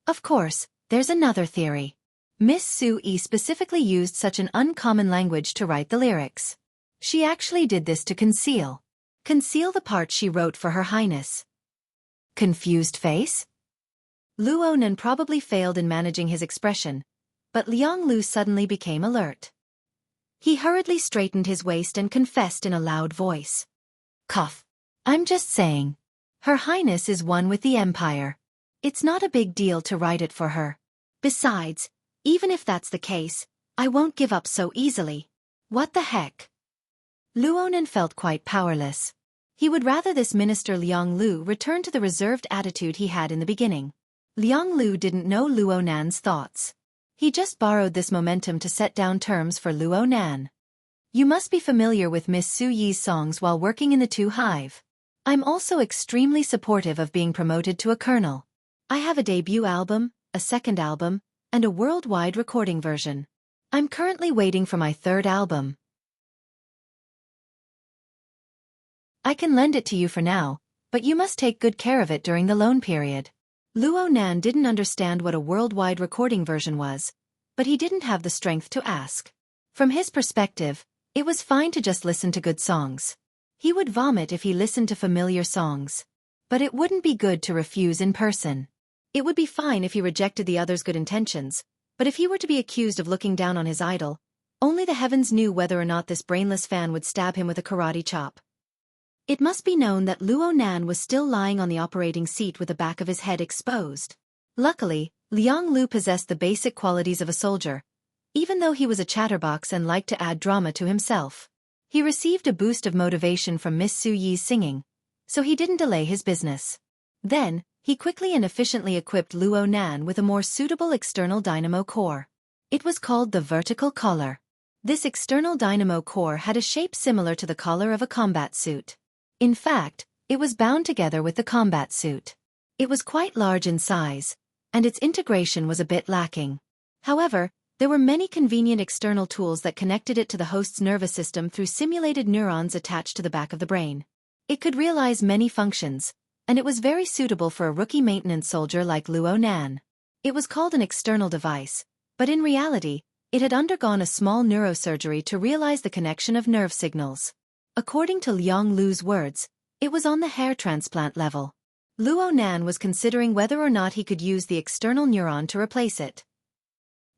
Of course, there's another theory. Miss Suyi specifically used such an uncommon language to write the lyrics. She actually did this to conceal the part she wrote for Her Highness. Confused face? Luonan probably failed in managing his expression, but Liang Lu suddenly became alert. He hurriedly straightened his waist and confessed in a loud voice. Cough. I'm just saying. Her Highness is one with the Empire. It's not a big deal to write it for her. Besides, even if that's the case, I won't give up so easily. What the heck? Luonan felt quite powerless. He would rather this Minister Liang Lu return to the reserved attitude he had in the beginning. Liang Lu didn't know Luonan's thoughts. He just borrowed this momentum to set down terms for Luonan. You must be familiar with Miss Su Yi's songs while working in the Tu Hive. I'm also extremely supportive of being promoted to a colonel. I have a debut album, a second album, and a worldwide recording version. I'm currently waiting for my third album. I can lend it to you for now, but you must take good care of it during the loan period. Luonan didn't understand what a worldwide recording version was, but he didn't have the strength to ask. From his perspective, it was fine to just listen to good songs. He would vomit if he listened to familiar songs. But it wouldn't be good to refuse in person. It would be fine if he rejected the other's good intentions, but if he were to be accused of looking down on his idol, only the heavens knew whether or not this brainless fan would stab him with a karate chop. It must be known that Luonan was still lying on the operating seat with the back of his head exposed. Luckily, Liang Lu possessed the basic qualities of a soldier, even though he was a chatterbox and liked to add drama to himself. He received a boost of motivation from Miss Su Yi's singing, so he didn't delay his business. Then, he quickly and efficiently equipped Luonan with a more suitable external dynamo core. It was called the vertical collar. This external dynamo core had a shape similar to the collar of a combat suit. In fact, it was bound together with the combat suit. It was quite large in size, and its integration was a bit lacking. However, there were many convenient external tools that connected it to the host's nervous system through simulated neurons attached to the back of the brain. It could realize many functions, and it was very suitable for a rookie maintenance soldier like Luonan. It was called an external device, but in reality, it had undergone a small neurosurgery to realize the connection of nerve signals. According to Liang Lu's words, it was on the hair transplant level. Luonan was considering whether or not he could use the external neuron to replace it.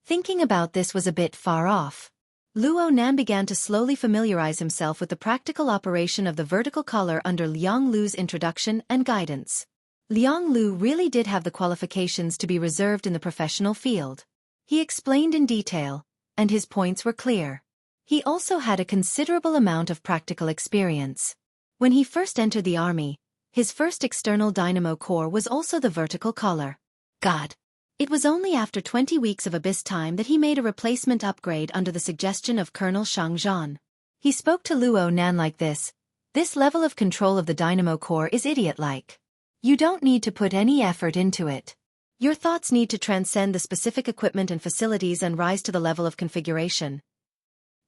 Thinking about this was a bit far off. Luonan began to slowly familiarize himself with the practical operation of the vertical collar under Liang Lu's introduction and guidance. Liang Lu really did have the qualifications to be reserved in the professional field. He explained in detail, and his points were clear. He also had a considerable amount of practical experience. When he first entered the army, his first external dynamo core was also the vertical collar. God! It was only after 20 weeks of abyss time that he made a replacement upgrade under the suggestion of Colonel Shang Zhan. He spoke to Luonan like this: "This level of control of the dynamo core is idiot-like. You don't need to put any effort into it. Your thoughts need to transcend the specific equipment and facilities and rise to the level of configuration.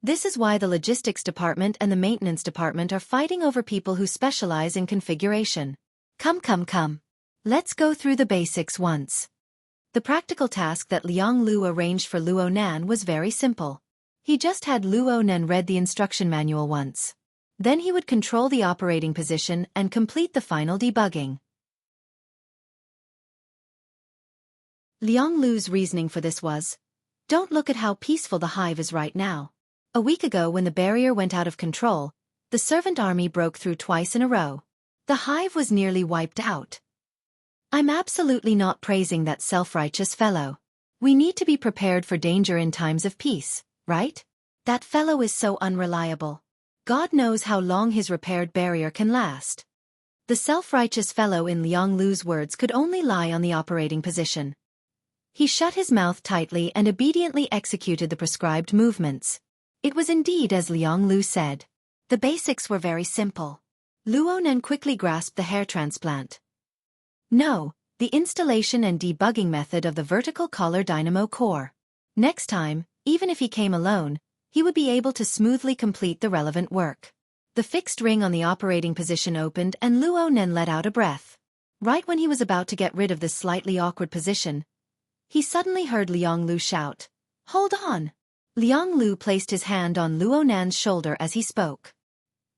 This is why the logistics department and the maintenance department are fighting over people who specialize in configuration. Come. Let's go through the basics once." The practical task that Liang Lu arranged for Luonan was very simple. He just had Luonan read the instruction manual once. Then he would control the operating position and complete the final debugging. Liang Lu's reasoning for this was, don't look at how peaceful the hive is right now. A week ago when the barrier went out of control, the servant army broke through twice in a row. The hive was nearly wiped out. I'm absolutely not praising that self-righteous fellow. We need to be prepared for danger in times of peace, right? That fellow is so unreliable. God knows how long his repaired barrier can last. The self-righteous fellow in Liang Lu's words could only lie on the operating position. He shut his mouth tightly and obediently executed the prescribed movements. It was indeed as Liang Lu said. The basics were very simple. Luonan quickly grasped the hair transplant. No, the installation and debugging method of the vertical collar dynamo core. Next time, even if he came alone, he would be able to smoothly complete the relevant work. The fixed ring on the operating position opened and Luonan let out a breath. Right when he was about to get rid of this slightly awkward position, he suddenly heard Liang Lu shout, "Hold on!" Liang Lu placed his hand on Luonan's shoulder as he spoke.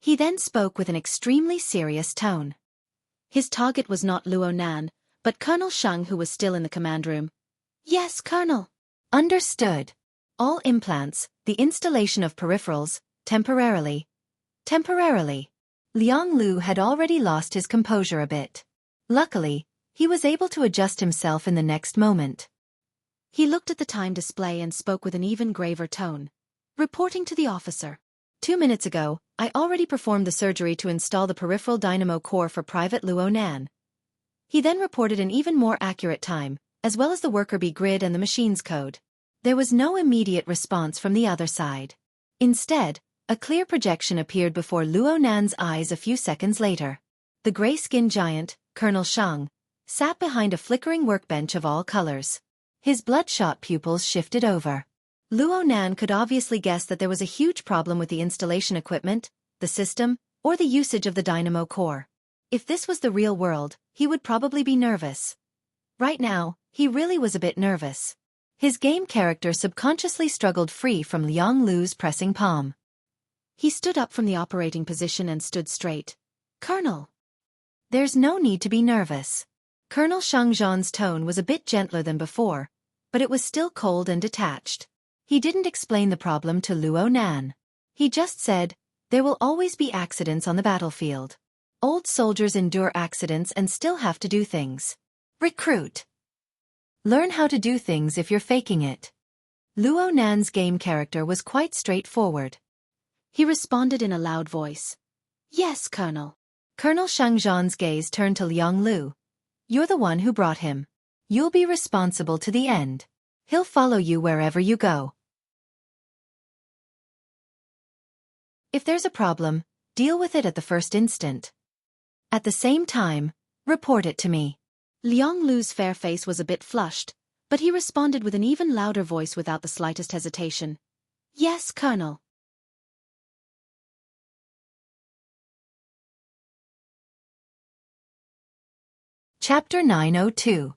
He then spoke with an extremely serious tone. His target was not Luonan, but Colonel Shang, who was still in the command room. "Yes, Colonel." "Understood. All implants, the installation of peripherals, temporarily. Liang Lu had already lost his composure a bit. Luckily, he was able to adjust himself in the next moment. He looked at the time display and spoke with an even graver tone. Reporting to the officer. 2 minutes ago, I already performed the surgery to install the peripheral dynamo core for Private Luo Nan. He then reported an even more accurate time, as well as the worker bee grid and the machine's code. There was no immediate response from the other side. Instead, a clear projection appeared before Luo Nan's eyes a few seconds later. The gray-skinned giant, Colonel Shang, sat behind a flickering workbench of all colors. His bloodshot pupils shifted over. Luo Nan could obviously guess that there was a huge problem with the installation equipment, the system, or the usage of the dynamo core. If this was the real world, he would probably be nervous. Right now, he really was a bit nervous. His game character subconsciously struggled free from Liang Lu's pressing palm. He stood up from the operating position and stood straight. Colonel. There's no need to be nervous. Colonel Shang Zhan's tone was a bit gentler than before, but it was still cold and detached. He didn't explain the problem to Luo Nan. He just said, there will always be accidents on the battlefield. Old soldiers endure accidents and still have to do things. Recruit. Learn how to do things if you're faking it. Luo Nan's game character was quite straightforward. He responded in a loud voice. Yes, Colonel. Colonel Shang Zhan's gaze turned to Liang Lu. You're the one who brought him. You'll be responsible to the end. He'll follow you wherever you go. If there's a problem, deal with it at the first instant. At the same time, report it to me. Liang Lu's fair face was a bit flushed, but he responded with an even louder voice without the slightest hesitation. Yes, Colonel. Chapter 902.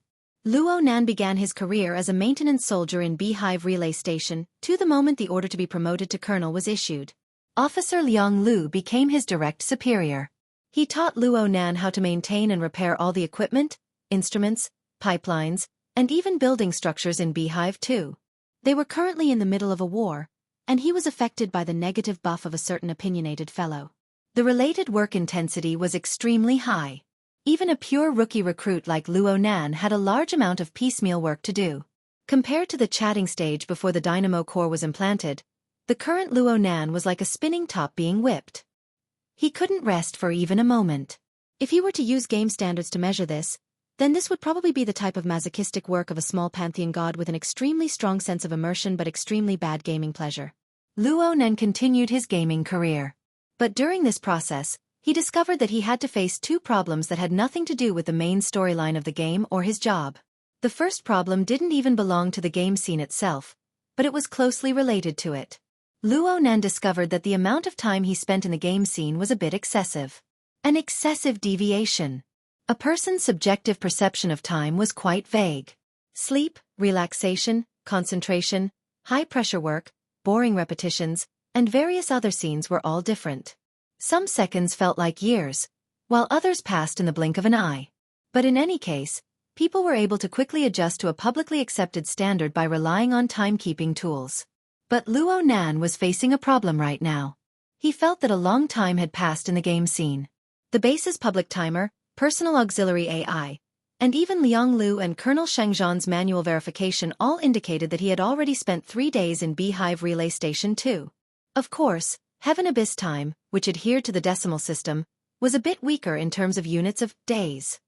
Luo Nan began his career as a maintenance soldier in Beehive Relay Station, to the moment the order to be promoted to colonel was issued. Officer Liang Lu became his direct superior. He taught Luo Nan how to maintain and repair all the equipment, instruments, pipelines, and even building structures in Beehive too. They were currently in the middle of a war, and he was affected by the negative buff of a certain opinionated fellow. The related work intensity was extremely high. Even a pure rookie recruit like Luo Nan had a large amount of piecemeal work to do. Compared to the chatting stage before the dynamo core was implanted, the current Luo Nan was like a spinning top being whipped. He couldn't rest for even a moment. If he were to use game standards to measure this, then this would probably be the type of masochistic work of a small pantheon god with an extremely strong sense of immersion but extremely bad gaming pleasure. Luo Nan continued his gaming career. But during this process, he discovered that he had to face two problems that had nothing to do with the main storyline of the game or his job. The first problem didn't even belong to the game scene itself, but it was closely related to it. Luo Nan discovered that the amount of time he spent in the game scene was a bit excessive. An excessive deviation. A person's subjective perception of time was quite vague. Sleep, relaxation, concentration, high-pressure work, boring repetitions, and various other scenes were all different. Some seconds felt like years, while others passed in the blink of an eye. But in any case, people were able to quickly adjust to a publicly accepted standard by relying on timekeeping tools. But Luo Nan was facing a problem right now. He felt that a long time had passed in the game scene. The base's public timer, personal auxiliary AI, and even Liang Lu and Colonel Shang Zhan's manual verification all indicated that he had already spent 3 days in Beehive Relay Station 2. Of course, Heaven Abyss time, which adhered to the decimal system, was a bit weaker in terms of units of days.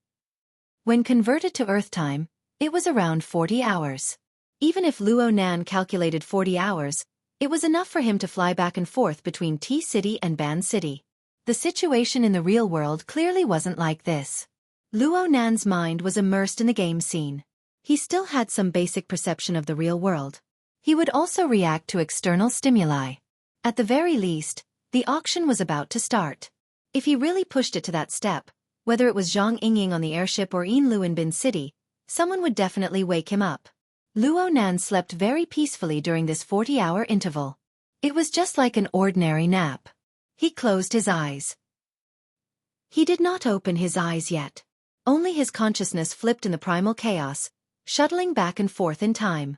When converted to Earth time, it was around 40 hours. Even if Luo Nan calculated 40 hours, it was enough for him to fly back and forth between T-City and Ban City. The situation in the real world clearly wasn't like this. Luo Nan's mind was immersed in the game scene. He still had some basic perception of the real world. He would also react to external stimuli. At the very least, the auction was about to start. If he really pushed it to that step, whether it was Zhang Yingying on the airship or Yin Lu in Bin City, someone would definitely wake him up. Luo Nan slept very peacefully during this 40-hour interval. It was just like an ordinary nap. He closed his eyes. He did not open his eyes yet. Only his consciousness flipped in the primal chaos, shuttling back and forth in time.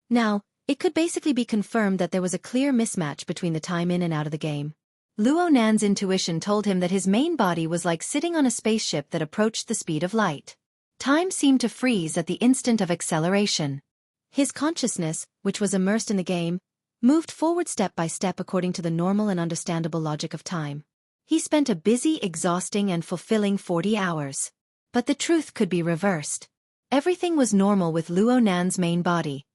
Now, It could basically be confirmed that there was a clear mismatch between the time in and out of the game. Luo Nan's intuition told him that his main body was like sitting on a spaceship that approached the speed of light. Time seemed to freeze at the instant of acceleration. His consciousness, which was immersed in the game, moved forward step by step according to the normal and understandable logic of time. He spent a busy, exhausting and fulfilling 40 hours. But the truth could be reversed. Everything was normal with Luo Nan's main body.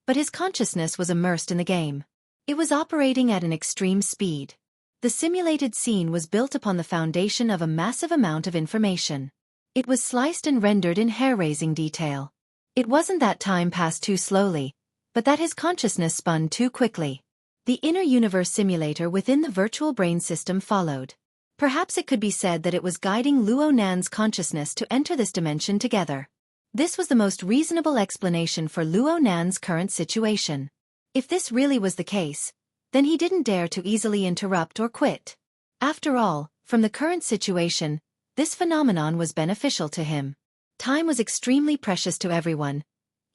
But his consciousness was immersed in the game. It was operating at an extreme speed. The simulated scene was built upon the foundation of a massive amount of information. It was sliced and rendered in hair-raising detail. It wasn't that time passed too slowly, but that his consciousness spun too quickly. The inner universe simulator within the virtual brain system followed. Perhaps it could be said that it was guiding Luo Nan's consciousness to enter this dimension together. This was the most reasonable explanation for Luo Nan's current situation. If this really was the case, then he didn't dare to easily interrupt or quit. After all, from the current situation, this phenomenon was beneficial to him. Time was extremely precious to everyone,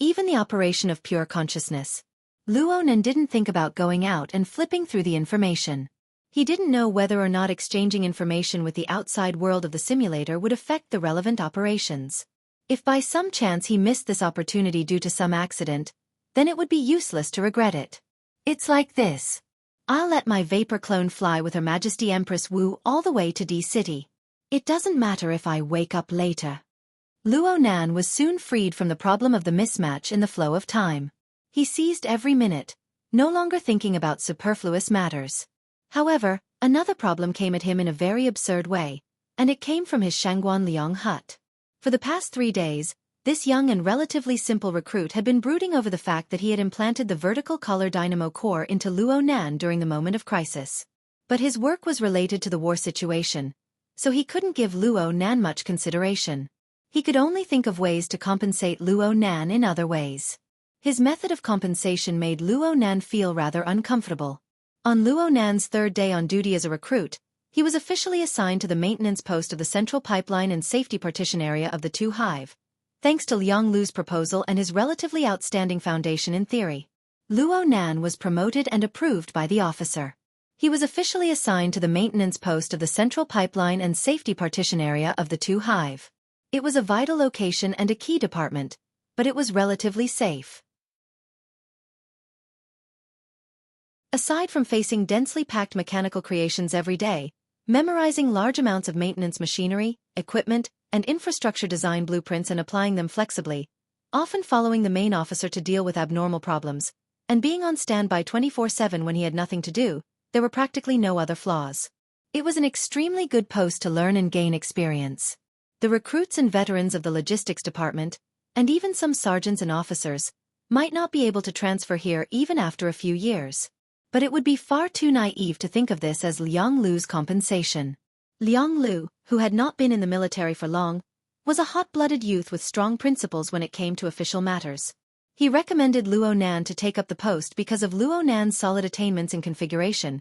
even the operation of pure consciousness. Luo Nan didn't think about going out and flipping through the information. He didn't know whether or not exchanging information with the outside world of the simulator would affect the relevant operations. If by some chance he missed this opportunity due to some accident, then it would be useless to regret it. It's like this. I'll let my vapor clone fly with Her Majesty Empress Wu all the way to D City. It doesn't matter if I wake up later. Luo Nan was soon freed from the problem of the mismatch in the flow of time. He seized every minute, no longer thinking about superfluous matters. However, another problem came at him in a very absurd way, and it came from his Shangguan Liang hut. For the past 3 days, this young and relatively simple recruit had been brooding over the fact that he had implanted the vertical color dynamo core into Luo Nan during the moment of crisis. But his work was related to the war situation, so he couldn't give Luo Nan much consideration. He could only think of ways to compensate Luo Nan in other ways. His method of compensation made Luo Nan feel rather uncomfortable. On Luo Nan's 3rd day on duty as a recruit, he was officially assigned to the maintenance post of the central pipeline and safety partition area of the 2 hive. Thanks to Liang Lu's proposal and his relatively outstanding foundation in theory, Luo Nan was promoted and approved by the officer. He was officially assigned to the maintenance post of the central pipeline and safety partition area of the 2 hive. It was a vital location and a key department, but it was relatively safe. Aside from facing densely packed mechanical creations every day, memorizing large amounts of maintenance machinery, equipment, and infrastructure design blueprints and applying them flexibly, often following the main officer to deal with abnormal problems, and being on standby 24/7 when he had nothing to do, there were practically no other flaws. It was an extremely good post to learn and gain experience. The recruits and veterans of the logistics department, and even some sergeants and officers, might not be able to transfer here even after a few years. But it would be far too naive to think of this as Liang Lu's compensation. Liang Lu, who had not been in the military for long, was a hot-blooded youth with strong principles when it came to official matters. He recommended Luo Nan to take up the post because of Luo Nan's solid attainments in configuration,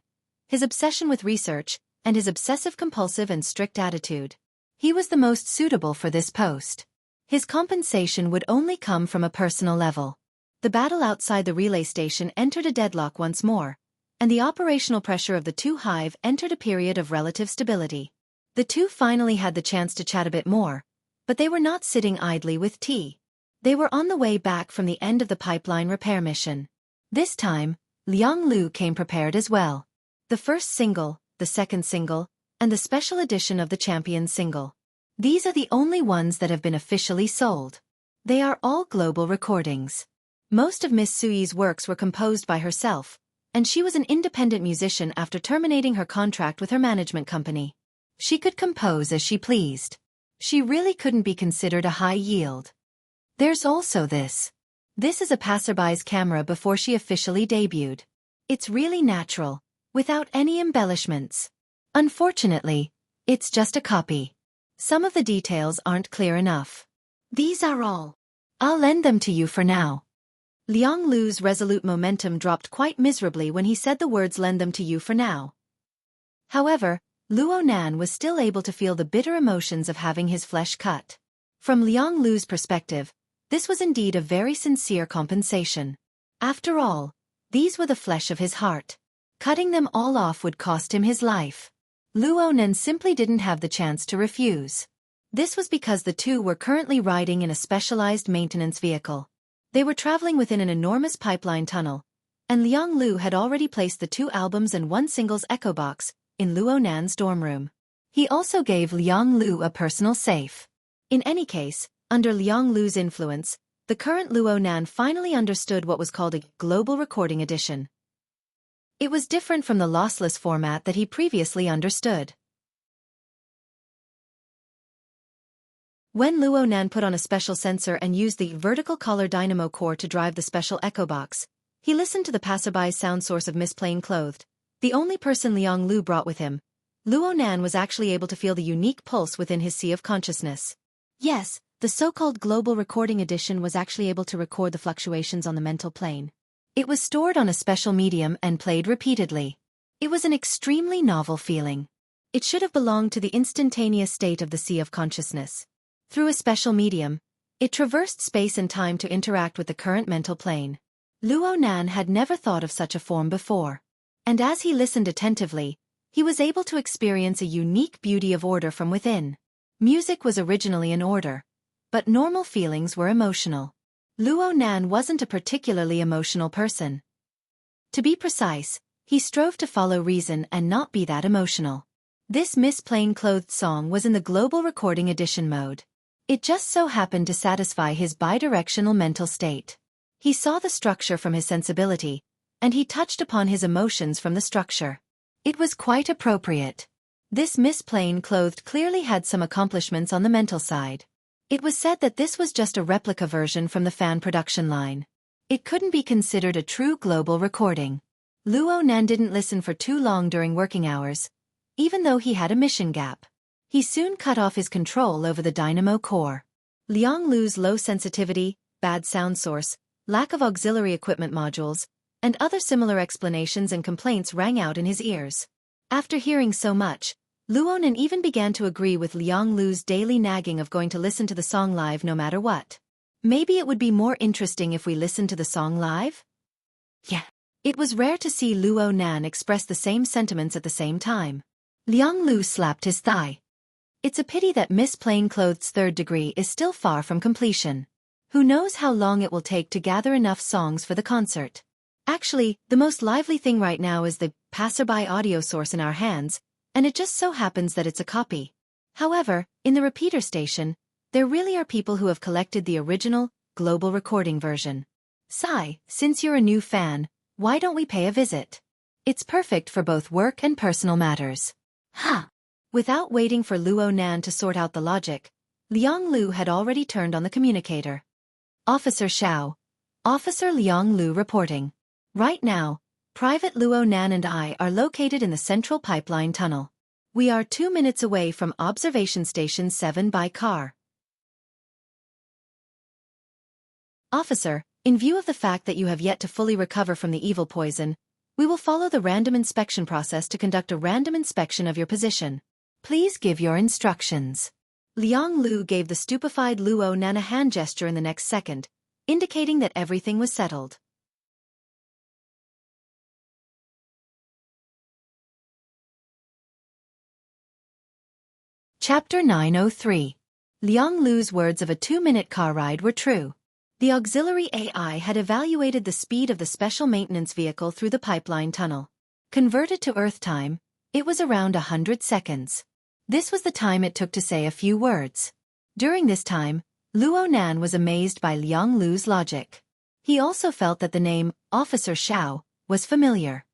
his obsession with research, and his obsessive-compulsive and strict attitude. He was the most suitable for this post. His compensation would only come from a personal level. The battle outside the relay station entered a deadlock once more, and the operational pressure of the 2 hive entered a period of relative stability. The 2 finally had the chance to chat a bit more, but they were not sitting idly with tea. They were on the way back from the end of the pipeline repair mission. This time, Liang Lu came prepared as well. The first single, the second single, and the special edition of the Champions single. These are the only ones that have been officially sold. They are all global recordings. Most of Miss Sui's works were composed by herself, and she was an independent musician after terminating her contract with her management company. She could compose as she pleased. She really couldn't be considered a high yield. There's also this. This is a passerby's camera before she officially debuted. It's really natural, without any embellishments. Unfortunately, it's just a copy. Some of the details aren't clear enough. These are all. I'll lend them to you for now. Liang Lu's resolute momentum dropped quite miserably when he said the words "lend them to you for now." However, Luo Nan was still able to feel the bitter emotions of having his flesh cut. From Liang Lu's perspective, this was indeed a very sincere compensation. After all, these were the flesh of his heart. Cutting them all off would cost him his life. Luo Nan simply didn't have the chance to refuse. This was because the two were currently riding in a specialized maintenance vehicle. They were traveling within an enormous pipeline tunnel, and Liang Lu had already placed the 2 albums and 1 singles echo box in Luo Nan's dorm room. He also gave Liang Lu a personal safe. In any case, under Liang Lu's influence, the current Luo Nan finally understood what was called a global recording edition. It was different from the lossless format that he previously understood. When Luo Nan put on a special sensor and used the vertical collar dynamo core to drive the special echo box, he listened to the passerby's sound source of Miss Plain Clothed, the only person Liang Lu brought with him. Luo Nan was actually able to feel the unique pulse within his sea of consciousness. Yes, the so-called global recording edition was actually able to record the fluctuations on the mental plane. It was stored on a special medium and played repeatedly. It was an extremely novel feeling. It should have belonged to the instantaneous state of the sea of consciousness. Through a special medium, it traversed space and time to interact with the current mental plane. Luo Nan had never thought of such a form before. And as he listened attentively, he was able to experience a unique beauty of order from within. Music was originally in order, but normal feelings were emotional. Luo Nan wasn't a particularly emotional person. To be precise, he strove to follow reason and not be that emotional. This Miss Plain Clothed song was in the global recording edition mode. It just so happened to satisfy his bidirectional mental state. He saw the structure from his sensibility, and he touched upon his emotions from the structure. It was quite appropriate. This Miss Plain Clothed clearly had some accomplishments on the mental side. It was said that this was just a replica version from the fan production line. It couldn't be considered a true global recording. Luo Nan didn't listen for too long during working hours, even though he had a mission gap. He soon cut off his control over the dynamo core. Liang Lu's low sensitivity, bad sound source, lack of auxiliary equipment modules, and other similar explanations and complaints rang out in his ears. After hearing so much, Luo Nan even began to agree with Liang Lu's daily nagging of going to listen to the song live no matter what. Maybe it would be more interesting if we listened to the song live? Yeah. It was rare to see Luo Nan express the same sentiments at the same time. Liang Lu slapped his thigh. It's a pity that Miss Plain Clothed's 3rd degree is still far from completion. Who knows how long it will take to gather enough songs for the concert. Actually, the most lively thing right now is the passerby audio source in our hands, and it just so happens that it's a copy. However, in the repeater station, there really are people who have collected the original, global recording version. Sai, since you're a new fan, why don't we pay a visit? It's perfect for both work and personal matters. Ha! Without waiting for Luo Nan to sort out the logic, Liang Lu had already turned on the communicator. Officer Xiao. Officer Liang Lu reporting. Right now, Private Luo Nan and I are located in the central pipeline tunnel. We are 2 minutes away from Observation Station 7 by car. Officer, in view of the fact that you have yet to fully recover from the evil poison, we will follow the random inspection process to conduct a random inspection of your position. Please give your instructions. Liang Lu gave the stupefied Luo Nan a hand gesture in the next second, indicating that everything was settled. Chapter 903. Liang Lu's words of a 2-minute car ride were true. The auxiliary AI had evaluated the speed of the special maintenance vehicle through the pipeline tunnel. Converted to Earth time, it was around 100 seconds. This was the time it took to say a few words. During this time, Luo Nan was amazed by Liang Lu's logic. He also felt that the name, Officer Xiao, was familiar.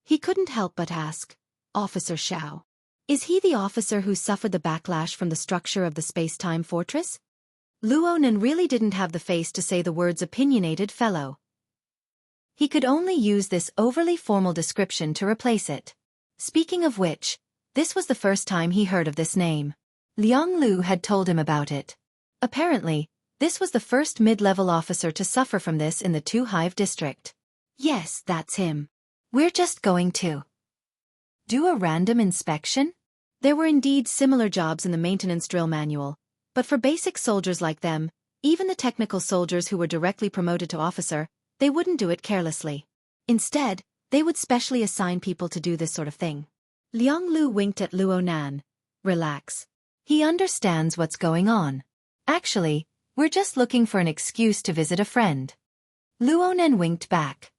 He couldn't help but ask, Officer Xiao. Is he the officer who suffered the backlash from the structure of the space-time fortress? Luo Nan really didn't have the face to say the words opinionated fellow. He could only use this overly formal description to replace it. Speaking of which, this was the first time he heard of this name. Liang Lu had told him about it. Apparently, this was the first mid-level officer to suffer from this in the Two Hive district. Yes, that's him. We're just going to do a random inspection? There were indeed similar jobs in the maintenance drill manual, but for basic soldiers like them, even the technical soldiers who were directly promoted to officer, they wouldn't do it carelessly. Instead, they would specially assign people to do this sort of thing. Liang Lu winked at Luo Nan. Relax. He understands what's going on. Actually, we're just looking for an excuse to visit a friend. Luo Nan winked back.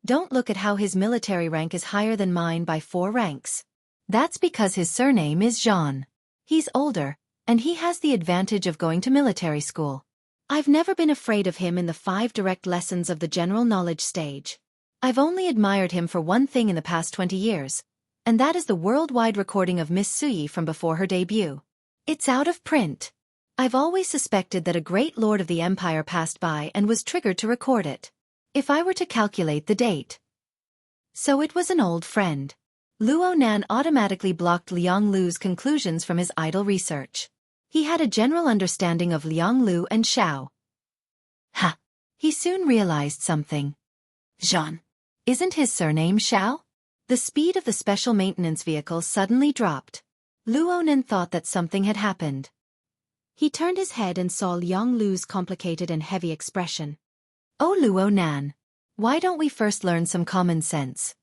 Don't look at how his military rank is higher than mine by 4 ranks. That's because his surname is Jean. He's older, and he has the advantage of going to military school. I've never been afraid of him in the 5 direct lessons of the general knowledge stage. I've only admired him for one thing in the past 20 years, and that is the worldwide recording of Miss Suyi from before her debut. It's out of print. I've always suspected that a great lord of the empire passed by and was triggered to record it. If I were to calculate the date. So it was an old friend. Luo Nan automatically blocked Liang Lu's conclusions from his idle research. He had a general understanding of Liang Lu and Xiao. Ha! He soon realized something. Jean. Isn't his surname Xiao? The speed of the special maintenance vehicle suddenly dropped. Luo Nan thought that something had happened. He turned his head and saw Liang Lu's complicated and heavy expression. Oh Luo Nan. Why don't we first learn some common sense?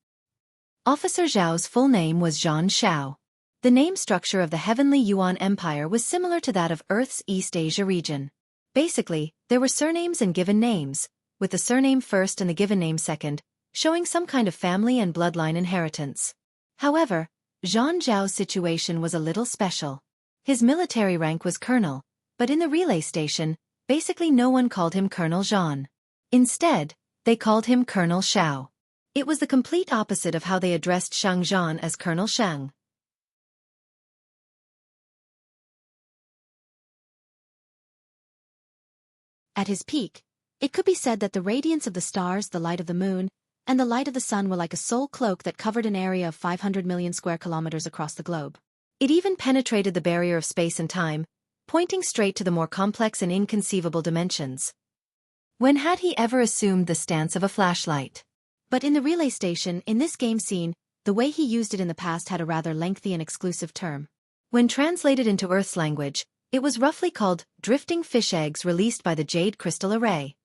Officer Zhao's full name was Zhan Xiao. The name structure of the Heavenly Yuan Empire was similar to that of Earth's East Asia region. Basically, there were surnames and given names, with the surname first and the given name second, showing some kind of family and bloodline inheritance. However, Zhan Zhao's situation was a little special. His military rank was colonel, but in the relay station, basically no one called him Colonel Zhan. Instead, they called him Colonel Xiao. It was the complete opposite of how they addressed Shang Zhan as Colonel Shang. At his peak, it could be said that the radiance of the stars, the light of the moon, and the light of the sun were like a soul cloak that covered an area of 500 million square kilometers across the globe. It even penetrated the barrier of space and time, pointing straight to the more complex and inconceivable dimensions. When had he ever assumed the stance of a flashlight? But in the relay station, in this game scene, the way he used it in the past had a rather lengthy and exclusive term. When translated into Earth's language, it was roughly called drifting fish eggs released by the jade crystal array.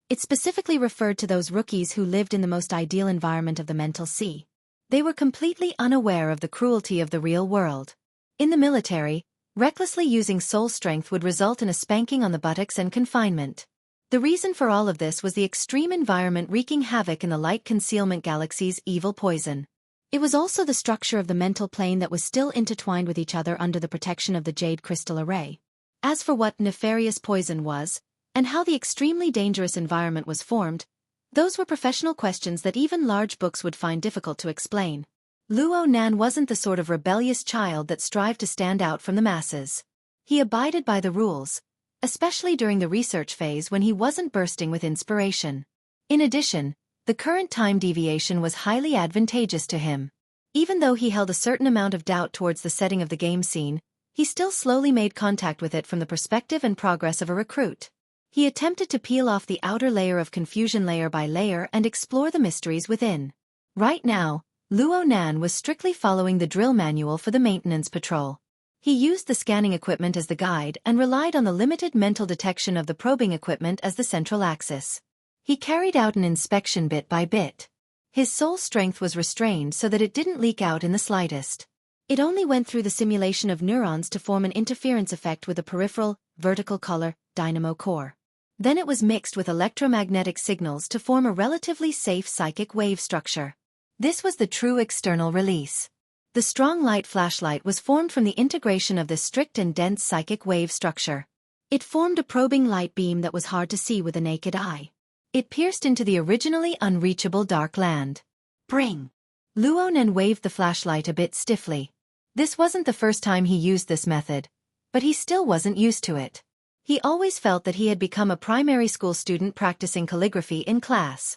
It specifically referred to those rookies who lived in the most ideal environment of the mental sea. They were completely unaware of the cruelty of the real world. In the military, recklessly using soul strength would result in a spanking on the buttocks and confinement. The reason for all of this was the extreme environment wreaking havoc in the light concealment galaxy's evil poison. It was also the structure of the mental plane that was still intertwined with each other under the protection of the jade crystal array. As for what nefarious poison was, and how the extremely dangerous environment was formed, those were professional questions that even large books would find difficult to explain. Luo Nan wasn't the sort of rebellious child that strived to stand out from the masses. He abided by the rules, especially during the research phase when he wasn't bursting with inspiration. In addition, the current time deviation was highly advantageous to him. Even though he held a certain amount of doubt towards the setting of the game scene, he still slowly made contact with it from the perspective and progress of a recruit. He attempted to peel off the outer layer of confusion layer by layer and explore the mysteries within. Right now, Luo Nan was strictly following the drill manual for the maintenance patrol. He used the scanning equipment as the guide and relied on the limited mental detection of the probing equipment as the central axis. He carried out an inspection bit by bit. His soul strength was restrained so that it didn't leak out in the slightest. It only went through the simulation of neurons to form an interference effect with a peripheral, vertical color, dynamo core. Then it was mixed with electromagnetic signals to form a relatively safe psychic wave structure. This was the true external release. The strong light flashlight was formed from the integration of this strict and dense psychic wave structure. It formed a probing light beam that was hard to see with the naked eye. It pierced into the originally unreachable dark land. Bring! Luo Nan waved the flashlight a bit stiffly. This wasn't the first time he used this method, but he still wasn't used to it. He always felt that he had become a primary school student practicing calligraphy in class.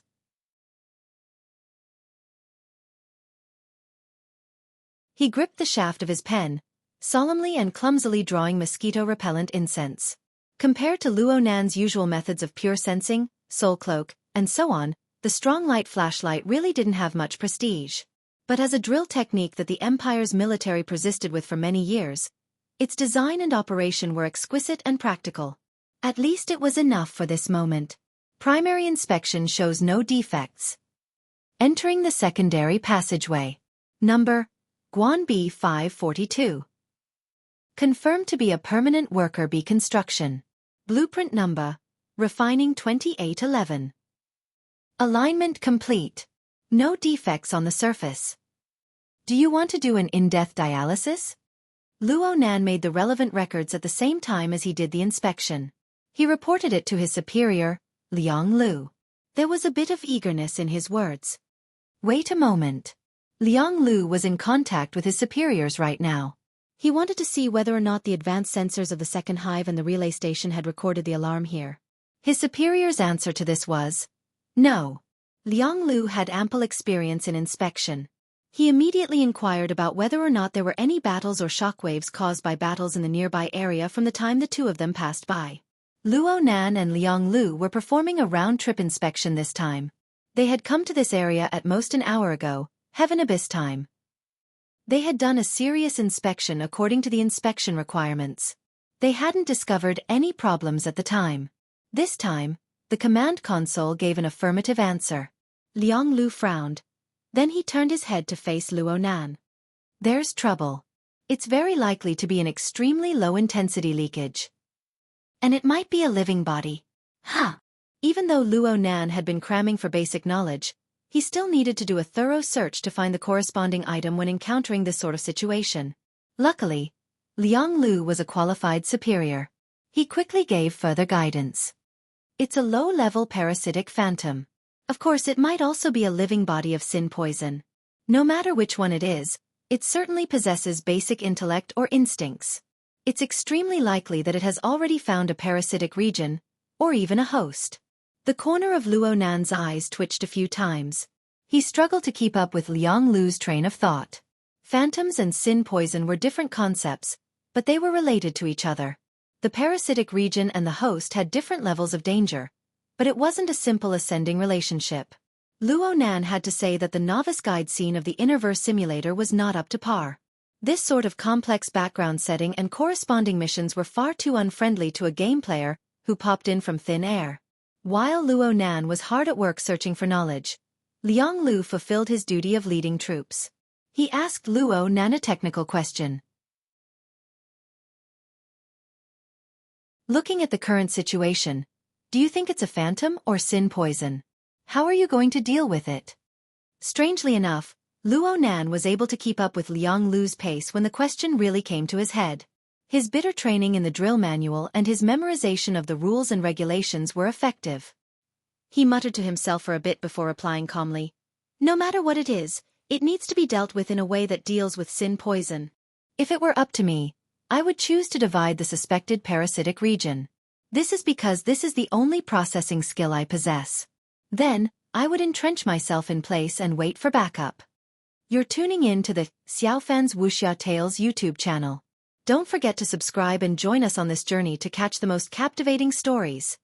He gripped the shaft of his pen, solemnly and clumsily drawing mosquito-repellent incense. Compared to Luo Nan's usual methods of pure sensing, soul cloak, and so on, the strong light flashlight really didn't have much prestige. But as a drill technique that the Empire's military persisted with for many years, its design and operation were exquisite and practical. At least it was enough for this moment. Primary inspection shows no defects. Entering the secondary passageway. Number, Guan B 542. Confirmed to be a permanent worker B construction. Blueprint number, refining 2811. Alignment complete. No defects on the surface. Do you want to do an in-depth dialysis? Luo Nan made the relevant records at the same time as he did the inspection. He reported it to his superior, Liang Lu. There was a bit of eagerness in his words. Wait a moment. Liang Lu was in contact with his superiors right now. He wanted to see whether or not the advanced sensors of the second hive and the relay station had recorded the alarm here. His superior's answer to this was, no. Liang Lu had ample experience in inspection. He immediately inquired about whether or not there were any battles or shockwaves caused by battles in the nearby area from the time the two of them passed by. Luo Nan and Liang Lu were performing a round-trip inspection this time. They had come to this area at most an hour ago, Heaven Abyss time. They had done a serious inspection according to the inspection requirements. They hadn't discovered any problems at the time. This time, the command console gave an affirmative answer. Liang Lu frowned. Then he turned his head to face Luo Nan. There's trouble. It's very likely to be an extremely low-intensity leakage. And it might be a living body. Huh. Even though Luo Nan had been cramming for basic knowledge, he still needed to do a thorough search to find the corresponding item when encountering this sort of situation. Luckily, Liang Lu was a qualified superior. He quickly gave further guidance. It's a low-level parasitic phantom. Of course, it might also be a living body of sin poison. No matter which one it is, it certainly possesses basic intellect or instincts. It's extremely likely that it has already found a parasitic region, or even a host. The corner of Luo Nan's eyes twitched a few times. He struggled to keep up with Liang Lu's train of thought. Phantoms and sin poison were different concepts, but they were related to each other. The parasitic region and the host had different levels of danger, but it wasn't a simple ascending relationship. Luo Nan had to say that the novice guide scene of the Innerverse simulator was not up to par. This sort of complex background setting and corresponding missions were far too unfriendly to a game player who popped in from thin air. While Luo Nan was hard at work searching for knowledge, Liang Lu fulfilled his duty of leading troops. He asked Luo Nan a technical question. Looking at the current situation, do you think it's a phantom or sin poison? How are you going to deal with it? Strangely enough, Luo Nan was able to keep up with Liang Lu's pace when the question really came to his head. His bitter training in the drill manual and his memorization of the rules and regulations were effective. He muttered to himself for a bit before replying calmly. No matter what it is, it needs to be dealt with in a way that deals with sin poison. If it were up to me, I would choose to divide the suspected parasitic region. This is because this is the only processing skill I possess. Then, I would entrench myself in place and wait for backup. You're tuning in to the Xiaofan's Wuxia Tales YouTube channel. Don't forget to subscribe and join us on this journey to catch the most captivating stories.